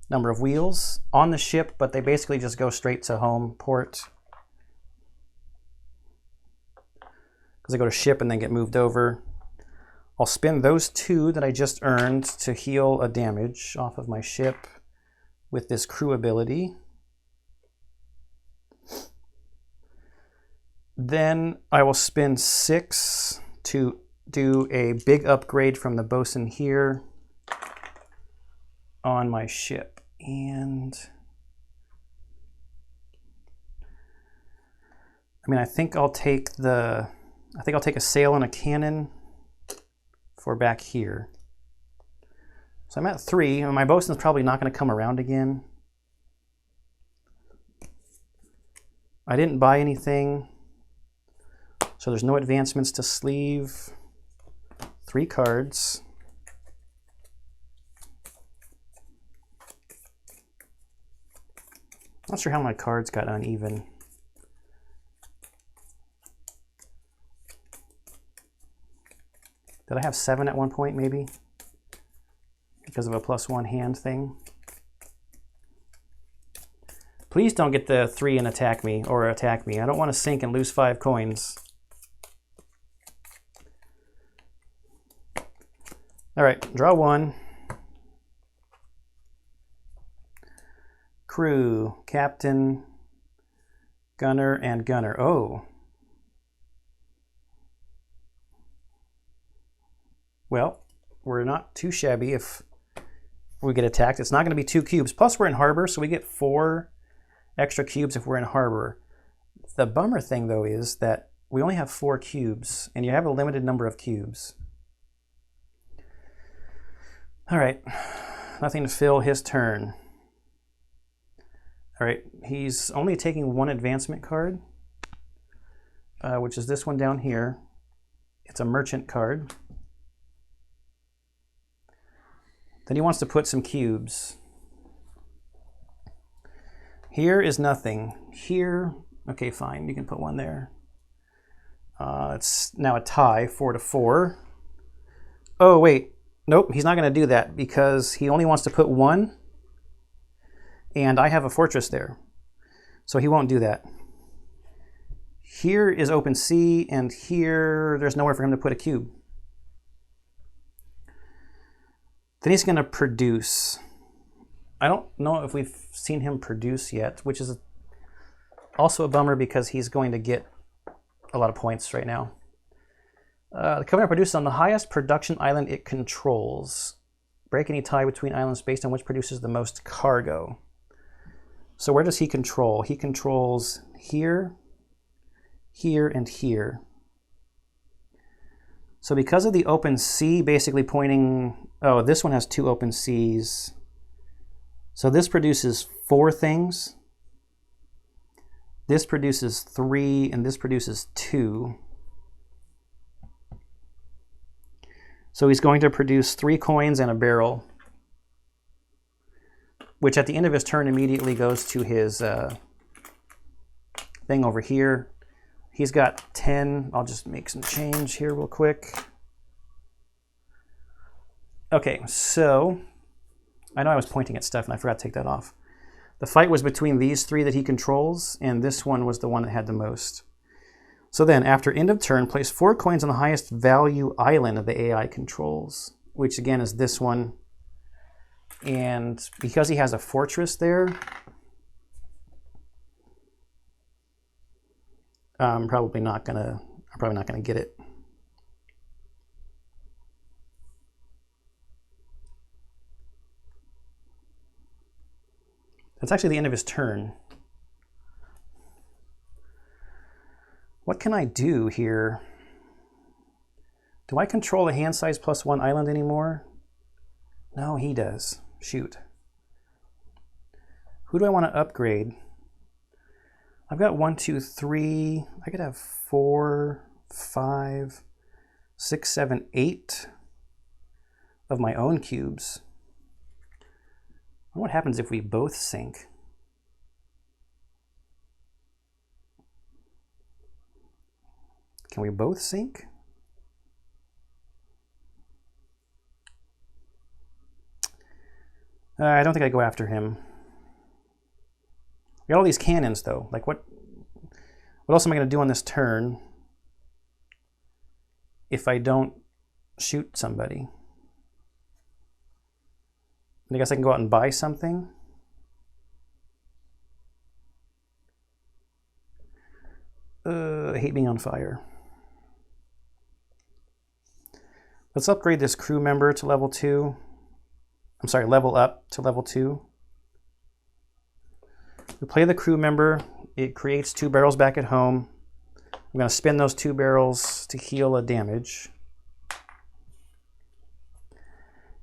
number of wheels on the ship, but they basically just go straight to home port because they go to ship and then get moved over. I'll spend those 2 that I just earned to heal a damage off of my ship with this crew ability. Then I will spend 6 to do a big upgrade from the bosun here on my ship. And I mean, I think I'll take a sail and a cannon for back here. So I'm at 3, and my bosun's probably not going to come around again. I didn't buy anything, so there's no advancements to sleeve. 3 cards. Not sure how my cards got uneven. Did I have 7 at one point, maybe? Because of a +1 hand thing. Please don't get the 3 and attack me, or attack me. I don't want to sink and lose 5 coins. All right, draw 1. Crew, captain, gunner, and gunner. Oh. Well, we're not too shabby if we get attacked. It's not going to be 2 cubes. Plus, we're in harbor, so we get 4 extra cubes if we're in harbor. The bummer thing, though, is that we only have 4 cubes, and you have a limited number of cubes. All right, nothing to fill his turn. All right, he's only taking 1 advancement card, which is this one down here. It's a merchant card. Then he wants to put some cubes. Here is nothing. Here, okay, fine, you can put 1 there. It's now a tie, 4-4. Oh, wait, nope, he's not going to do that because he only wants to put 1. And I have a fortress there, so he won't do that. Here is open sea, and here there's nowhere for him to put a cube. Then he's going to produce. I don't know if we've seen him produce yet, which is also a bummer because he's going to get a lot of points right now. The Covenant produces on the highest production island it controls. Break any tie between islands based on which produces the most cargo. So where does he control? He controls here, here, and here. So because of the open sea basically pointing, oh, this one has 2 open seas. So this produces 4 things. This produces 3, and this produces 2. So he's going to produce 3 coins and a barrel, which at the end of his turn immediately goes to his thing over here. He's got 10. I'll just make some change here real quick. Okay, so I know I was pointing at stuff and I forgot to take that off. The fight was between these three that he controls, and this one was the one that had the most. So then, after end of turn, place 4 coins on the highest value island of the AI controls, which again is this one. And because he has a fortress there, I'm probably not gonna get it. That's actually the end of his turn. What can I do here? Do I control a hand size +1 island anymore? No, he does. Shoot. Who do I want to upgrade? I've got 1, 2, 3. I could have 4, 5, 6, 7, 8 of my own cubes. What happens if we both sink? Can we both sink? I don't think I go after him. We got all these cannons though. Like what else am I going to do on this turn if I don't shoot somebody? I guess I can go out and buy something. I hate being on fire. Let's upgrade this crew member to level 2. I'm sorry, level up to level 2. We play the crew member. It creates 2 barrels back at home. I'm going to spin those 2 barrels to heal a damage.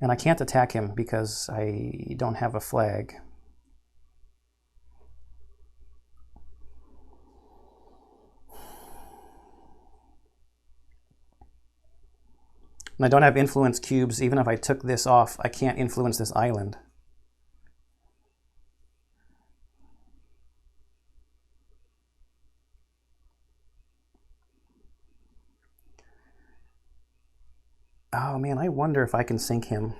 And I can't attack him because I don't have a flag. And I don't have influence cubes. Even if I took this off, I can't influence this island. Oh man, I wonder if I can sink him.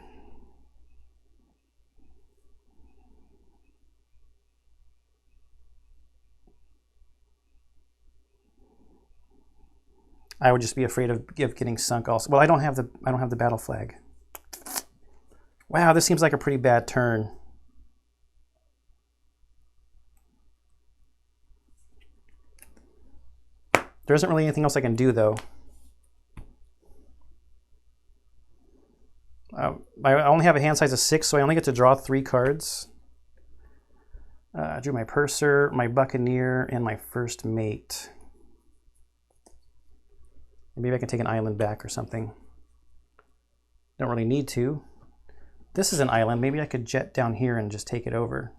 I would just be afraid of getting sunk also. Well, I don't have the battle flag. Wow, this seems like a pretty bad turn. There isn't really anything else I can do though. I only have a hand size of 6, so I only get to draw 3 cards. I drew my Purser, my Buccaneer, and my first mate. Maybe I can take an island back or something. Don't really need to. This is an island. Maybe I could jet down here and just take it over.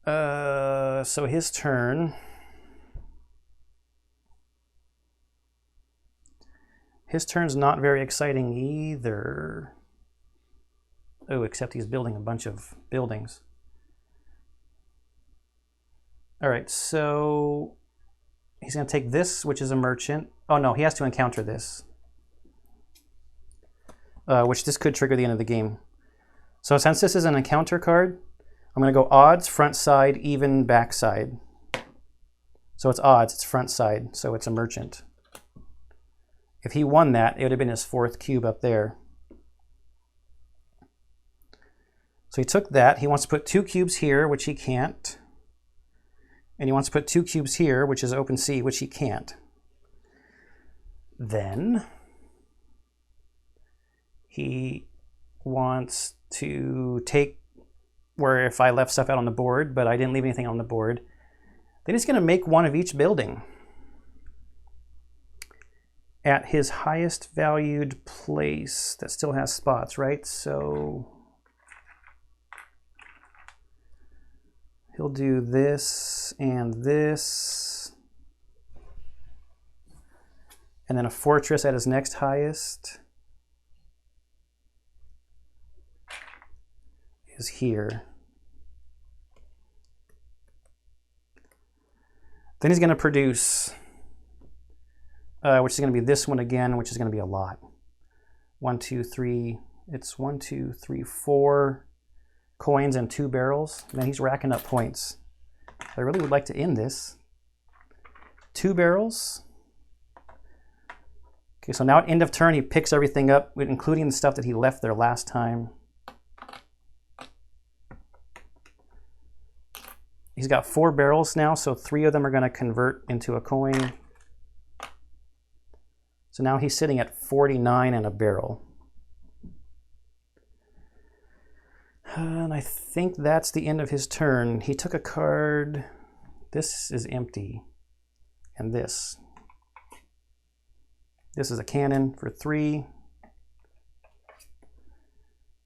So his turn. His turn's not very exciting either. Oh, except he's building a bunch of buildings. All right, so he's going to take this, which is a merchant. Oh no, he has to encounter this. Which this could trigger the end of the game. So since this is an encounter card, I'm going to go odds, front side, even, back side. So it's odds, it's front side, so it's a merchant. If he won that, it would have been his 4th cube up there. So he took that. He wants to put 2 cubes here, which he can't. And he wants to put 2 cubes here, which is open sea, which he can't. Then he wants to take where if I left stuff out on the board, but I didn't leave anything on the board, then he's going to make 1 of each building at his highest valued place that still has spots, right? So he'll do this and this, and then a fortress at his next highest is here. Then he's going to produce, which is going to be this one again, which is going to be a lot. 1, 2, 3. It's 1, 2, 3, 4 coins and 2 barrels. Man, he's racking up points. I really would like to end this. 2 barrels. Okay, so now at end of turn, he picks everything up, including the stuff that he left there last time. He's got 4 barrels now, so 3 of them are going to convert into a coin. So now he's sitting at 49 and a barrel. And I think that's the end of his turn. He took a card. This is empty. And this. This is a cannon for 3.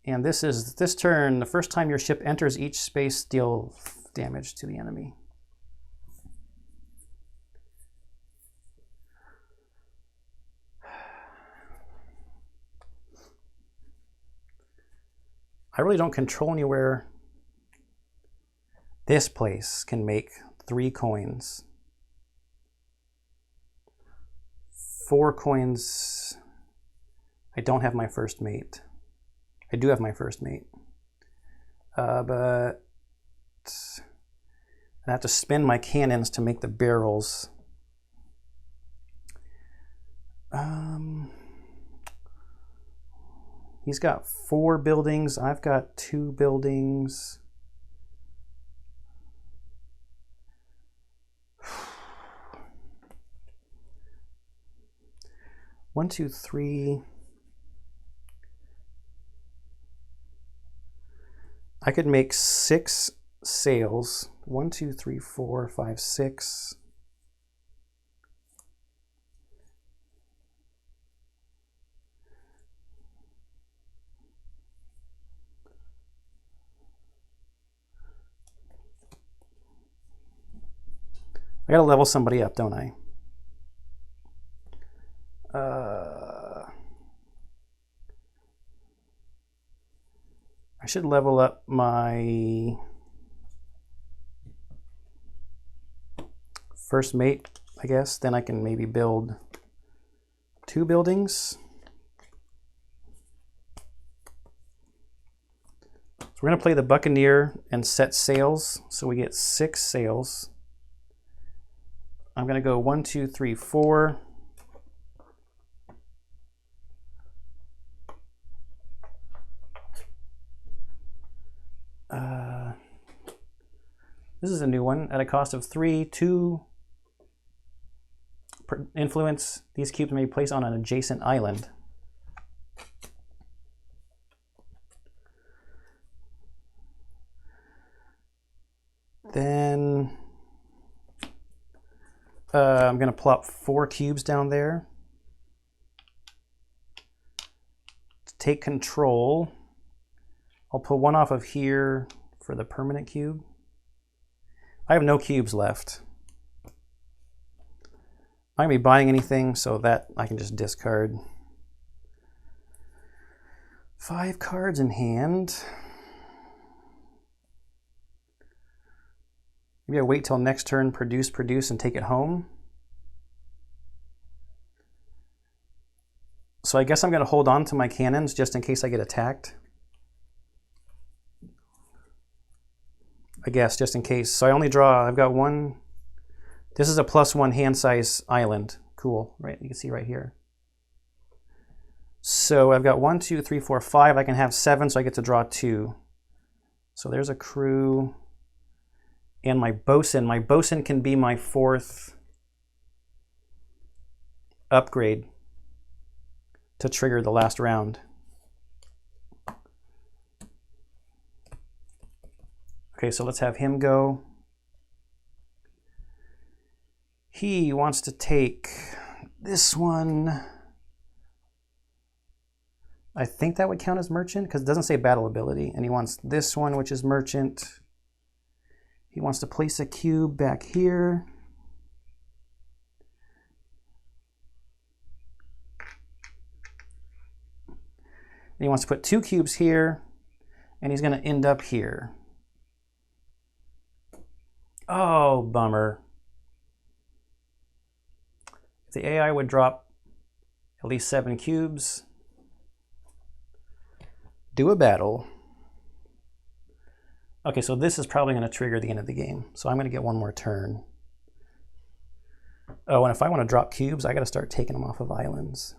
And this is this turn. The first time your ship enters each space, deal damage to the enemy. I really don't control anywhere. This place can make 3 coins. 4 coins. I don't have my first mate. I do have my first mate. But I have to spend my cannons to make the barrels. He's got 4 buildings. I've got 2 buildings. One, two, three. I could make 6 sails. 1, 2, 3, 4, 5, 6. I gotta level somebody up, don't I? I should level up my first mate, I guess. Then I can maybe build 2 buildings. So we're gonna play the Buccaneer and set sails. So we get 6 sails. I'm going to go 1, 2, 3, 4. This is a new one at a cost of 3, 2 per influence. These cubes may be placed on an adjacent island. Then I'm going to plop 4 cubes down there. To take control, I'll pull 1 off of here for the permanent cube. I have no cubes left. I'm not going to be buying anything, so that I can just discard. 5 cards in hand. Maybe I wait till next turn, produce, and take it home. So I guess I'm going to hold on to my cannons just in case I get attacked. I guess, just in case. So I only draw, I've got 1. This is a +1 hand size island. Cool, right? You can see right here. So I've got 1, 2, 3, 4, 5. I can have 7, so I get to draw 2. So there's a crew. And my bosun. My bosun can be my 4th upgrade to trigger the last round. Okay, so let's have him go. He wants to take this one. I think that would count as merchant because it doesn't say battle ability. And he wants this one, which is merchant. He wants to place a cube back here. And he wants to put 2 cubes here, and he's going to end up here. Oh, bummer. the AI would drop at least 7 cubes, do a battle. Okay, so this is probably going to trigger the end of the game. So I'm going to get one more turn. Oh, and if I want to drop cubes, I got to start taking them off of islands.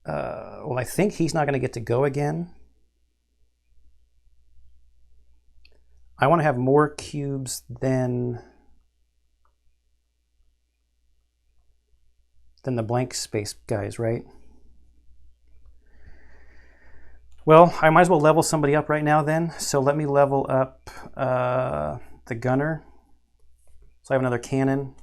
Well, I think he's not going to get to go again. I want to have more cubes than the blank space guys, right? Well, I might as well level somebody up right now then. So let me level up the gunner. So I have another cannon.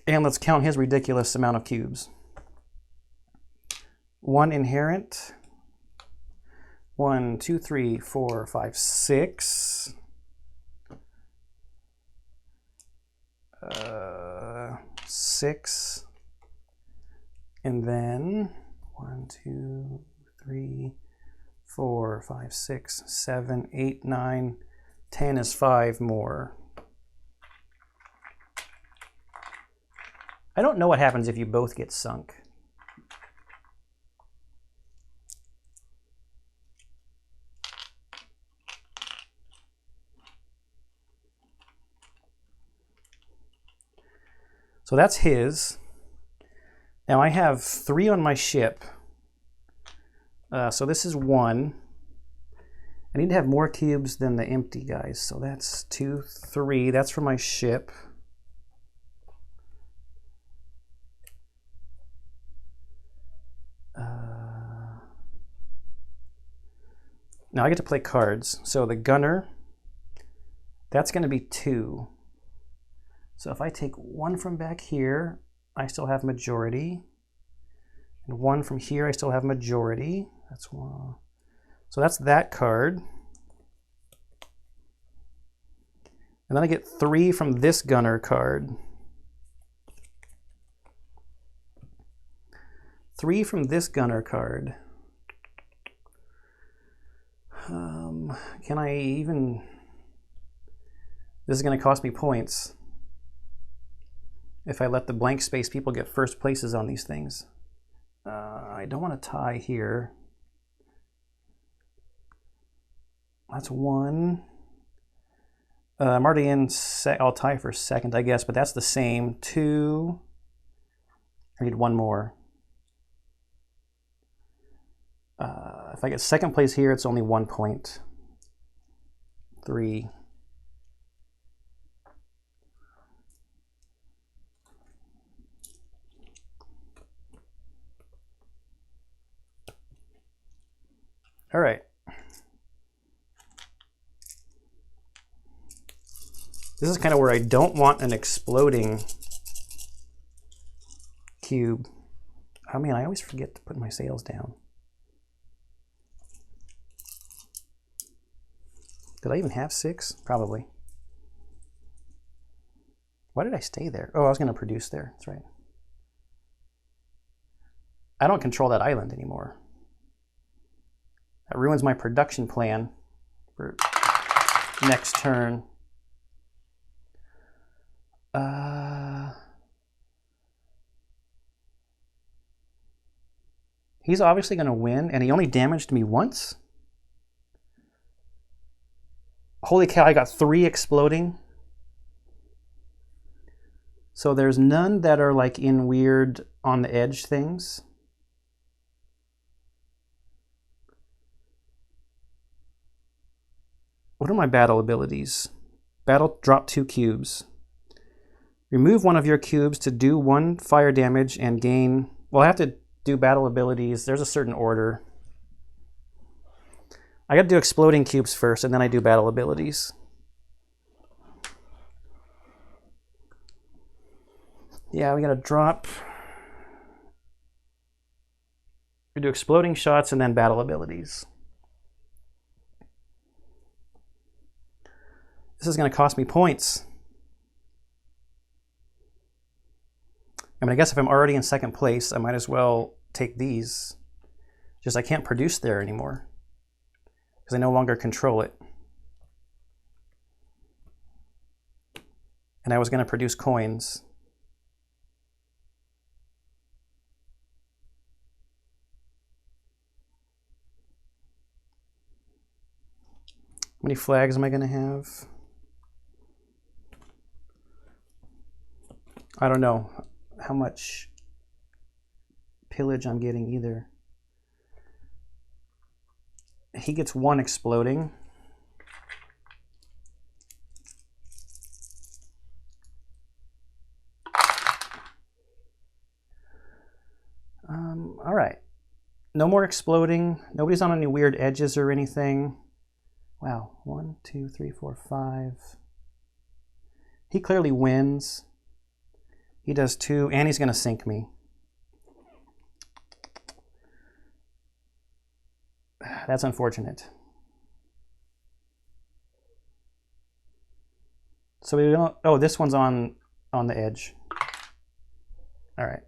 And let's count his ridiculous amount of cubes. 1 inherent. 1, 2, 3, 4, 5, 6. 6. And then 1, 2, 3, 4, 5, 6, 7, 8, 9, 10 is 5 more. I don't know what happens if you both get sunk. So that's his. Now I have 3 on my ship. So this is 1. I need to have more cubes than the empty guys. So that's 2, 3. That's for my ship. Now I get to play cards. So the gunner, that's going to be 2. So if I take 1 from back here, I still have majority. And 1 from here, I still have majority. That's 1. So that's that card. And then I get 3 from this gunner card. 3 from this gunner card. Can I even... This is going to cost me points if I let the blank space people get first places on these things. I don't want to tie here. That's 1. I'm already in, I'll tie for second, I guess, but that's the same. 2. I need 1 more. If I get second place here, it's only 1 point. 3. All right. This is kind of where I don't want an exploding cube. I mean, I always forget to put my sails down. Did I even have 6? Probably. Why did I stay there? Oh, I was going to produce there. That's right. I don't control that island anymore. That ruins my production plan for next turn. He's obviously going to win, and he only damaged me once? Holy cow, I got 3 exploding. So there's none that are like in weird on the edge things. What are my battle abilities? Battle, drop 2 cubes. Remove 1 of your cubes to do 1 fire damage and gain... Well, I have to do battle abilities. There's a certain order. I got to do exploding cubes first, and then I do battle abilities. Yeah, we got to drop... We do exploding shots and then battle abilities. This is going to cost me points. I mean, I guess if I'm already in second place, I might as well take these. Just I can't produce there anymore because I no longer control it. And I was going to produce coins. How many flags am I going to have? I don't know how much pillage I'm getting either. He gets one exploding. All right. No more exploding. Nobody's on any weird edges or anything. Wow. 1, 2, 3, 4, 5. He clearly wins. He does 2, and he's going to sink me. That's unfortunate. So we don't. Oh, this one's on the edge. All right.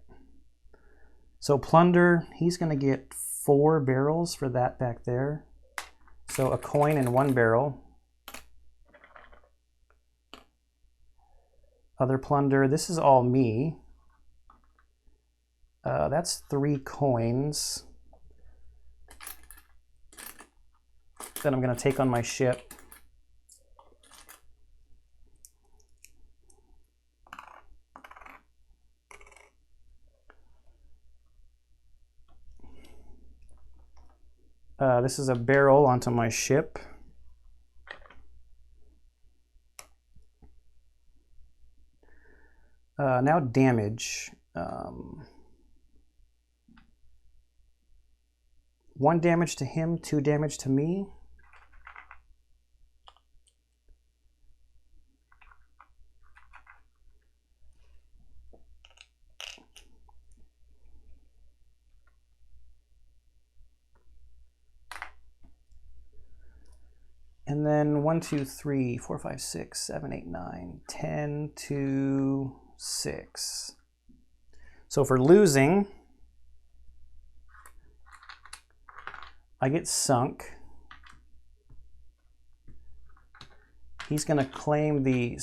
So plunder, he's going to get 4 barrels for that back there. So a coin and 1 barrel. Other plunder, this is all me. That's 3 coins. Then I'm going to take on my ship. This is a barrel onto my ship. Now damage. 1 damage to him, 2 damage to me. And then 1, 2, 3, 4, 5, 6, 7, 8, 9, 10 to 6. So for losing, I get sunk. He's going to claim the...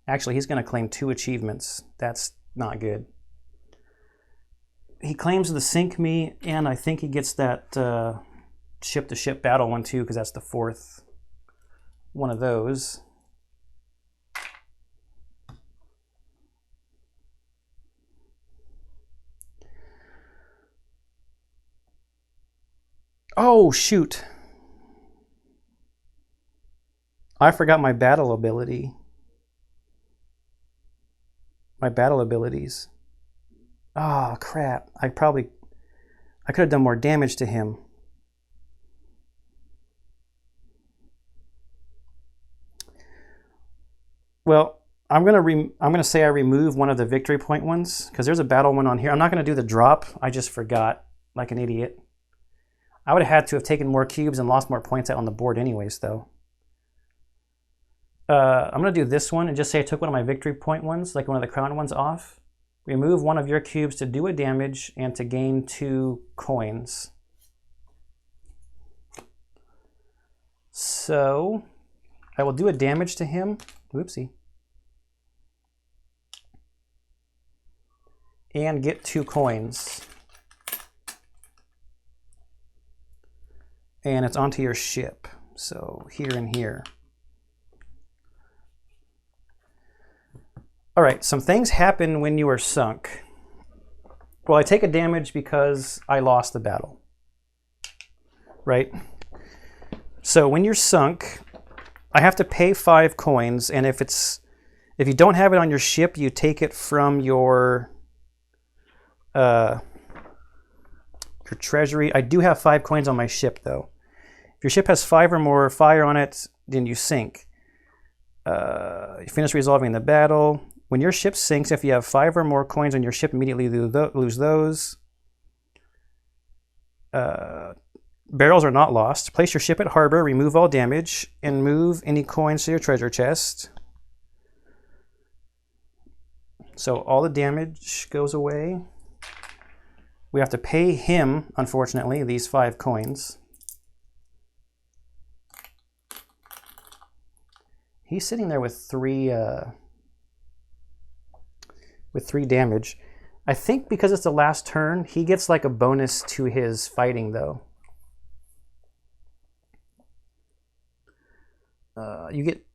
Actually, he's going to claim 2 achievements. That's not good. He claims the sink me, and I think he gets that... ship-to-ship battle one too, because that's the 4th one of those. Oh, shoot. I forgot my battle ability. My battle abilities. Ah, crap. I could have done more damage to him. Well, I'm gonna say I remove one of the victory point ones because there's a battle one on here. I'm not gonna do the drop. I just forgot like an idiot. I would have had to have taken more cubes and lost more points out on the board anyways, though. I'm gonna do this one and just say I took one of my victory point ones, like one of the crown ones, off. Remove one of your cubes to do a damage and to gain 2 coins. So I will do a damage to him. Whoopsie. And get 2 coins. And it's onto your ship. So here and here. All right, some things happen when you are sunk. Well, I take a damage because I lost the battle. Right? So when you're sunk, I have to pay 5 coins, and if you don't have it on your ship, you take it from your treasury. I do have 5 coins on my ship, though. If your ship has 5 or more fire on it, then you sink. You finish resolving the battle. When your ship sinks, if you have 5 or more coins on your ship, immediately lose those. Barrels are not lost. Place your ship at harbor, remove all damage, and move any coins to your treasure chest. So all the damage goes away. We have to pay him, unfortunately, these 5 coins. He's sitting there with 3 damage. I think because it's the last turn, he gets like a bonus to his fighting though. You get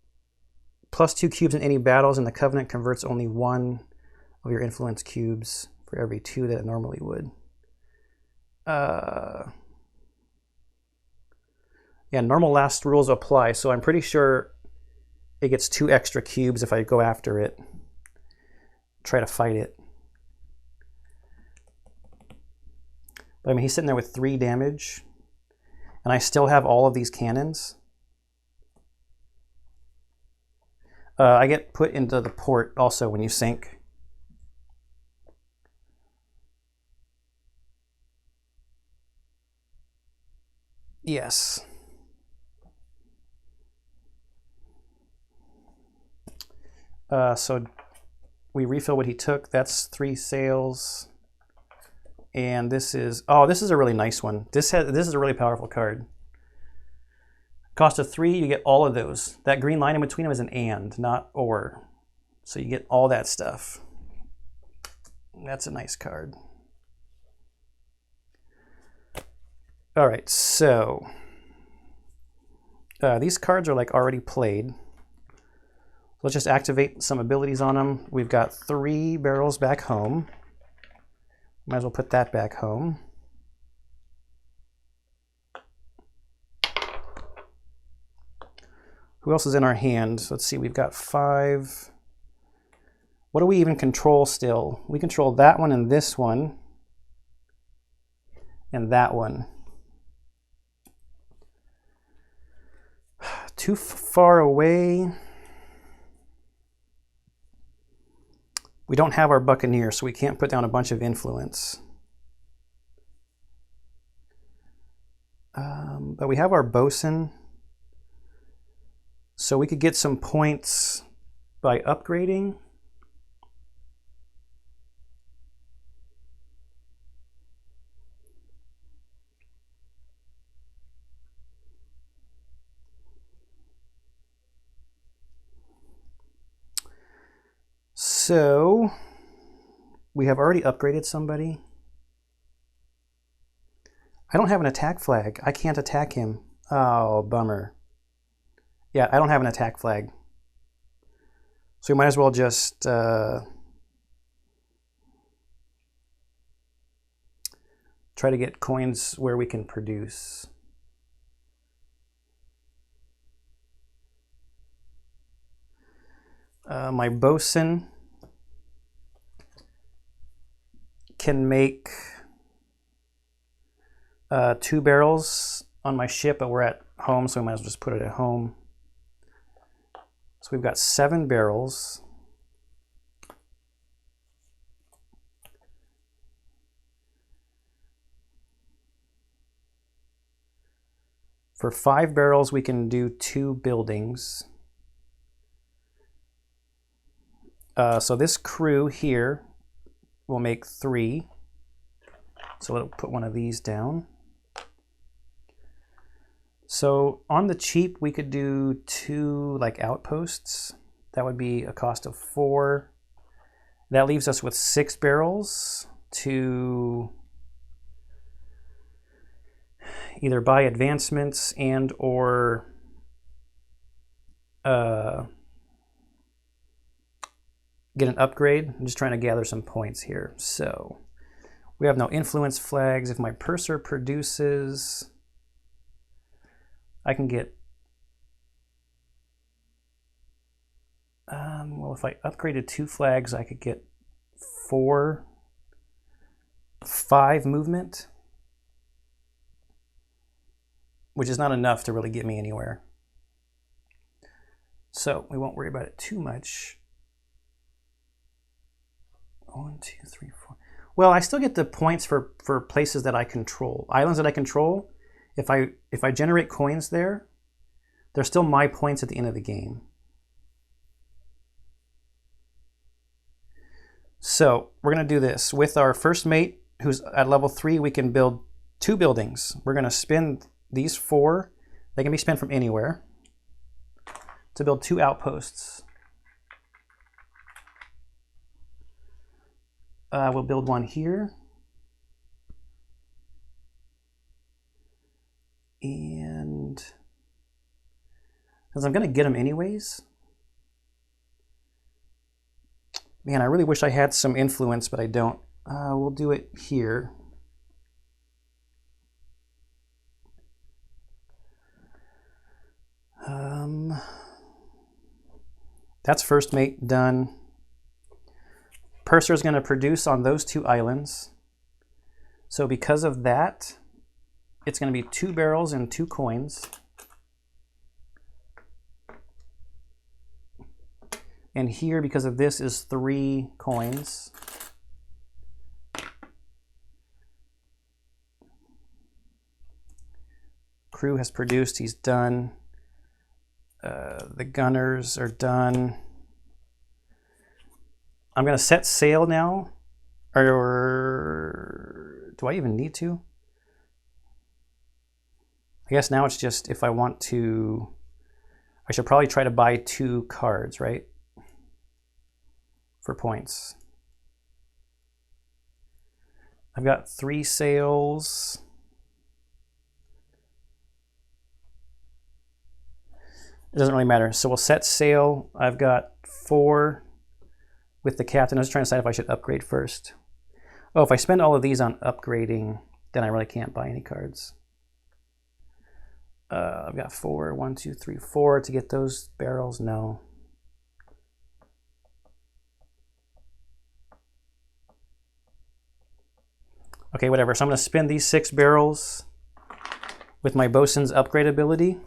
+2 cubes in any battles, and the Covenant converts only 1 of your influence cubes for every 2 that it normally would. Yeah, normal last rules apply, so I'm pretty sure it gets 2 extra cubes if I go after it, try to fight it. But I mean, he's sitting there with 3 damage, and I still have all of these cannons. I get put into the port also when you sink. Yes. So we refill what he took. That's 3 sails. And this is, oh, this is a really nice one. This is a really powerful card. Cost of 3, you get all of those. That green line in between them is an and, not or. So you get all that stuff. That's a nice card. All right, so these cards are like already played. Let's just activate some abilities on them. We've got 3 barrels back home. Might as well put that back home. Who else is in our hand? Let's see, we've got 5. What do we even control still? We control that one and this one. And that one. Too far away. We don't have our Buccaneer, so we can't put down a bunch of influence. But we have our Bosun. So we could get some points by upgrading. So we have already upgraded somebody. I don't have an attack flag. I can't attack him. Oh, bummer. Yeah, I don't have an attack flag. So we might as well just try to get coins where we can produce. My Bosun can make 2 barrels on my ship, but we're at home, so we might as well just put it at home. So we've got 7 barrels. For 5 barrels, we can do 2 buildings. So this crew here will make 3. So we'll put one of these down. So on the cheap, we could do 2 like outposts. That would be a cost of 4. That leaves us with 6 barrels to either buy advancements and or get an upgrade. I'm just trying to gather some points here. So we have no influence flags. If my purser produces, I can get, well, if I upgraded 2 flags, I could get 5 movement, which is not enough to really get me anywhere. So we won't worry about it too much. 1, 2, 3, 4. Well, I still get the points for places that I control. Islands that I control, if I generate coins there, they're still my points at the end of the game. So we're going to do this. With our first mate, who's at level 3, we can build 2 buildings. We're going to spin these 4. They can be spent from anywhere to build 2 outposts. We'll build one here. And because I'm going to get them anyways. Man, I really wish I had some influence, but I don't. We'll do it here. That's first mate done. Purser is going to produce on those 2 islands. So because of that, it's going to be 2 barrels and 2 coins. And here, because of this, is 3 coins. Crew has produced, he's done. The gunners are done. I'm going to set sail now. Or do I even need to? I guess now it's just if I want to, I should probably try to buy 2 cards, right? For points. I've got 3 sails. It doesn't really matter. So we'll set sail. I've got 4 with the captain. I was trying to decide if I should upgrade first. Oh, if I spend all of these on upgrading, then I really can't buy any cards. I've got 4. 1, 2, 3, 4 to get those barrels. No. Okay, whatever. So I'm going to spin these 6 barrels with my bosun's upgrade ability.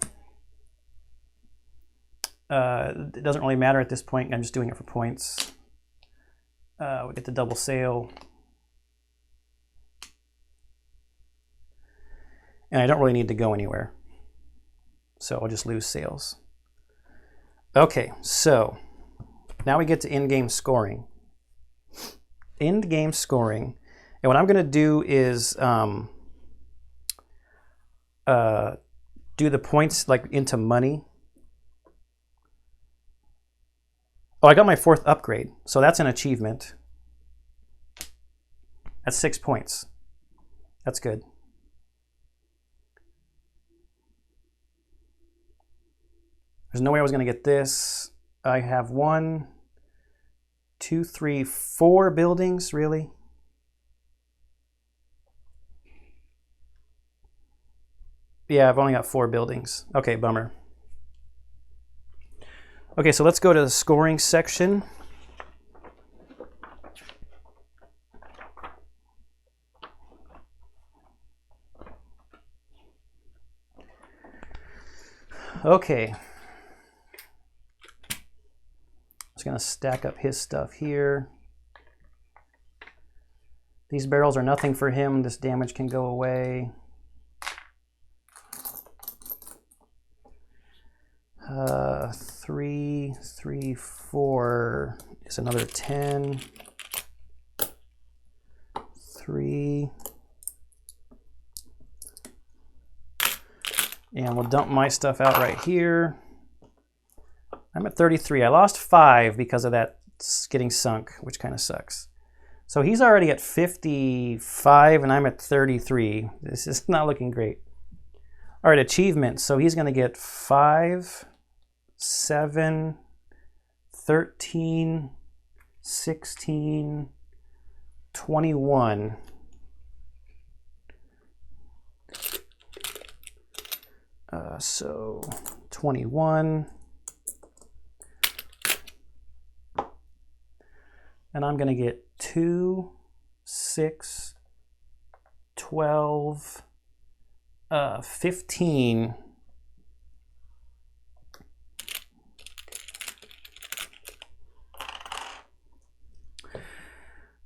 It doesn't really matter at this point. I'm just doing it for points. We'll get the double sail. And I don't really need to go anywhere. So I'll just lose sails. Okay, so now we get to in-game scoring. In-game scoring. And what I'm going to do is do the points like into money. Oh, I got my 4th upgrade, so that's an achievement. That's 6 points. That's good. There's no way I was going to get this. I have 1, 2, 3, 4 buildings, really? Yeah, I've only got 4 buildings. Okay, bummer. Okay, so let's go to the scoring section. Okay. Just gonna stack up his stuff here. These barrels are nothing for him. This damage can go away. 3, 3, 4 is another 10. 3. And we'll dump my stuff out right here. I'm at 33. I lost 5 because of that getting sunk, which kind of sucks. So he's already at 55 and I'm at 33. This is not looking great. All right, achievements. So he's going to get 5, 7, 13, 16, 21. So 21. And I'm going to get 2, 6, 12, 15.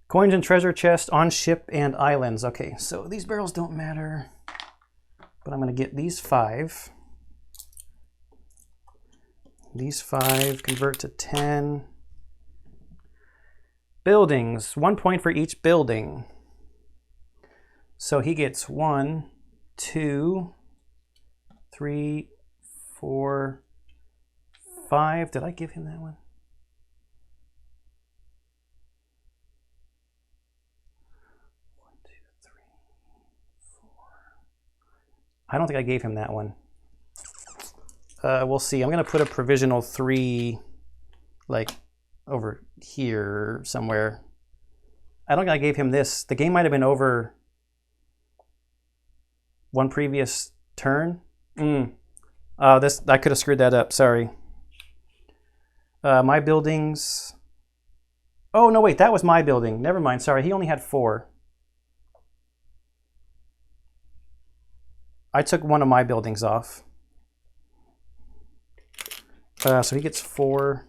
Coins and treasure chest on ship and islands. Okay, so these barrels don't matter, but I'm going to get these 5. These 5 convert to 10. Buildings, 1 point for each building. So he gets 1, 2, 3, 4, 5. Did I give him that one? 1, 2, 3, 4. I don't think I gave him that one. We'll see. I'm going to put a provisional 3 like over here somewhere. I don't think I gave him this. The game might have been over one previous turn. This I could have screwed that up. Sorry. My buildings. Oh no, wait, that was my building. Never mind. Sorry, he only had 4. I took one of my buildings off. So he gets 4.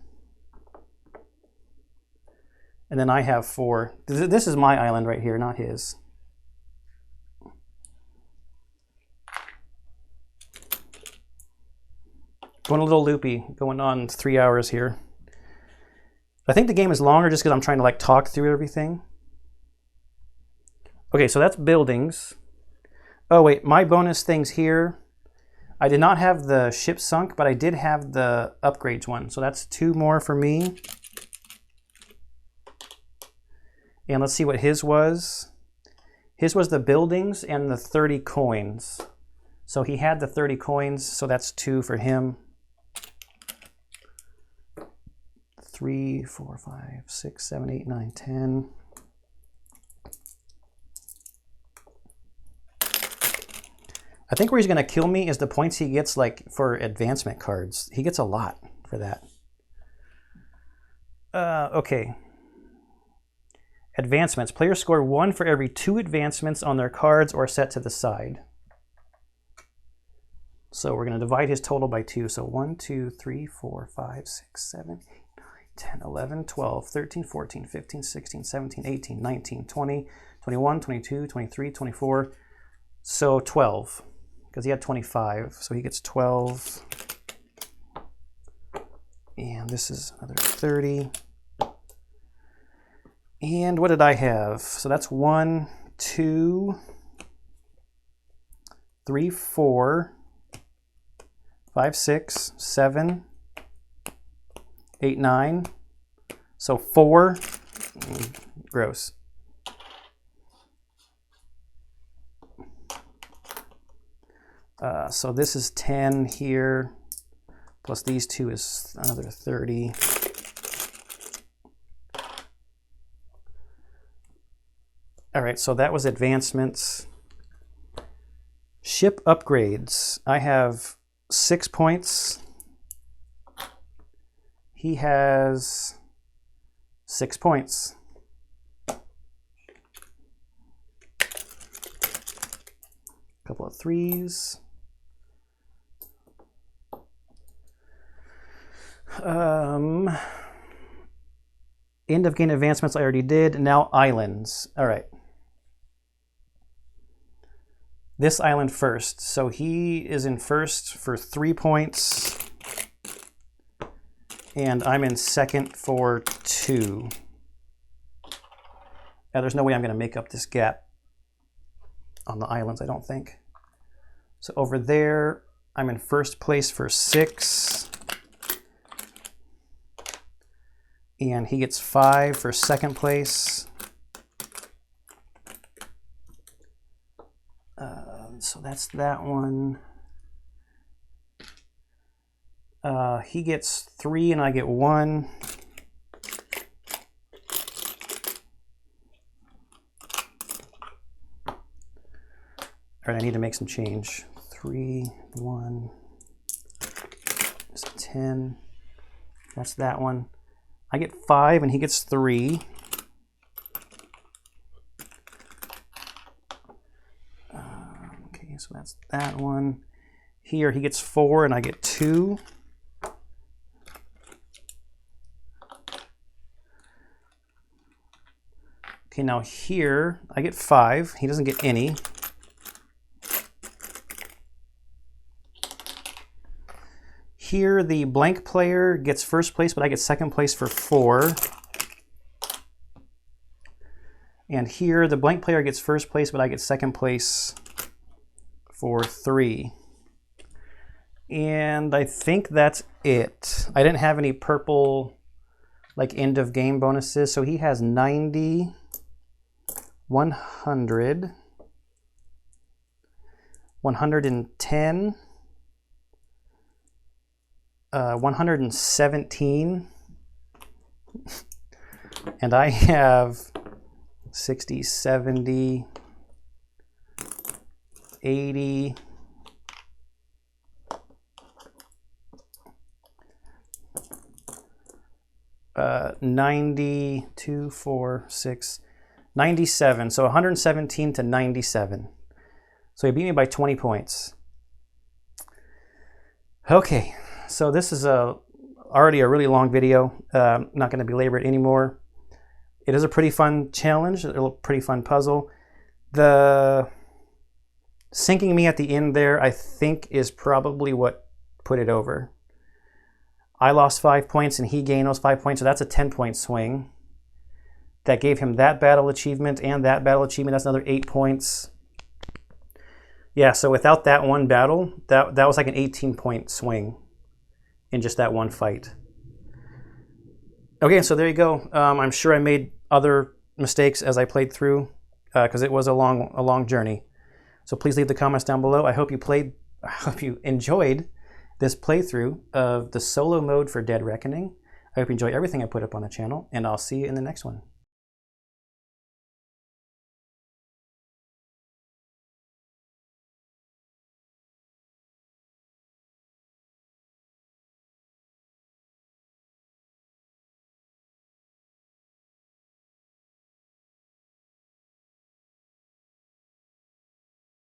And then I have 4. This is my island right here, not his. Going a little loopy, going on 3 hours here. I think the game is longer just because I'm trying to like talk through everything. Okay, so that's buildings. Oh wait, my bonus things here. I did not have the ship sunk, but I did have the upgrades one. So that's 2 more for me. And let's see what his was. His was the buildings and the 30 coins. So he had the 30 coins, so that's 2 for him. 3, 4, 5, 6, 7, 8, 9, 10. I think where he's going to kill me is the points he gets like for advancement cards. He gets a lot for that. Okay. Advancements. Players score 1 for every 2 advancements on their cards or set to the side. So we're going to divide his total by 2. So 1, 2, 3, 4, 5, 6, 7, 8, 9, 10, 11, 12, 13, 14, 15, 16, 17, 18, 19, 20, 21, 22, 23, 24. So 12. Because he had 25. So he gets 12. And this is another 30. And what did I have? So that's 1, 2, 3, 4, 5, 6, 7, 8, 9. So 4. Gross. So this is 10 here. Plus these 2 is another 30. All right, so that was advancements. Ship upgrades. I have 6 points. He has 6 points. Couple of 3s. End of game advancements I already did. Now islands. All right. This island first. So he is in first for 3 points. And I'm in second for 2. Now, there's no way I'm going to make up this gap on the islands, I don't think. So over there, I'm in first place for 6. And he gets 5 for second place. So that's that one. He gets 3 and I get 1. All right, I need to make some change. 3, 1, 10. That's that one. I get 5 and he gets 3. Okay, so that's that one. Here he gets 4 and I get 2. Okay, now here I get 5. He doesn't get any. Here the blank player gets first place, but I get second place for 4. And here the blank player gets first place, but I get second place for 3. And I think that's it. I didn't have any purple like end of game bonuses. So he has 90, 100, 110, 117, and I have 60, 70, 80, 90, 2, 4, 6, 97. So 117 to 97. So he beat me by 20 points. Okay, so this is already a really long video. Not going to belabor it anymore. It is a pretty fun challenge, a pretty fun puzzle. The sinking me at the end there, I think, is probably what put it over. I lost 5 points and he gained those 5 points, so that's a 10-point swing. That gave him that battle achievement and that battle achievement. That's another 8 points. Yeah, so without that one battle, that was like an 18-point swing in just that one fight. Okay, so there you go. I'm sure I made other mistakes as I played through because it was a long journey. So please leave the comments down below. I hope you enjoyed this playthrough of the solo mode for Dead Reckoning. I hope you enjoy everything I put up on the channel, and I'll see you in the next one.